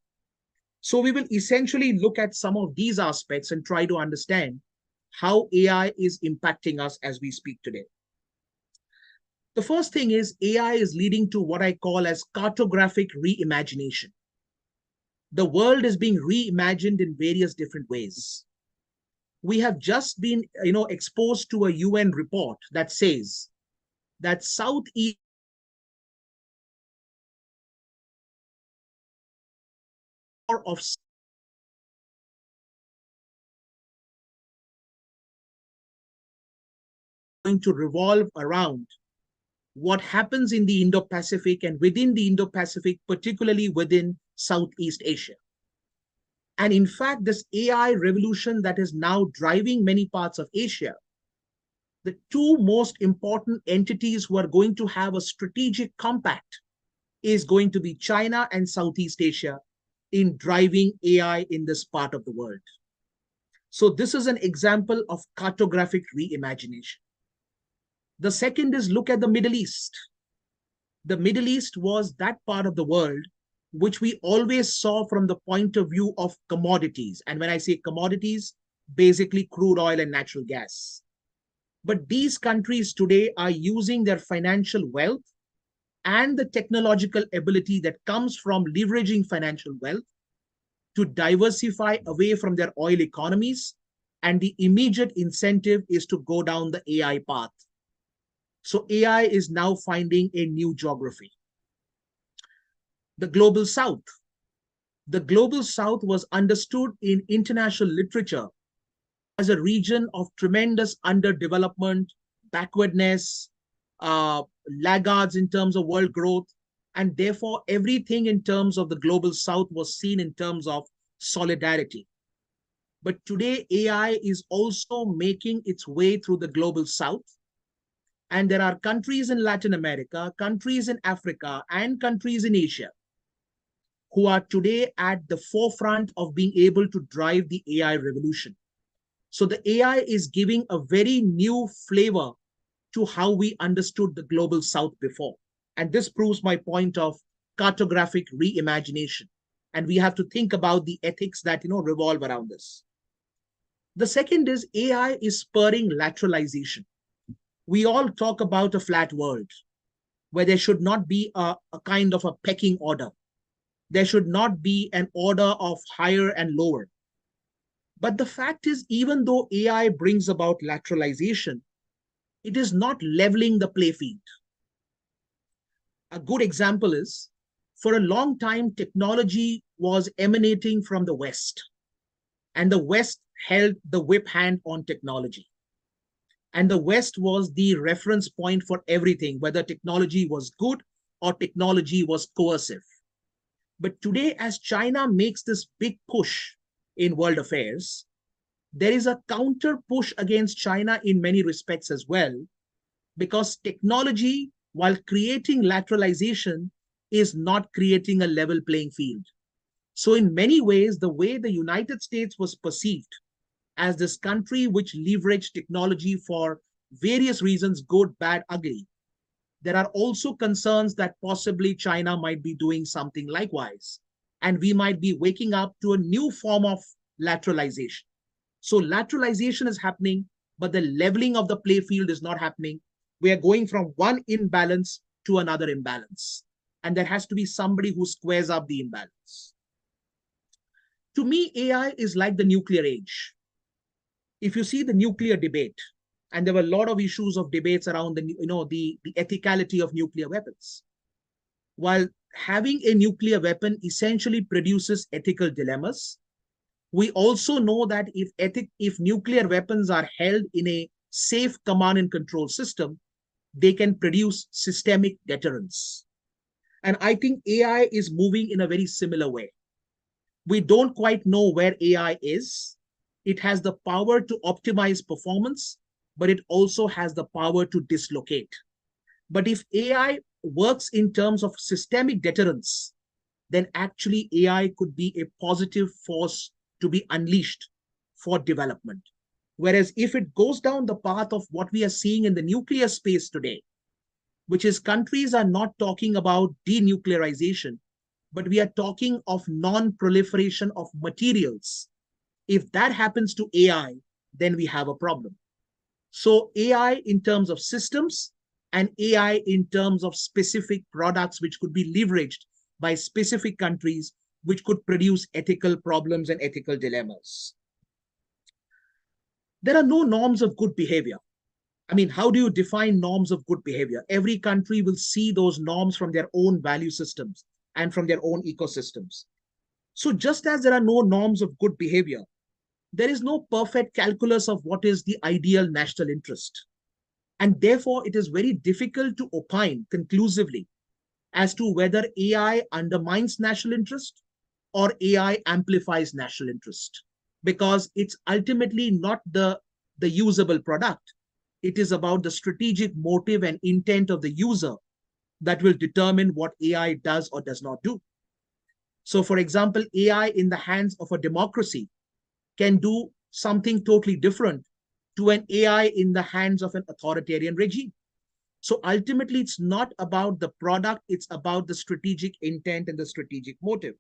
So we will essentially look at some of these aspects and try to understand how AI is impacting us as we speak today. The first thing is AI is leading to what I call as cartographic reimagination. The world is being reimagined in various different ways. We have just been, exposed to a UN report that says that Southeast of going to revolve around what happens in the Indo-Pacific and within the Indo-Pacific, particularly within Southeast Asia. And in fact, this AI revolution that is now driving many parts of Asia, the 2 most important entities who are going to have a strategic compact is going to be China and Southeast Asia in driving AI in this part of the world. So this is an example of cartographic reimagination. The second is look at the Middle East. The Middle East was that part of the world which we always saw from the point of view of commodities. And when I say commodities, basically crude oil and natural gas. But these countries today are using their financial wealth and the technological ability that comes from leveraging financial wealth to diversify away from their oil economies. And the immediate incentive is to go down the AI path. So AI is now finding a new geography. The Global South. The Global South was understood in international literature as a region of tremendous underdevelopment, backwardness, laggards in terms of world growth, and therefore everything in terms of the Global South was seen in terms of solidarity. But today, AI is also making its way through the global south. And there are countries in Latin America, countries in Africa, and countries in Asia who are today at the forefront of being able to drive the AI revolution. So the AI is giving a very new flavor to how we understood the global south before. And this proves my point of cartographic reimagination. And we have to think about the ethics that revolve around this. The second is AI is spurring lateralization. We all talk about a flat world where there should not be a kind of a pecking order. There should not be an order of higher and lower. But the fact is, even though AI brings about lateralization, it is not leveling the playing field. A good example is, for a long time, technology was emanating from the West, and the West held the whip hand on technology. And the West was the reference point for everything, whether technology was good or technology was coercive. But today, as China makes this big push in world affairs, there is a counter push against China in many respects as well, because technology, while creating lateralization, is not creating a level playing field. So in many ways, the way the United States was perceived as this country which leveraged technology for various reasons, good, bad, ugly, there are also concerns that possibly China might be doing something likewise, and we might be waking up to a new form of lateralization. So lateralization is happening, but the leveling of the play field is not happening. We are going from one imbalance to another imbalance, and there has to be somebody who squares up the imbalance. To me, AI is like the nuclear age. If you see the nuclear debate, and there were a lot of issues of debates around the ethicality of nuclear weapons. While having a nuclear weapon essentially produces ethical dilemmas, we also know that if nuclear weapons are held in a safe command and control system, they can produce systemic deterrence. And I think AI is moving in a very similar way. We don't quite know where AI is. It has the power to optimize performance, but it also has the power to dislocate. But if AI works in terms of systemic deterrence, then actually AI could be a positive force to be unleashed for development. Whereas if it goes down the path of what we are seeing in the nuclear space today, which is countries are not talking about denuclearization, but we are talking of non-proliferation of materials. If that happens to AI, then we have a problem. So AI in terms of systems and AI in terms of specific products which could be leveraged by specific countries, which could produce ethical problems and ethical dilemmas. There are no norms of good behavior. I mean, how do you define norms of good behavior? Every country will see those norms from their own value systems and from their own ecosystems. So just as there are no norms of good behavior, there is no perfect calculus of what is the ideal national interest. And therefore, it is very difficult to opine conclusively as to whether AI undermines national interest or AI amplifies national interest, because it's ultimately not the usable product. It is about the strategic motive and intent of the user that will determine what AI does or does not do. So, for example, AI in the hands of a democracy can do something totally different to an AI in the hands of an authoritarian regime. So ultimately, it's not about the product, it's about the strategic intent and the strategic motive.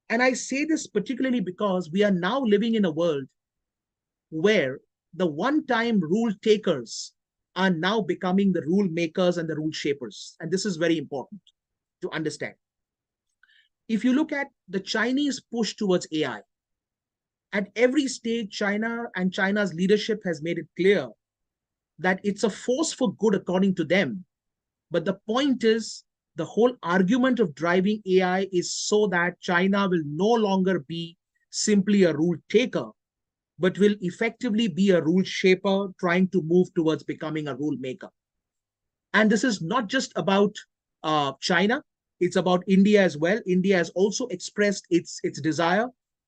And I say this particularly because we are now living in a world where the one-time rule takers are now becoming the rule makers and the rule shapers. And this is very important to understand. If you look at the Chinese push towards AI, at every stage, China and China's leadership has made it clear that it's a force for good according to them. But the point is, the whole argument of driving AI is so that China will no longer be simply a rule taker, but will effectively be a rule shaper trying to move towards becoming a rule maker. And this is not just about China, it's about India as well. India has also expressed its desire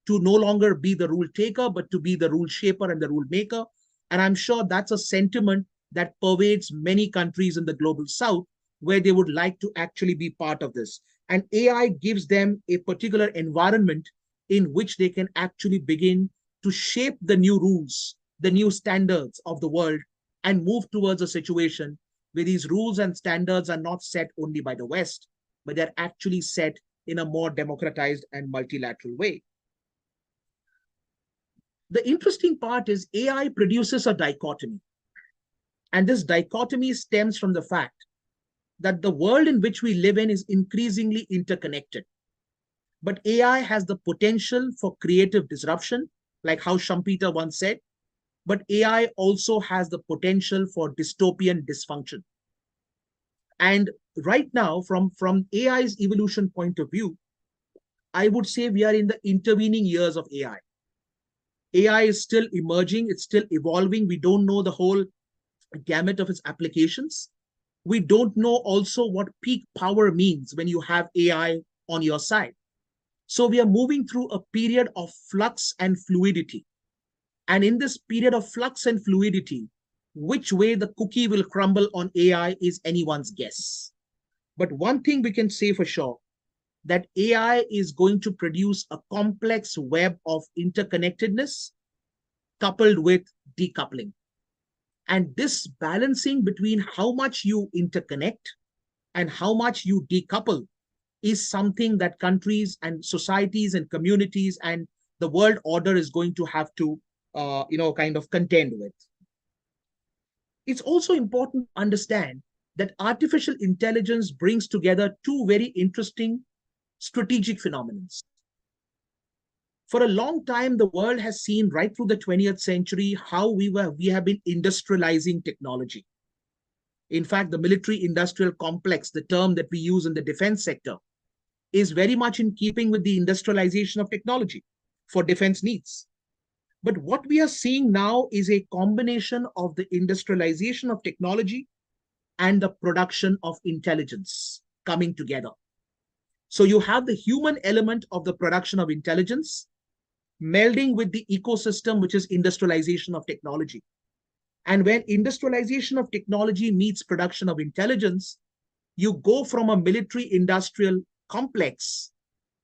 to no longer be the rule taker, but to be the rule shaper and the rule maker. And I'm sure that's a sentiment that pervades many countries in the global south, where they would like to actually be part of this. And AI gives them a particular environment in which they can actually begin to shape the new rules, the new standards of the world, and move towards a situation where these rules and standards are not set only by the West, but they're actually set in a more democratized and multilateral way. The interesting part is AI produces a dichotomy. And this dichotomy stems from the fact that the world in which we live in is increasingly interconnected. But AI has the potential for creative disruption, like how Schumpeter once said, but AI also has the potential for dystopian dysfunction. And right now, from AI's evolution point of view, I would say we are in the intervening years of AI. AI is still emerging, it's still evolving. We don't know the whole gamut of its applications. We don't know also what peak power means when you have AI on your side. So we are moving through a period of flux and fluidity. And in this period of flux and fluidity, which way the cookie will crumble on AI is anyone's guess. But one thing we can say for sure, that AI is going to produce a complex web of interconnectedness coupled with decoupling. And this balancing between how much you interconnect and how much you decouple is something that countries and societies and communities and the world order is going to have to, kind of contend with. It's also important to understand that artificial intelligence brings together two very interesting strategic phenomena. For a long time, the world has seen right through the 20th century how we have been industrializing technology. In fact, the military-industrial complex, the term that we use in the defense sector, is very much in keeping with the industrialization of technology for defense needs. But what we are seeing now is a combination of the industrialization of technology and the production of intelligence coming together. So you have the human element of the production of intelligence melding with the ecosystem, which is industrialization of technology. And when industrialization of technology meets production of intelligence, you go from a military-industrial complex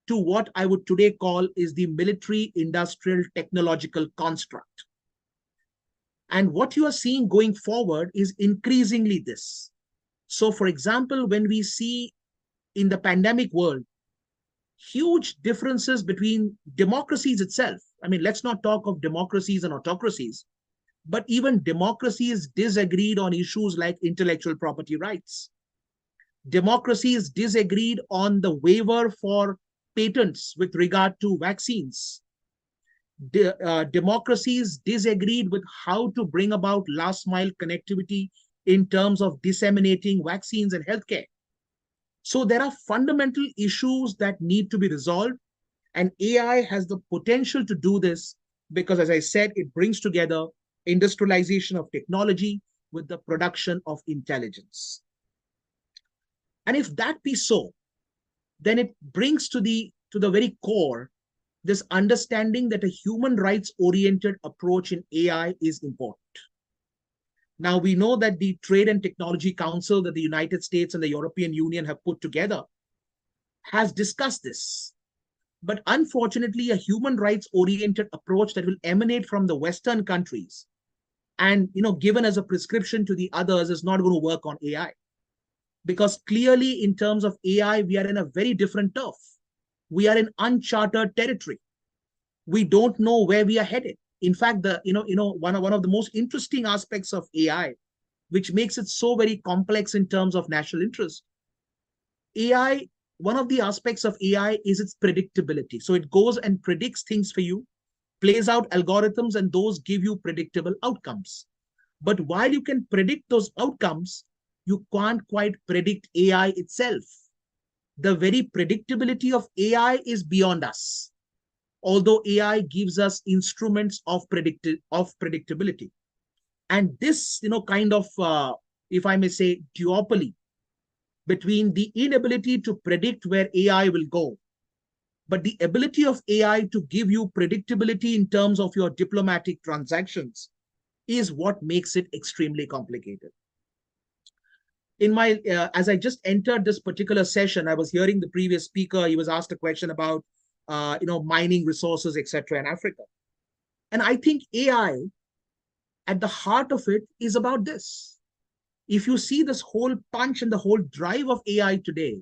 to what I would today call is the military-industrial technological construct. And what you are seeing going forward is increasingly this. So, for example, when we see in the pandemic world, huge differences between democracies itself. I mean, let's not talk of democracies and autocracies, but even democracies disagreed on issues like intellectual property rights. Democracies disagreed on the waiver for patents with regard to vaccines. Democracies disagreed with how to bring about last mile connectivity in terms of disseminating vaccines and healthcare. So there are fundamental issues that need to be resolved, and AI has the potential to do this because, as I said, it brings together industrialization of technology with the production of intelligence. And if that be so, then it brings to the very core this understanding that a human rights-oriented approach in AI is important. Now, we know that the Trade and Technology Council that the United States and the European Union have put together has discussed this. But unfortunately, a human rights-oriented approach that will emanate from the Western countries and given as a prescription to the others is not going to work on AI. Because clearly, in terms of AI, we are in a very different turf. We are in uncharted territory. We don't know where we are headed. In fact, one of the most interesting aspects of AI, which makes it so very complex in terms of national interest, AI, one of the aspects of AI is its predictability. So it goes and predicts things for you, plays out algorithms, and those give you predictable outcomes. But while you can predict those outcomes, you can't quite predict AI itself. The very predictability of AI is beyond us, although AI gives us instruments of predictability. And this, kind of, if I may say, duopoly between the inability to predict where AI will go But the ability of AI to give you predictability in terms of your diplomatic transactions is what makes it extremely complicated. In my, as I just entered this particular session, I was hearing the previous speaker. He was asked a question about, mining resources, etc. in Africa. And I think AI, at the heart of it, is about this. If you see this whole punch and the whole drive of AI today,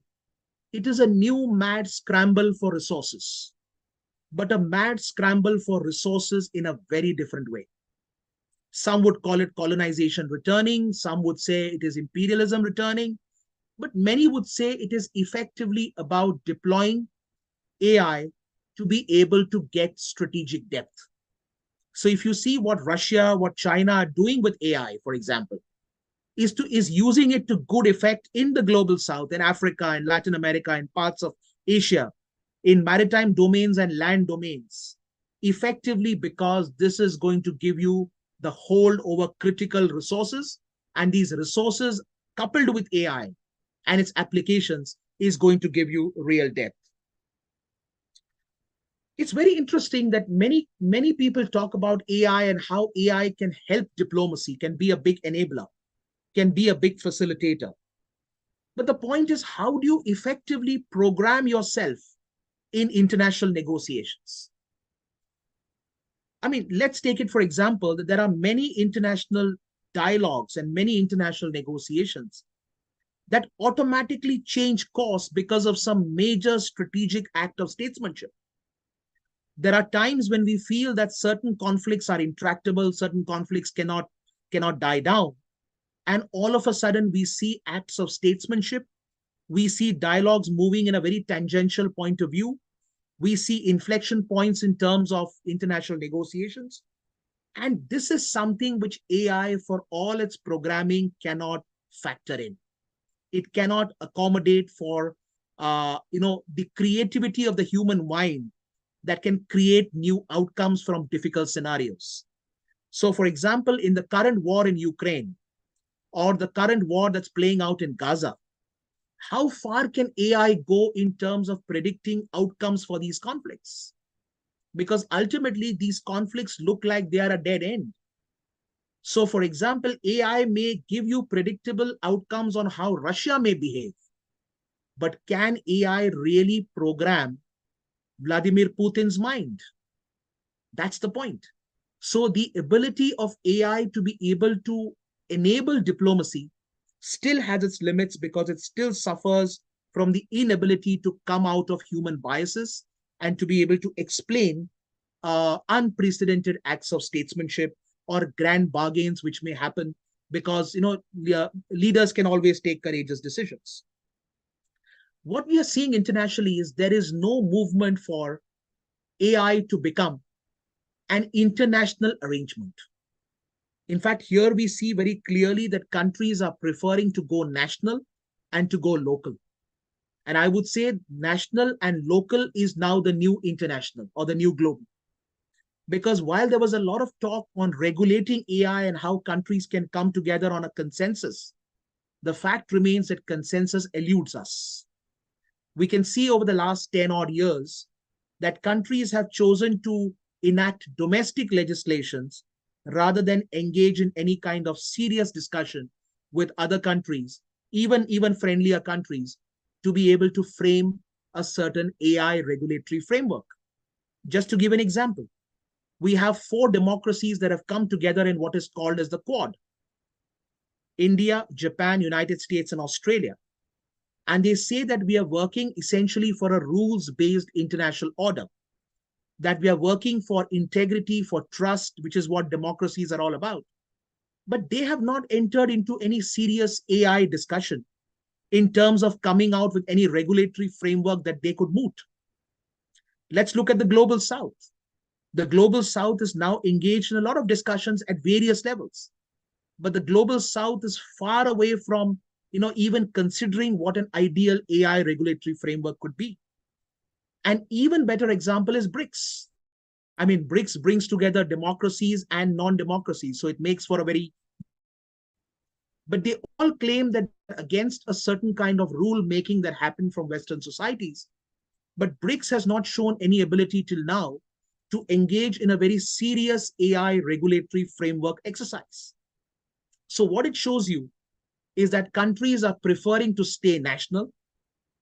it is a new mad scramble for resources, but a mad scramble for resources in a very different way. Some would call it colonization returning. Some would say it is imperialism returning. But many would say it is effectively about deploying AI to be able to get strategic depth. So if you see what Russia, what China are doing with AI, for example, is using it to good effect in the global south, in Africa, in Latin America, in parts of Asia, in maritime domains and land domains, effectively because this is going to give you the hold over critical resources, and these resources coupled with AI and its applications is going to give you real depth. It's very interesting that many people talk about AI and how AI can help diplomacy, can be a big enabler, can be a big facilitator. But the point is, how do you effectively program yourself in international negotiations? I mean, let's take it for example that there are many international dialogues and many international negotiations that automatically change course because of some major strategic act of statesmanship. There are times when we feel that certain conflicts are intractable, certain conflicts cannot die down. And all of a sudden, we see acts of statesmanship. We see dialogues moving in a very tangential point of view. We see inflection points in terms of international negotiations. And this is something which AI, for all its programming, cannot factor in. It cannot accommodate for the creativity of the human mind that can create new outcomes from difficult scenarios. So, for example, in the current war in Ukraine, or the current war that's playing out in Gaza, how far can AI go in terms of predicting outcomes for these conflicts? Because ultimately, these conflicts look like they are a dead end. So, for example, AI may give you predictable outcomes on how Russia may behave. But can AI really program Vladimir Putin's mind? That's the point. So the ability of AI to be able to enable diplomacy still has its limits because it still suffers from the inability to come out of human biases and to be able to explain unprecedented acts of statesmanship or grand bargains which may happen because leaders can always take courageous decisions. What we are seeing internationally is there is no movement for AI to become an international arrangement. In fact, here we see very clearly that countries are preferring to go national and to go local. And I would say national and local is now the new international or the new global. Because while there was a lot of talk on regulating AI and how countries can come together on a consensus, the fact remains that consensus eludes us. We can see over the last 10 odd years that countries have chosen to enact domestic legislations rather than engage in any kind of serious discussion with other countries, even friendlier countries, to be able to frame a certain AI regulatory framework. Just to give an example, we have 4 democracies that have come together in what is called as the Quad: India, Japan, United States, and Australia. And they say that we are working essentially for a rules-based international order, that we are working for integrity, for trust, which is what democracies are all about. But they have not entered into any serious AI discussion in terms of coming out with any regulatory framework that they could moot. Let's look at the Global South. The Global South is now engaged in a lot of discussions at various levels. But the Global South is far away from even considering what an ideal AI regulatory framework could be. An even better example is BRICS. I mean, BRICS brings together democracies and non-democracies, so it makes for a very... But they all claim that against a certain kind of rule making that happened from Western societies, But BRICS has not shown any ability till now to engage in a very serious AI regulatory framework exercise. So what it shows you is that countries are preferring to stay national.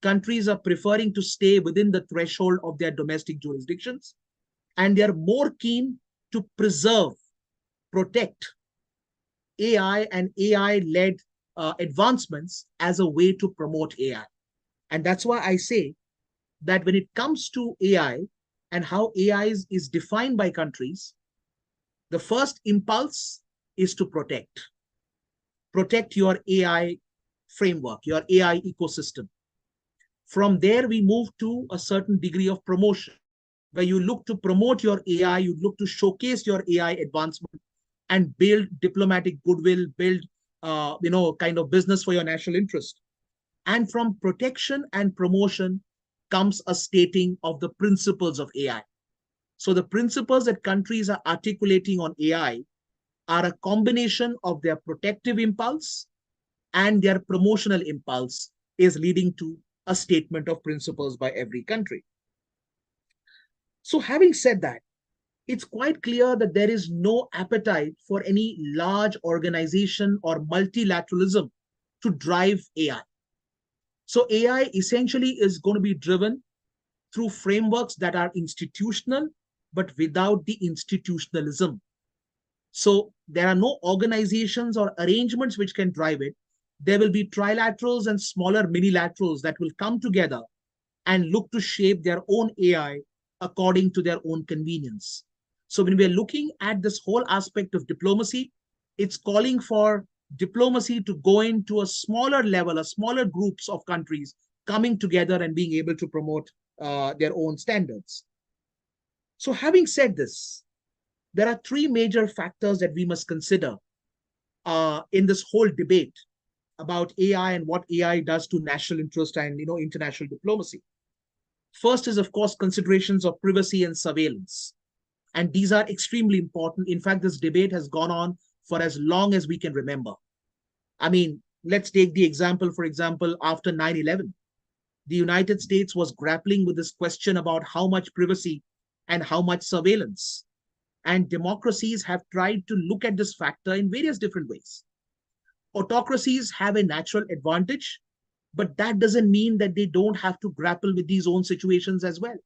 Countries are preferring to stay within the threshold of their domestic jurisdictions, and they are more keen to preserve, protect AI and AI-led advancements as a way to promote AI. And that's why I say that when it comes to AI and how AI is defined by countries, the first impulse is to protect your AI framework, your AI ecosystem. From there, we move to a certain degree of promotion, where you look to promote your AI, you look to showcase your AI advancement and build diplomatic goodwill, build kind of business for your national interest. And from protection and promotion comes a stating of the principles of AI. So the principles that countries are articulating on AI are a combination of their protective impulse and their promotional impulse is leading to a statement of principles by every country. So having said that, it's quite clear that there is no appetite for any large organization or multilateralism to drive AI. So AI essentially is going to be driven through frameworks that are institutional, but without the institutionalism. So there are no organizations or arrangements which can drive it. There will be trilaterals and smaller minilaterals that will come together and look to shape their own AI according to their own convenience. So when we are looking at this whole aspect of diplomacy, it's calling for diplomacy to go into a smaller level, a smaller groups of countries coming together and being able to promote their own standards. So having said this, there are three major factors that we must consider in this whole debate about AI and what AI does to national interest and international diplomacy. First is, of course, considerations of privacy and surveillance. And these are extremely important. In fact, this debate has gone on for as long as we can remember. I mean, let's take the example, for example, after 9/11. The United States was grappling with this question about how much privacy and how much surveillance. And democracies have tried to look at this factor in various different ways. Autocracies have a natural advantage, but that doesn't mean that they don't have to grapple with these own situations as well.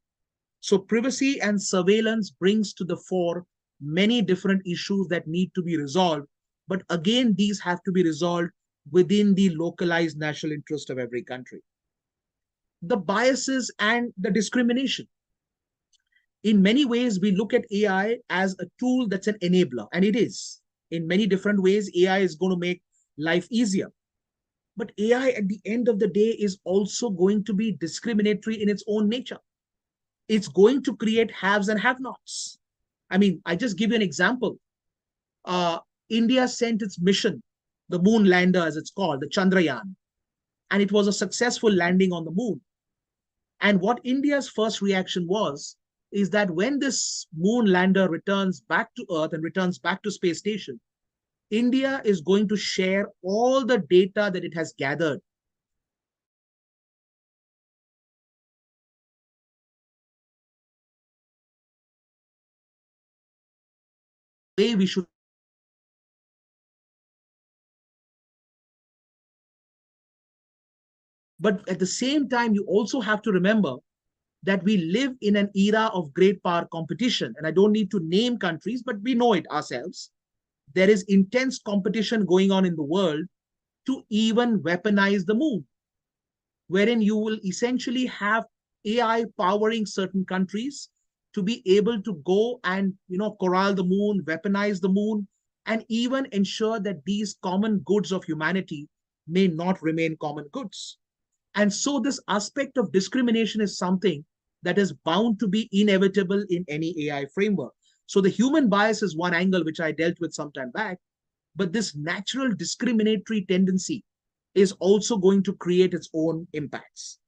So privacy and surveillance brings to the fore many different issues that need to be resolved. But again, these have to be resolved within the localized national interest of every country. The biases and the discrimination. In many ways, we look at AI as a tool that's an enabler, and it is. In many different ways, AI is going to make life easier. But AI at the end of the day is also going to be discriminatory in its own nature. It's going to create haves and have-nots. I mean, I just give you an example. India sent its mission, the moon lander as it's called, the Chandrayaan, and it was a successful landing on the moon. And what India's first reaction was, is that when this moon lander returns back to Earth and returns back to space station, India is going to share all the data that it has gathered. The way we should. But at the same time, you also have to remember that we live in an era of great power competition. And I don't need to name countries, but we know it ourselves. There is intense competition going on in the world to even weaponize the moon, wherein you will essentially have AI powering certain countries to be able to go and corral the moon, weaponize the moon, and even ensure that these common goods of humanity may not remain common goods. And so this aspect of discrimination is something that is bound to be inevitable in any AI framework. So the human bias is one angle which I dealt with some time back, but this natural discriminatory tendency is also going to create its own impacts.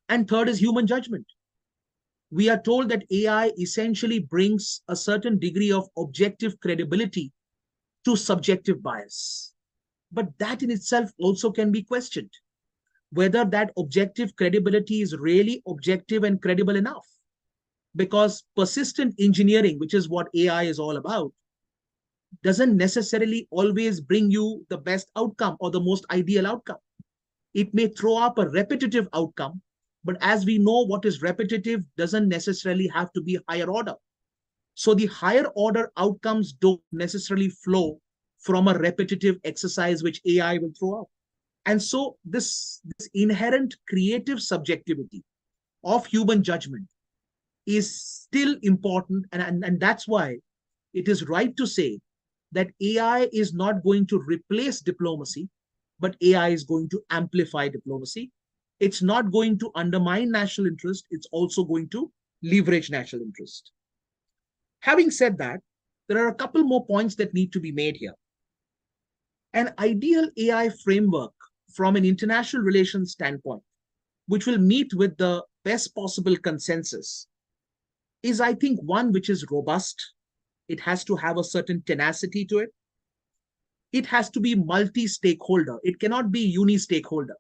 And third is human judgment. We are told that AI essentially brings a certain degree of objective credibility to subjective bias. But that in itself also can be questioned. whether that objective credibility is really objective and credible enough. Because persistent engineering, which is what AI is all about, doesn't necessarily always bring you the best outcome or the most ideal outcome. It may throw up a repetitive outcome, but as we know, what is repetitive doesn't necessarily have to be higher order. So the higher order outcomes don't necessarily flow from a repetitive exercise which AI will throw out. And so this inherent creative subjectivity of human judgment is still important. And that's why it is right to say that AI is not going to replace diplomacy, but AI is going to amplify diplomacy. It's not going to undermine national interest. It's also going to leverage national interest. Having said that, there are a couple more points that need to be made here. An ideal AI framework from an international relations standpoint, which will meet with the best possible consensus, is, I think, one which is robust. It has to have a certain tenacity to it. It has to be multi-stakeholder. It cannot be uni-stakeholder.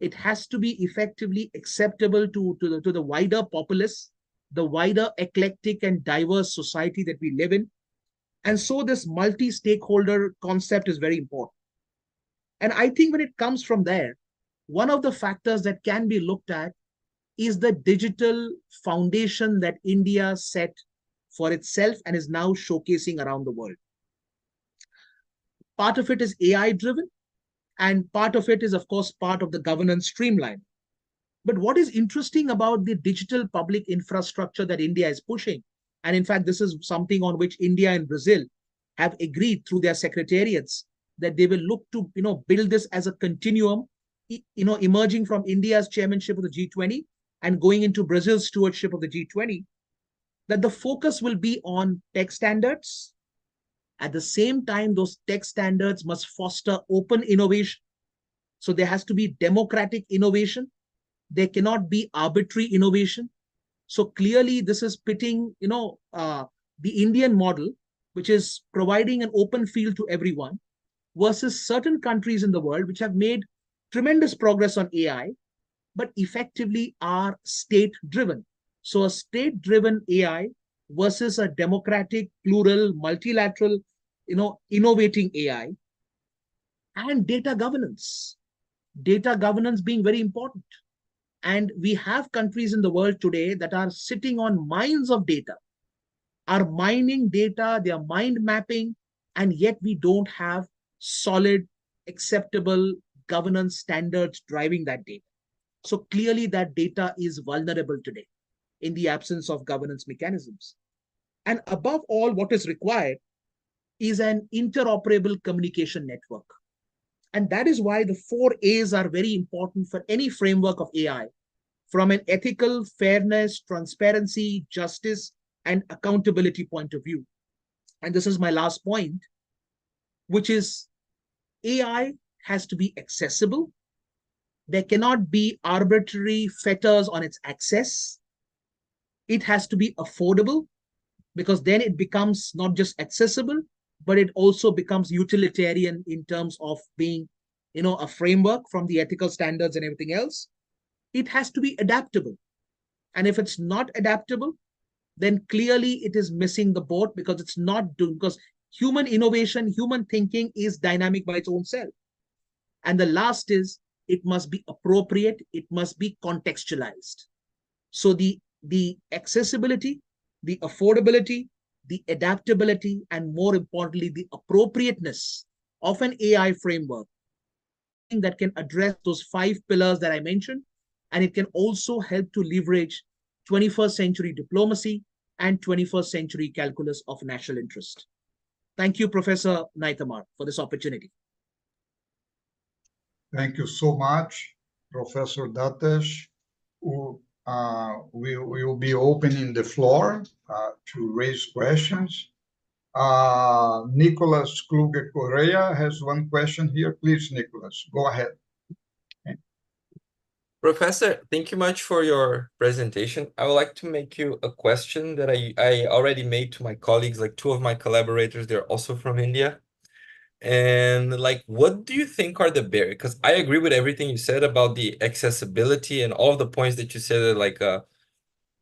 It has to be effectively acceptable to the wider populace, the wider eclectic and diverse society that we live in. And so this multi-stakeholder concept is very important. And I think when it comes from there, one of the factors that can be looked at is the digital foundation that India set for itself and is now showcasing around the world. Part of it is AI driven, and part of it is, of course, part of the governance streamline. But what is interesting about the digital public infrastructure that India is pushing, and in fact, this is something on which India and Brazil have agreed through their secretariats, that they will look to build this as a continuum, emerging from India's chairmanship of the G20 and going into Brazil's stewardship of the G20, that the focus will be on tech standards. At the same time, those tech standards must foster open innovation. So there has to be democratic innovation. There cannot be arbitrary innovation. So clearly, this is pitting, the Indian model, which is providing an open field to everyone, versus certain countries in the world which have made tremendous progress on AI, but effectively are state-driven. So a state-driven AI versus a democratic, plural, multilateral, innovating AI, and data governance. Data governance being very important. And we have countries in the world today that are sitting on mines of data, are mining data, they are mind mapping, and yet we don't have solid, acceptable governance standards driving that data. So clearly that data is vulnerable today in the absence of governance mechanisms. And above all, what is required is an interoperable communication network. And that is why the 4 A's are very important for any framework of AI, from an ethical, fairness, transparency, justice, and accountability point of view. And this is my last point, which is AI has to be accessible. There cannot be arbitrary fetters on its access. It has to be affordable, because then it becomes not just accessible, but it also becomes utilitarian in terms of being, a framework from the ethical standards and everything else. It has to be adaptable. And if it's not adaptable, then clearly it is missing the boat, because it's not doing, because human innovation, human thinking is dynamic by its own self. And the last is, it must be appropriate, it must be contextualized. So the accessibility, the affordability, the adaptability, and more importantly, the appropriateness of an AI framework that can address those 5 pillars that I mentioned, and it can also help to leverage 21st century diplomacy and 21st century calculus of national interest. Thank you, Professor Nythamar, for this opportunity. Thank you so much, Professor Dattesh. We will be opening the floor to raise questions. Nicholas Kluge Corrêa has one question here. Please, Nicholas, go ahead. Professor, thank you much for your presentation. I would like to make you a question that I already made to my colleagues, like 2 of my collaborators, they're also from India. And like, what do you think are the barriers? Because I agree with everything you said about the accessibility and all of the points that you said that like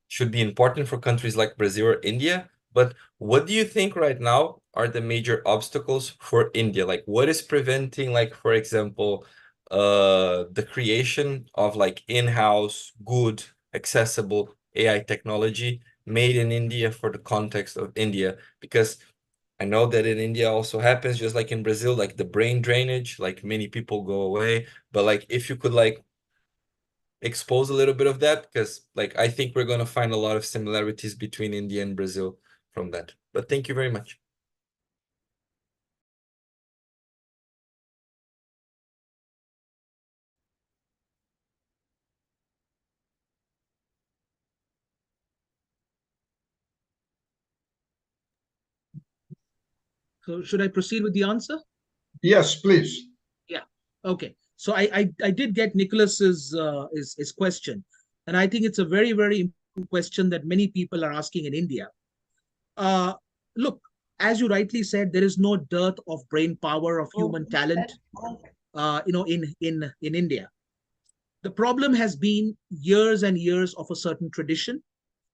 should be important for countries like Brazil or India. But what do you think right now are the major obstacles for India? Like, what is preventing, like, for example, the creation of like in-house, good, accessible AI technology made in India for the context of India? Because I know that in India also happens, just like in Brazil, like the brain drainage, like many people go away. But like if you could like expose a little bit of that, because like I think we're gonna find a lot of similarities between India and Brazil from that. But thank you very much. So should I proceed with the answer? Yes, please. Yeah. Okay. So I did get Nicholas's his question, and I think it's a very, very important question that many people are asking in India. Uh, Look, as you rightly said, there is no dearth of brain power, of human talent, in India. The problem has been years and years of a certain tradition,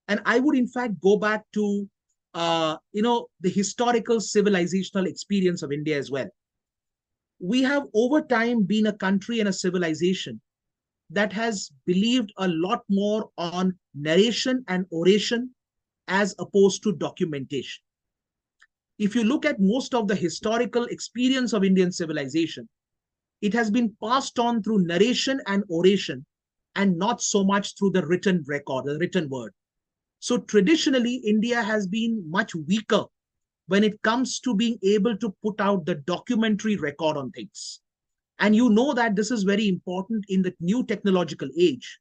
and I would in fact go back to the historical civilizational experience of India as well. We have over time been a country and a civilization that has believed a lot more on narration and oration as opposed to documentation. If you look at most of the historical experience of Indian civilization, it has been passed on through narration and oration and not so much through the written record, the written word. So traditionally, India has been much weaker when it comes to being able to put out the documentary record on things. And you know that this is very important in the new technological age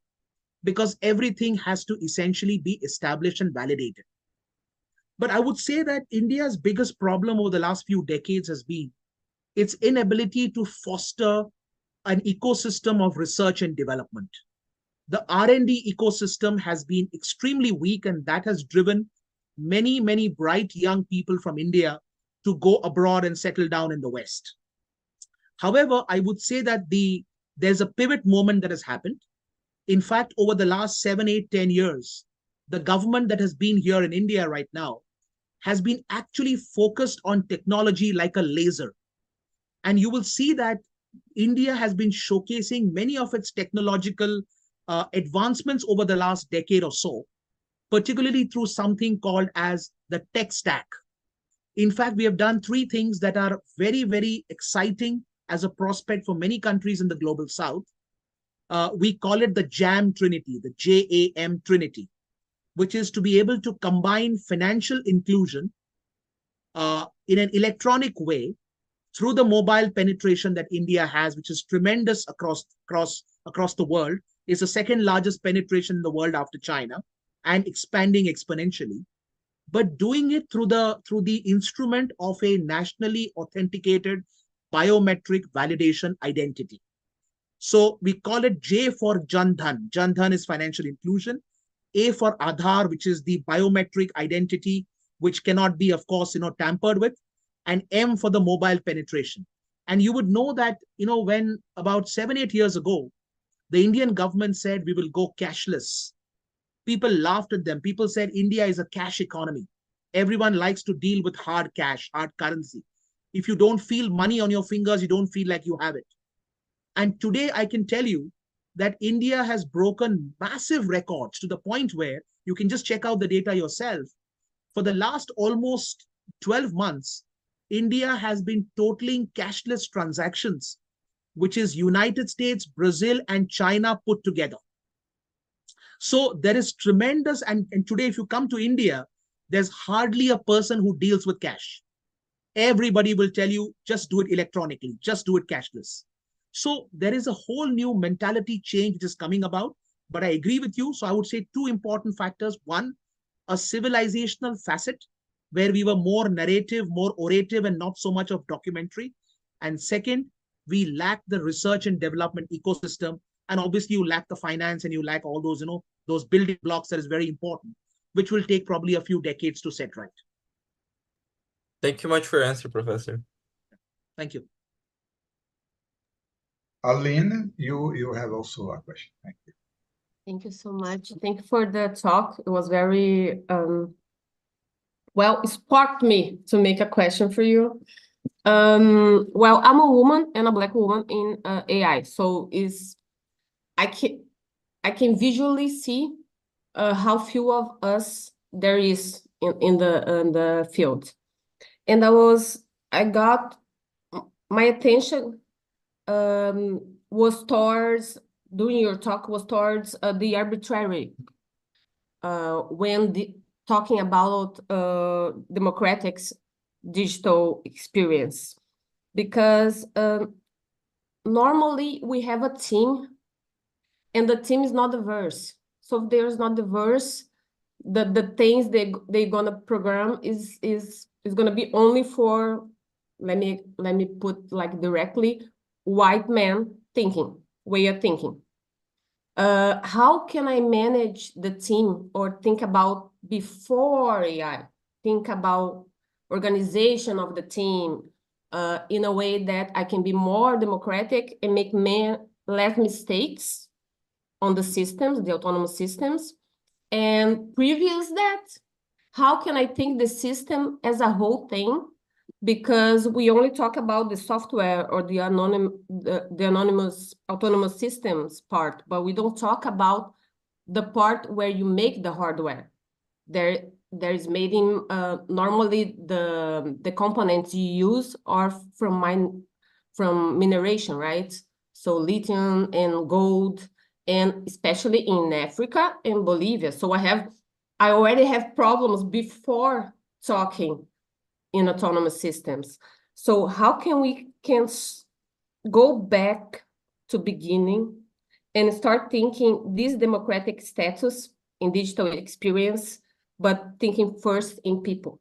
because everything has to essentially be established and validated. But I would say that India's biggest problem over the last few decades has been its inability to foster an ecosystem of research and development. The R&D ecosystem has been extremely weak, and that has driven many, many bright young people from India to go abroad and settle down in the West. However, I would say that there's a pivot moment that has happened. In fact, over the last 7, 8, 10 years, the government that has been here in India right now has been actually focused on technology like a laser. And you will see that India has been showcasing many of its technological advancements over the last decade or so, particularly through something called as the tech stack. In fact, we have done 3 things that are very, very exciting as a prospect for many countries in the global south. We call it the JAM Trinity, the JAM Trinity, which is to be able to combine financial inclusion in an electronic way through the mobile penetration that India has, which is tremendous across the world. It's the second largest penetration in the world after China and expanding exponentially. But doing it through the instrument of a nationally authenticated biometric validation identity. So we call it J for Jan Dhan. Jan Dhan is financial inclusion. A for Aadhaar, which is the biometric identity, which cannot be, of course, tampered with. And M for the mobile penetration. And you would know that, when about 7, 8 years ago, the Indian government said we will go cashless. People laughed at them. People said India is a cash economy. Everyone likes to deal with hard cash, hard currency. If you don't feel money on your fingers, you don't feel like you have it. And today I can tell you that India has broken massive records to the point where you can just check out the data yourself. For the last almost 12 months, India has been totaling cashless transactions, which is United States, Brazil, and China put together. So there is tremendous, and today if you come to India, there's hardly a person who deals with cash. Everybody will tell you, just do it electronically, just do it cashless. So there is a whole new mentality change which is coming about, but I agree with you. So I would say 2 important factors. One, a civilizational facet where we were more narrative, more orative, and not so much of documentary. And second, we lack the research and development ecosystem. And obviously you lack the finance and you lack all those, those building blocks that is very important, which will take probably a few decades to set right. Thank you much for your answer, Professor. Thank you. Aline, you have also a question. Thank you. Thank you so much. Thank you for the talk. It was very, well, it sparked me to make a question for you. Well, I'm a woman and a Black woman in AI, so I can visually see how few of us there is in the field, and I got my attention was towards during your talk was towards the arbitrary when talking about democratics digital experience, because normally we have a team and the team is not diverse. So if there's not diverse, the things they're gonna program is gonna be only for, let me put like directly, white man thinking, way of thinking. How can I manage the team or think about before AI, think about organization of the team in a way that I can be more democratic and make less mistakes on the systems, the autonomous systems? And previous that, how can I think the system as a whole thing? Because we only talk about the software or the anonymous autonomous systems part, but we don't talk about the part where you make the hardware. There is made in normally the components you use are from mineration, right? So lithium and gold, and especially in Africa and Bolivia. So I already have problems before talking in autonomous systems. So how can we go back to beginning and start thinking this democratic status in digital experience, but thinking first in people?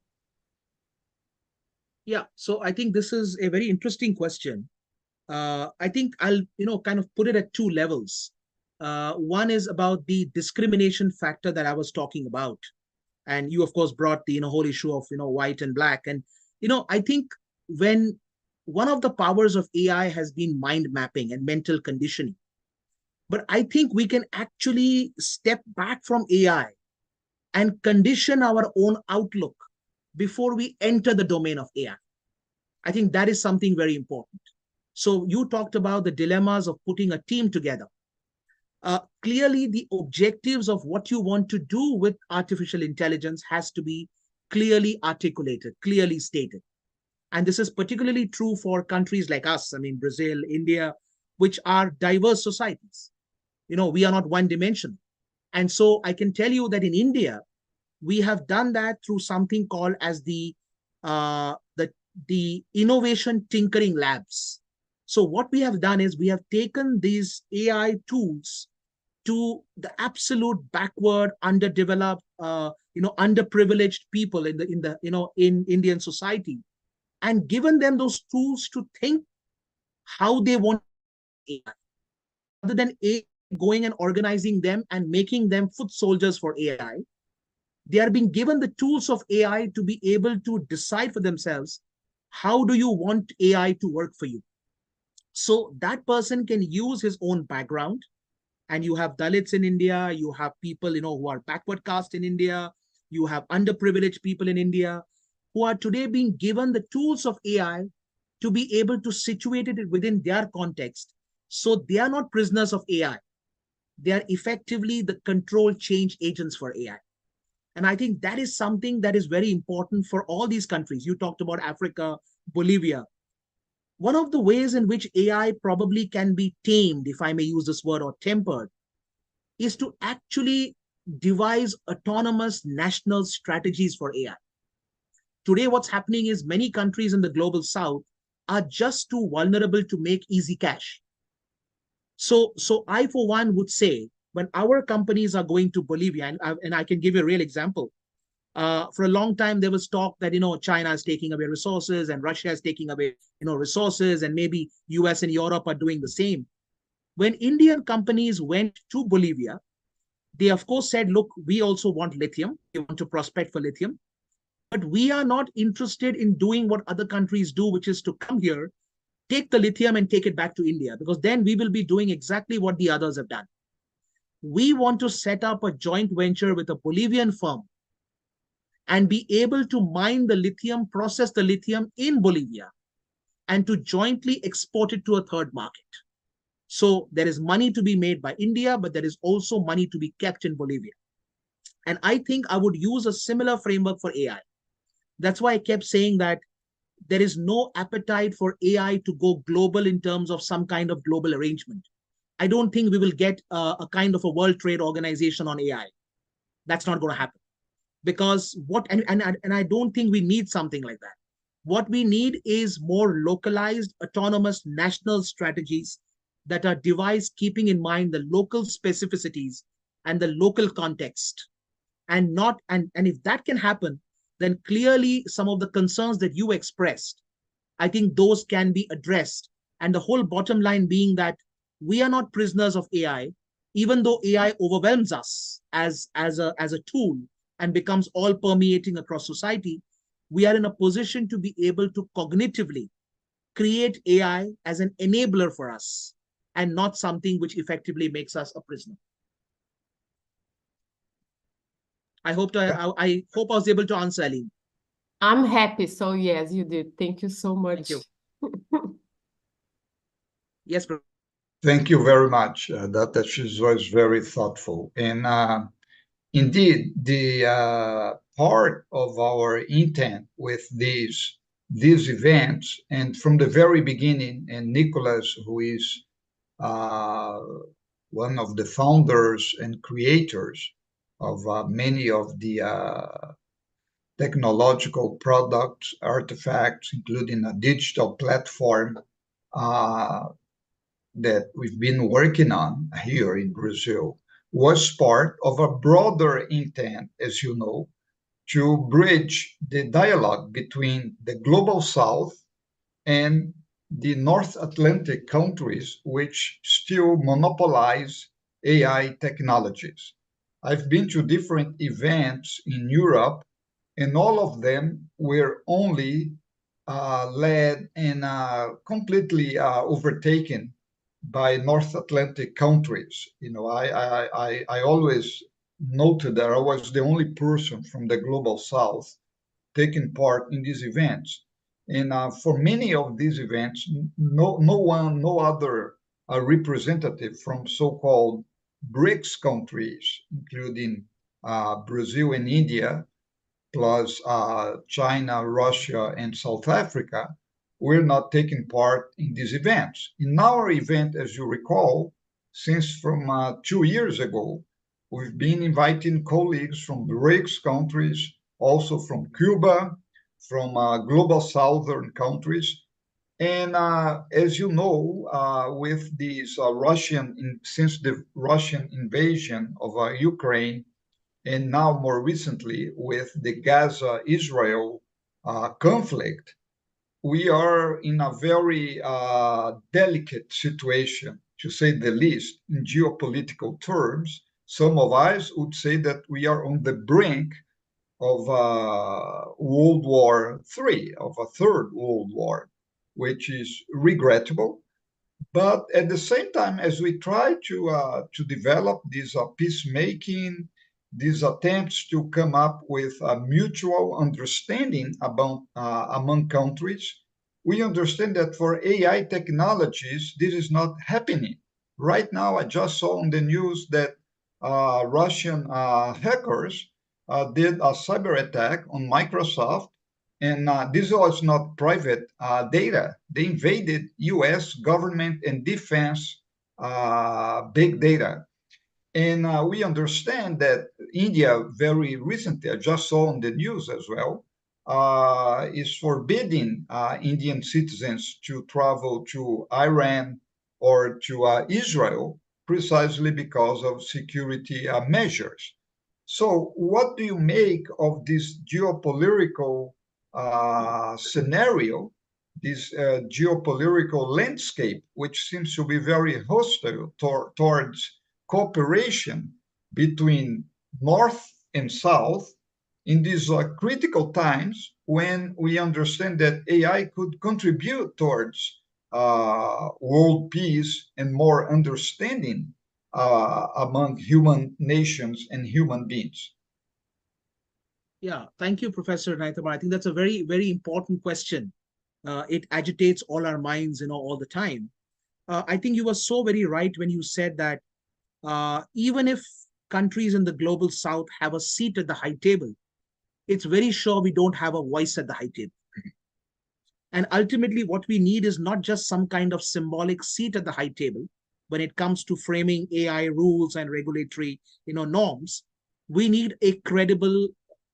Yeah, so I think this is a very interesting question. I think I'll kind of put it at two levels. One is about the discrimination factor that I was talking about. And you, of course, brought the whole issue of white and black. And I think when one of the powers of AI has been mind mapping and mental conditioning, but I think we can actually step back from AI and condition our own outlook before we enter the domain of AI. I think that is something very important. So you talked about the dilemmas of putting a team together. Clearly, the objectives of what you want to do with artificial intelligence has to be clearly articulated, clearly stated. And this is particularly true for countries like us, I mean, Brazil, India, which are diverse societies. We are not one-dimensional. And so I can tell you that in India, we have done that through something called as the innovation tinkering labs. So what we have done is we have taken these AI tools to the absolute backward, underdeveloped, underprivileged people in Indian society, and given them those tools to think how they want AI, rather than going and organizing them and making them foot soldiers for AI. They are being given the tools of AI to be able to decide for themselves, how do you want AI to work for you? So that person can use his own background. And you have Dalits in India, you have people who are backward caste in India, you have underprivileged people in India who are today being given the tools of AI to be able to situate it within their context. So they are not prisoners of AI. They are effectively the control change agents for AI. And I think that is something that is very important for all these countries. You talked about Africa, Bolivia. One of the ways in which AI probably can be tamed, if I may use this word, or tempered, is to actually devise autonomous national strategies for AI. Today, what's happening is many countries in the global south are just too vulnerable to make easy cash. So I, for one, would say, when our companies are going to Bolivia, and I can give you a real example. For a long time, there was talk that, China is taking away resources and Russia is taking away, resources, and maybe US and Europe are doing the same. When Indian companies went to Bolivia, they, of course, said, look, we also want lithium. We want to prospect for lithium. But we are not interested in doing what other countries do, which is to come here take the lithium and take it back to India, because then we will be doing exactly what the others have done. We want to set up a joint venture with a Bolivian firm and be able to mine the lithium, process the lithium in Bolivia, and to jointly export it to a third market. So there is money to be made by India, but there is also money to be kept in Bolivia. And I think I would use a similar framework for AI. That's why I kept saying that there is no appetite for AI to go global in terms of some kind of global arrangement. I don't think we will get a kind of a World Trade Organization on AI. That's not going to happen. Because and I don't think we need something like that. What we need is more localized, autonomous national strategies that are devised keeping in mind the local specificities and the local context. And if that can happen, then clearly some of the concerns that you expressed, I think those can be addressed. And the whole bottom line being that we are not prisoners of AI, even though AI overwhelms us as a tool and becomes all permeating across society. We are in a position to be able to cognitively create AI as an enabler for us and not something which effectively makes us a prisoner. I hope I was able to answer, Aline. I'm happy. So yes, you did. Thank you so much. Thank you. Yes, Prabhu. Thank you very much. That was very thoughtful. And indeed, the part of our intent with these events, and from the very beginning, and Nicholas, who is one of the founders and creators of many of the technological products, artifacts, including a digital platform that we've been working on here in Brazil, was part of a broader intent, as you know, to bridge the dialogue between the global South and the North Atlantic countries, which still monopolize AI technologies. I've been to different events in Europe, and all of them were only led and completely overtaken by North Atlantic countries. You know, I always noted that I was the only person from the global South taking part in these events. And for many of these events, no other representative from so-called BRICS countries, including Brazil and India, plus China, Russia, and South Africa, we're not taking part in these events. In our event, as you recall, since from 2 years ago, we've been inviting colleagues from the BRICS countries, also from Cuba, from global southern countries. And as you know, with these since the Russian invasion of Ukraine, and now more recently with the Gaza-Israel conflict, we are in a very delicate situation, to say the least, in geopolitical terms. Some of us would say that we are on the brink of World War III, of a third World War, which is regrettable. But at the same time, as we try to develop this peacemaking, these attempts to come up with a mutual understanding about among countries, we understand that for AI technologies, this is not happening. Right now, I just saw on the news that Russian hackers did a cyber attack on Microsoft, and this was not private data. They invaded US government and defense big data. And we understand that India very recently, I just saw on the news as well, is forbidding Indian citizens to travel to Iran or to Israel precisely because of security measures. So what do you make of this geopolitical scenario, this geopolitical landscape, which seems to be very hostile towards cooperation between North and South in these critical times when we understand that AI could contribute towards world peace and more understanding among human nations and human beings? Yeah, thank you, Professor Nythamar. I think that's a very, very important question. It agitates all our minds, all the time. I think you were so very right when you said that even if countries in the global south have a seat at the high table, it's very sure we don't have a voice at the high table. And ultimately, what we need is not just some kind of symbolic seat at the high table when it comes to framing AI rules and regulatory norms. We need a credible,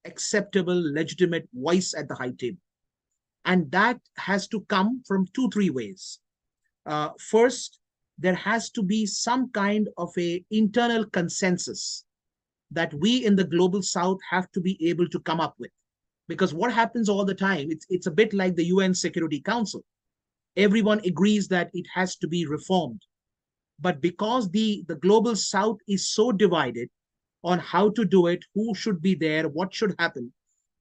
acceptable, legitimate voice at the high table. And that has to come from 2-3 ways. First, there has to be some kind of a internal consensus that we in the global south have to be able to come up with. Because what happens all the time, it's a bit like the UN Security Council. Everyone agrees that it has to be reformed. But because the global south is so divided on how to do it, who should be there, what should happen,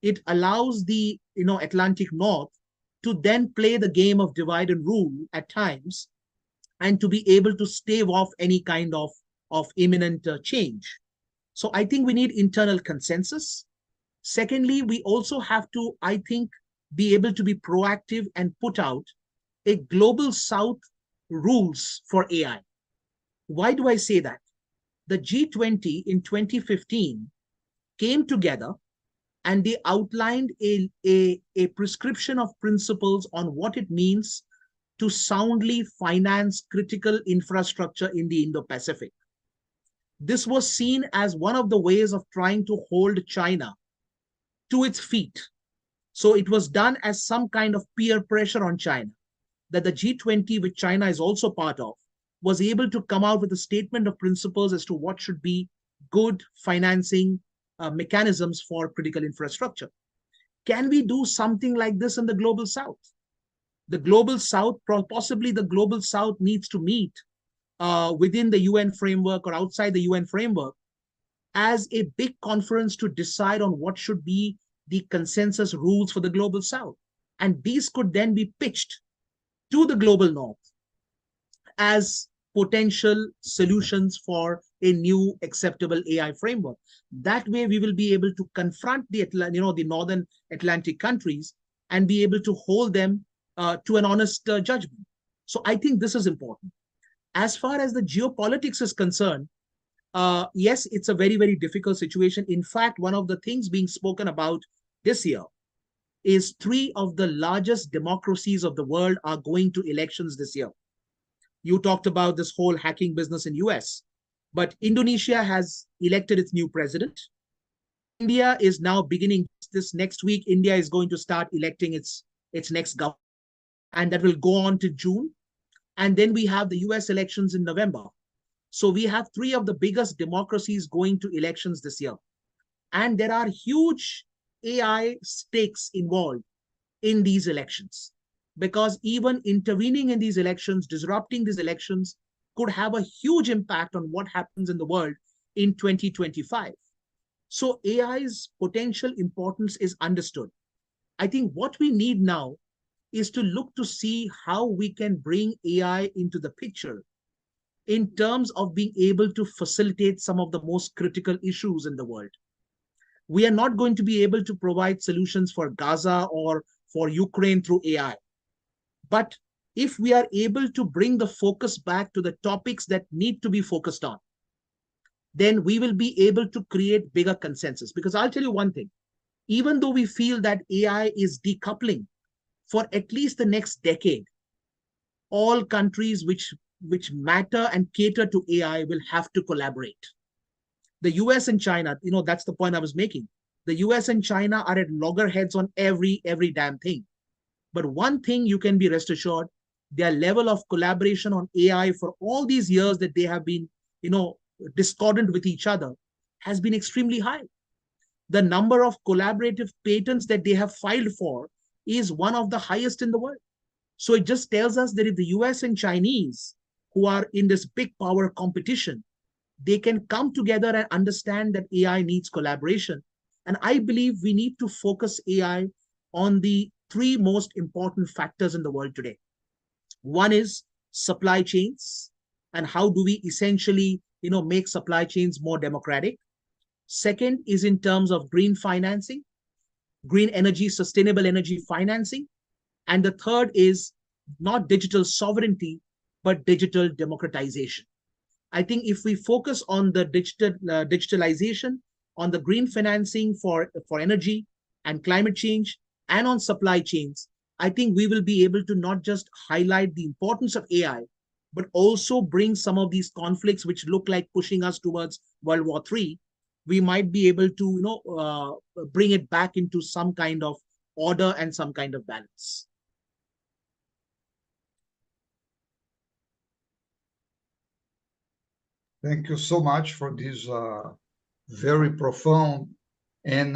it allows the Atlantic North to then play the game of divide and rule at times, and to be able to stave off any kind of imminent change. So I think we need internal consensus. Secondly, we also have to, I think, be able to be proactive and put out a global south rules for AI. Why do I say that? The G20 in 2015 came together and they outlined a prescription of principles on what it means to soundly finance critical infrastructure in the Indo-Pacific. This was seen as one of the ways of trying to hold China to its feet. So it was done as some kind of peer pressure on China, that the G20, which China is also part of, was able to come out with a statement of principles as to what should be good financing mechanisms for critical infrastructure. Can we do something like this in the global south? The global south, possibly the global south needs to meet within the UN framework or outside the UN framework as a big conference to decide on what should be the consensus rules for the global south. And these could then be pitched to the global north as potential solutions for a new acceptable AI framework. That way, we will be able to confront the northern Atlantic countries and be able to hold them to an honest judgment. So I think this is important. As far as the geopolitics is concerned, yes, it's a very, very difficult situation. In fact, one of the things being spoken about this year is 3 of the largest democracies of the world are going to elections this year. You talked about this whole hacking business in US, but Indonesia has elected its new president. India is now beginning this next week. India is going to start electing its next government, and that will go on to June. And then we have the US elections in November. So we have 3 of the biggest democracies going to elections this year. And there are huge AI stakes involved in these elections, because even intervening in these elections, disrupting these elections, could have a huge impact on what happens in the world in 2025. So AI's potential importance is understood. I think what we need now is to look to see how we can bring AI into the picture in terms of being able to facilitate some of the most critical issues in the world. We are not going to be able to provide solutions for Gaza or for Ukraine through AI. But if we are able to bring the focus back to the topics that need to be focused on, then we will be able to create bigger consensus. Because I'll tell you one thing, even though we feel that AI is decoupling for at least the next decade, all countries which matter and cater to AI will have to collaborate. The US and China, that's the point I was making. The US and China are at loggerheads on every damn thing. But one thing you can be rest assured, their level of collaboration on AI for all these years that they have been, discordant with each other has been extremely high. The number of collaborative patents that they have filed for is one of the highest in the world. So it just tells us that if the US and Chinese, who are in this big power competition, they can come together and understand that AI needs collaboration. And I believe we need to focus AI on the 3 most important factors in the world today. One is supply chains, and how do we essentially, make supply chains more democratic. Second is in terms of green financing, green energy, sustainable energy financing. And the third is not digital sovereignty, but digital democratization. I think if we focus on the digitalization, on the green financing for energy and climate change, and on supply chains, I think we will be able to not just highlight the importance of AI, but also bring some of these conflicts which look like pushing us towards World War III. We might be able to, bring it back into some kind of order and some kind of balance. Thank you so much for this very profound and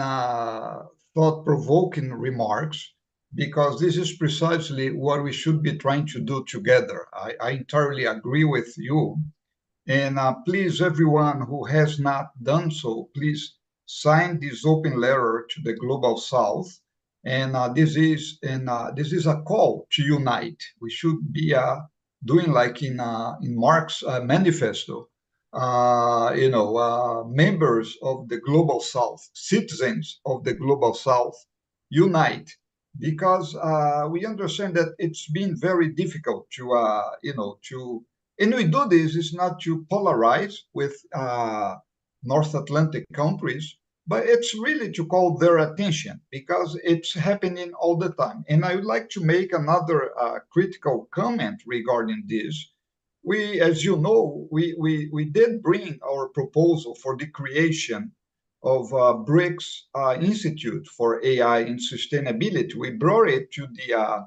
thought-provoking remarks, because this is precisely what we should be trying to do together. I entirely agree with you. And please, everyone who has not done so, please sign this open letter to the Global South. And this is a call to unite. We should be doing like in Marx's manifesto. Members of the Global South, citizens of the Global South, unite, because we understand that it's been very difficult to, and we do this is not to polarize with North Atlantic countries, but it's really to call their attention, because it's happening all the time. And I would like to make another critical comment regarding this. We, as you know, we did bring our proposal for the creation of BRICS Institute for AI and Sustainability. We brought it to the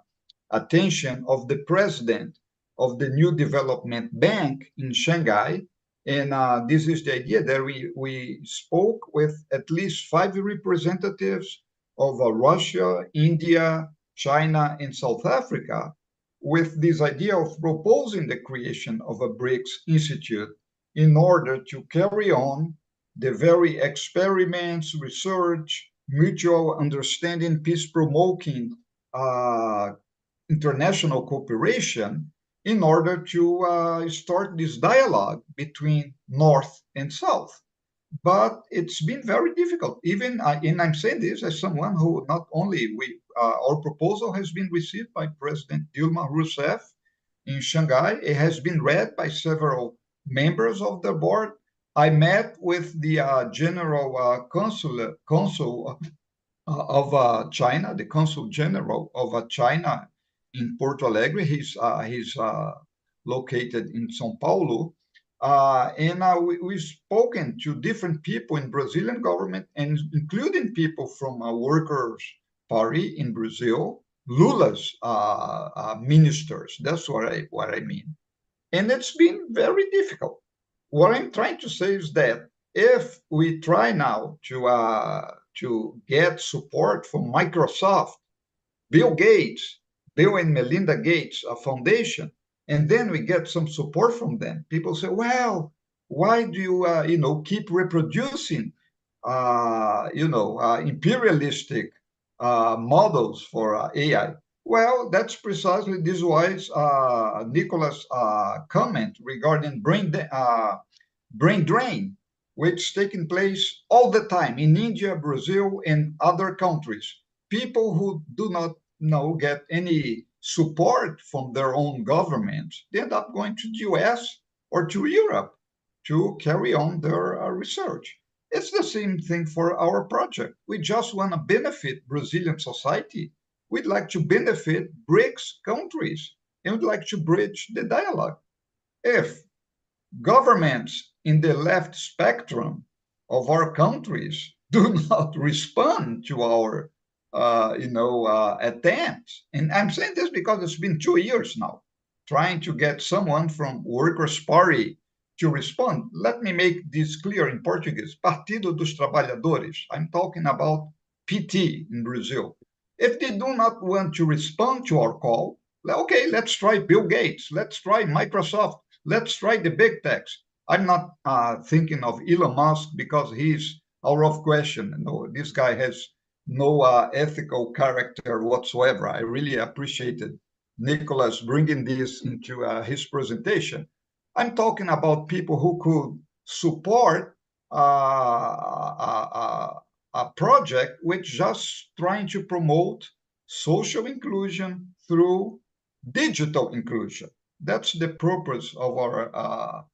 attention of the president of the New Development Bank in Shanghai. And this is the idea that we spoke with at least 5 representatives of Russia, India, China, and South Africa, with this idea of proposing the creation of a BRICS Institute in order to carry on the very experiments, research, mutual understanding, peace-promoting international cooperation, in order to start this dialogue between North and South. But it's been very difficult. Even, and I'm saying this as someone who not only our proposal has been received by President Dilma Rousseff in Shanghai. It has been read by several members of the board. I met with the General Consul of China, the Consul General of China in Porto Alegre. He's located in São Paulo. And we've spoken to different people in Brazilian government, and including people from Workers' Party in Brazil, Lula's ministers. That's what I mean. And it's been very difficult. What I'm trying to say is that if we try now to get support from Microsoft, Bill Gates, Bill and Melinda Gates Foundation, and then we get some support from them, people say, well, why do you, keep reproducing, imperialistic models for AI? Well, that's precisely this was Nicholas' comment regarding brain drain, which is taking place all the time in India, Brazil, and other countries. People who do not get any support from their own governments, they end up going to the US or to Europe to carry on their research. It's the same thing for our project. We just want to benefit Brazilian society. We'd like to benefit BRICS countries, and we'd like to bridge the dialogue. If governments in the left spectrum of our countries do not respond to our attempts. And I'm saying this because it's been 2 years now, trying to get someone from Workers' Party to respond. Let me make this clear in Portuguese. Partido dos Trabalhadores. I'm talking about PT in Brazil. If they do not want to respond to our call, okay, let's try Bill Gates. Let's try Microsoft. Let's try the big techs. I'm not thinking of Elon Musk because he's out of question. No, this guy has no ethical character whatsoever. I really appreciated Nicholas bringing this into his presentation. I'm talking about people who could support a project which just trying to promote social inclusion through digital inclusion. That's the purpose of our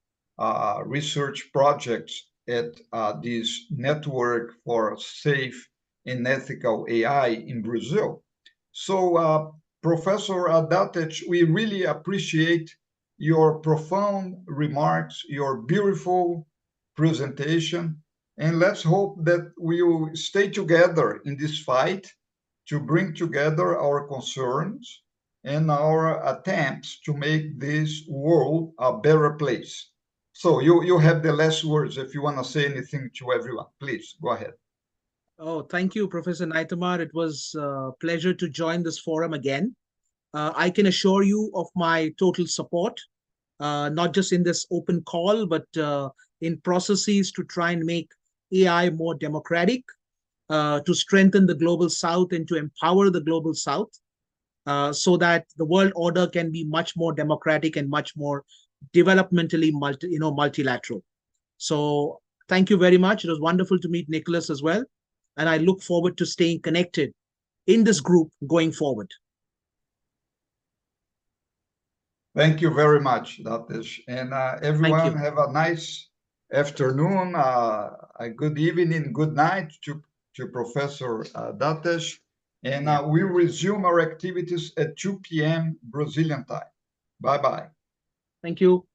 research projects at this network for safe and ethical AI in Brazil. So, Professor Dattesh, we really appreciate your profound remarks, your beautiful presentation, and let's hope that we will stay together in this fight to bring together our concerns and our attempts to make this world a better place. So you have the last words if you want to say anything to everyone. Please, go ahead. Oh, thank you, Professor Nythamar. It was a pleasure to join this forum again. I can assure you of my total support, not just in this open call, but in processes to try and make AI more democratic, to strengthen the global south and to empower the global south, so that the world order can be much more democratic and much more developmentally multilateral. So thank you very much. It was wonderful to meet Nicholas as well. And I look forward to staying connected in this group going forward. Thank you very much, Dattesh. And everyone have a nice afternoon, a good evening, good night to Professor Dattesh. And we resume our activities at 2 p.m. Brazilian time. Bye-bye. Thank you.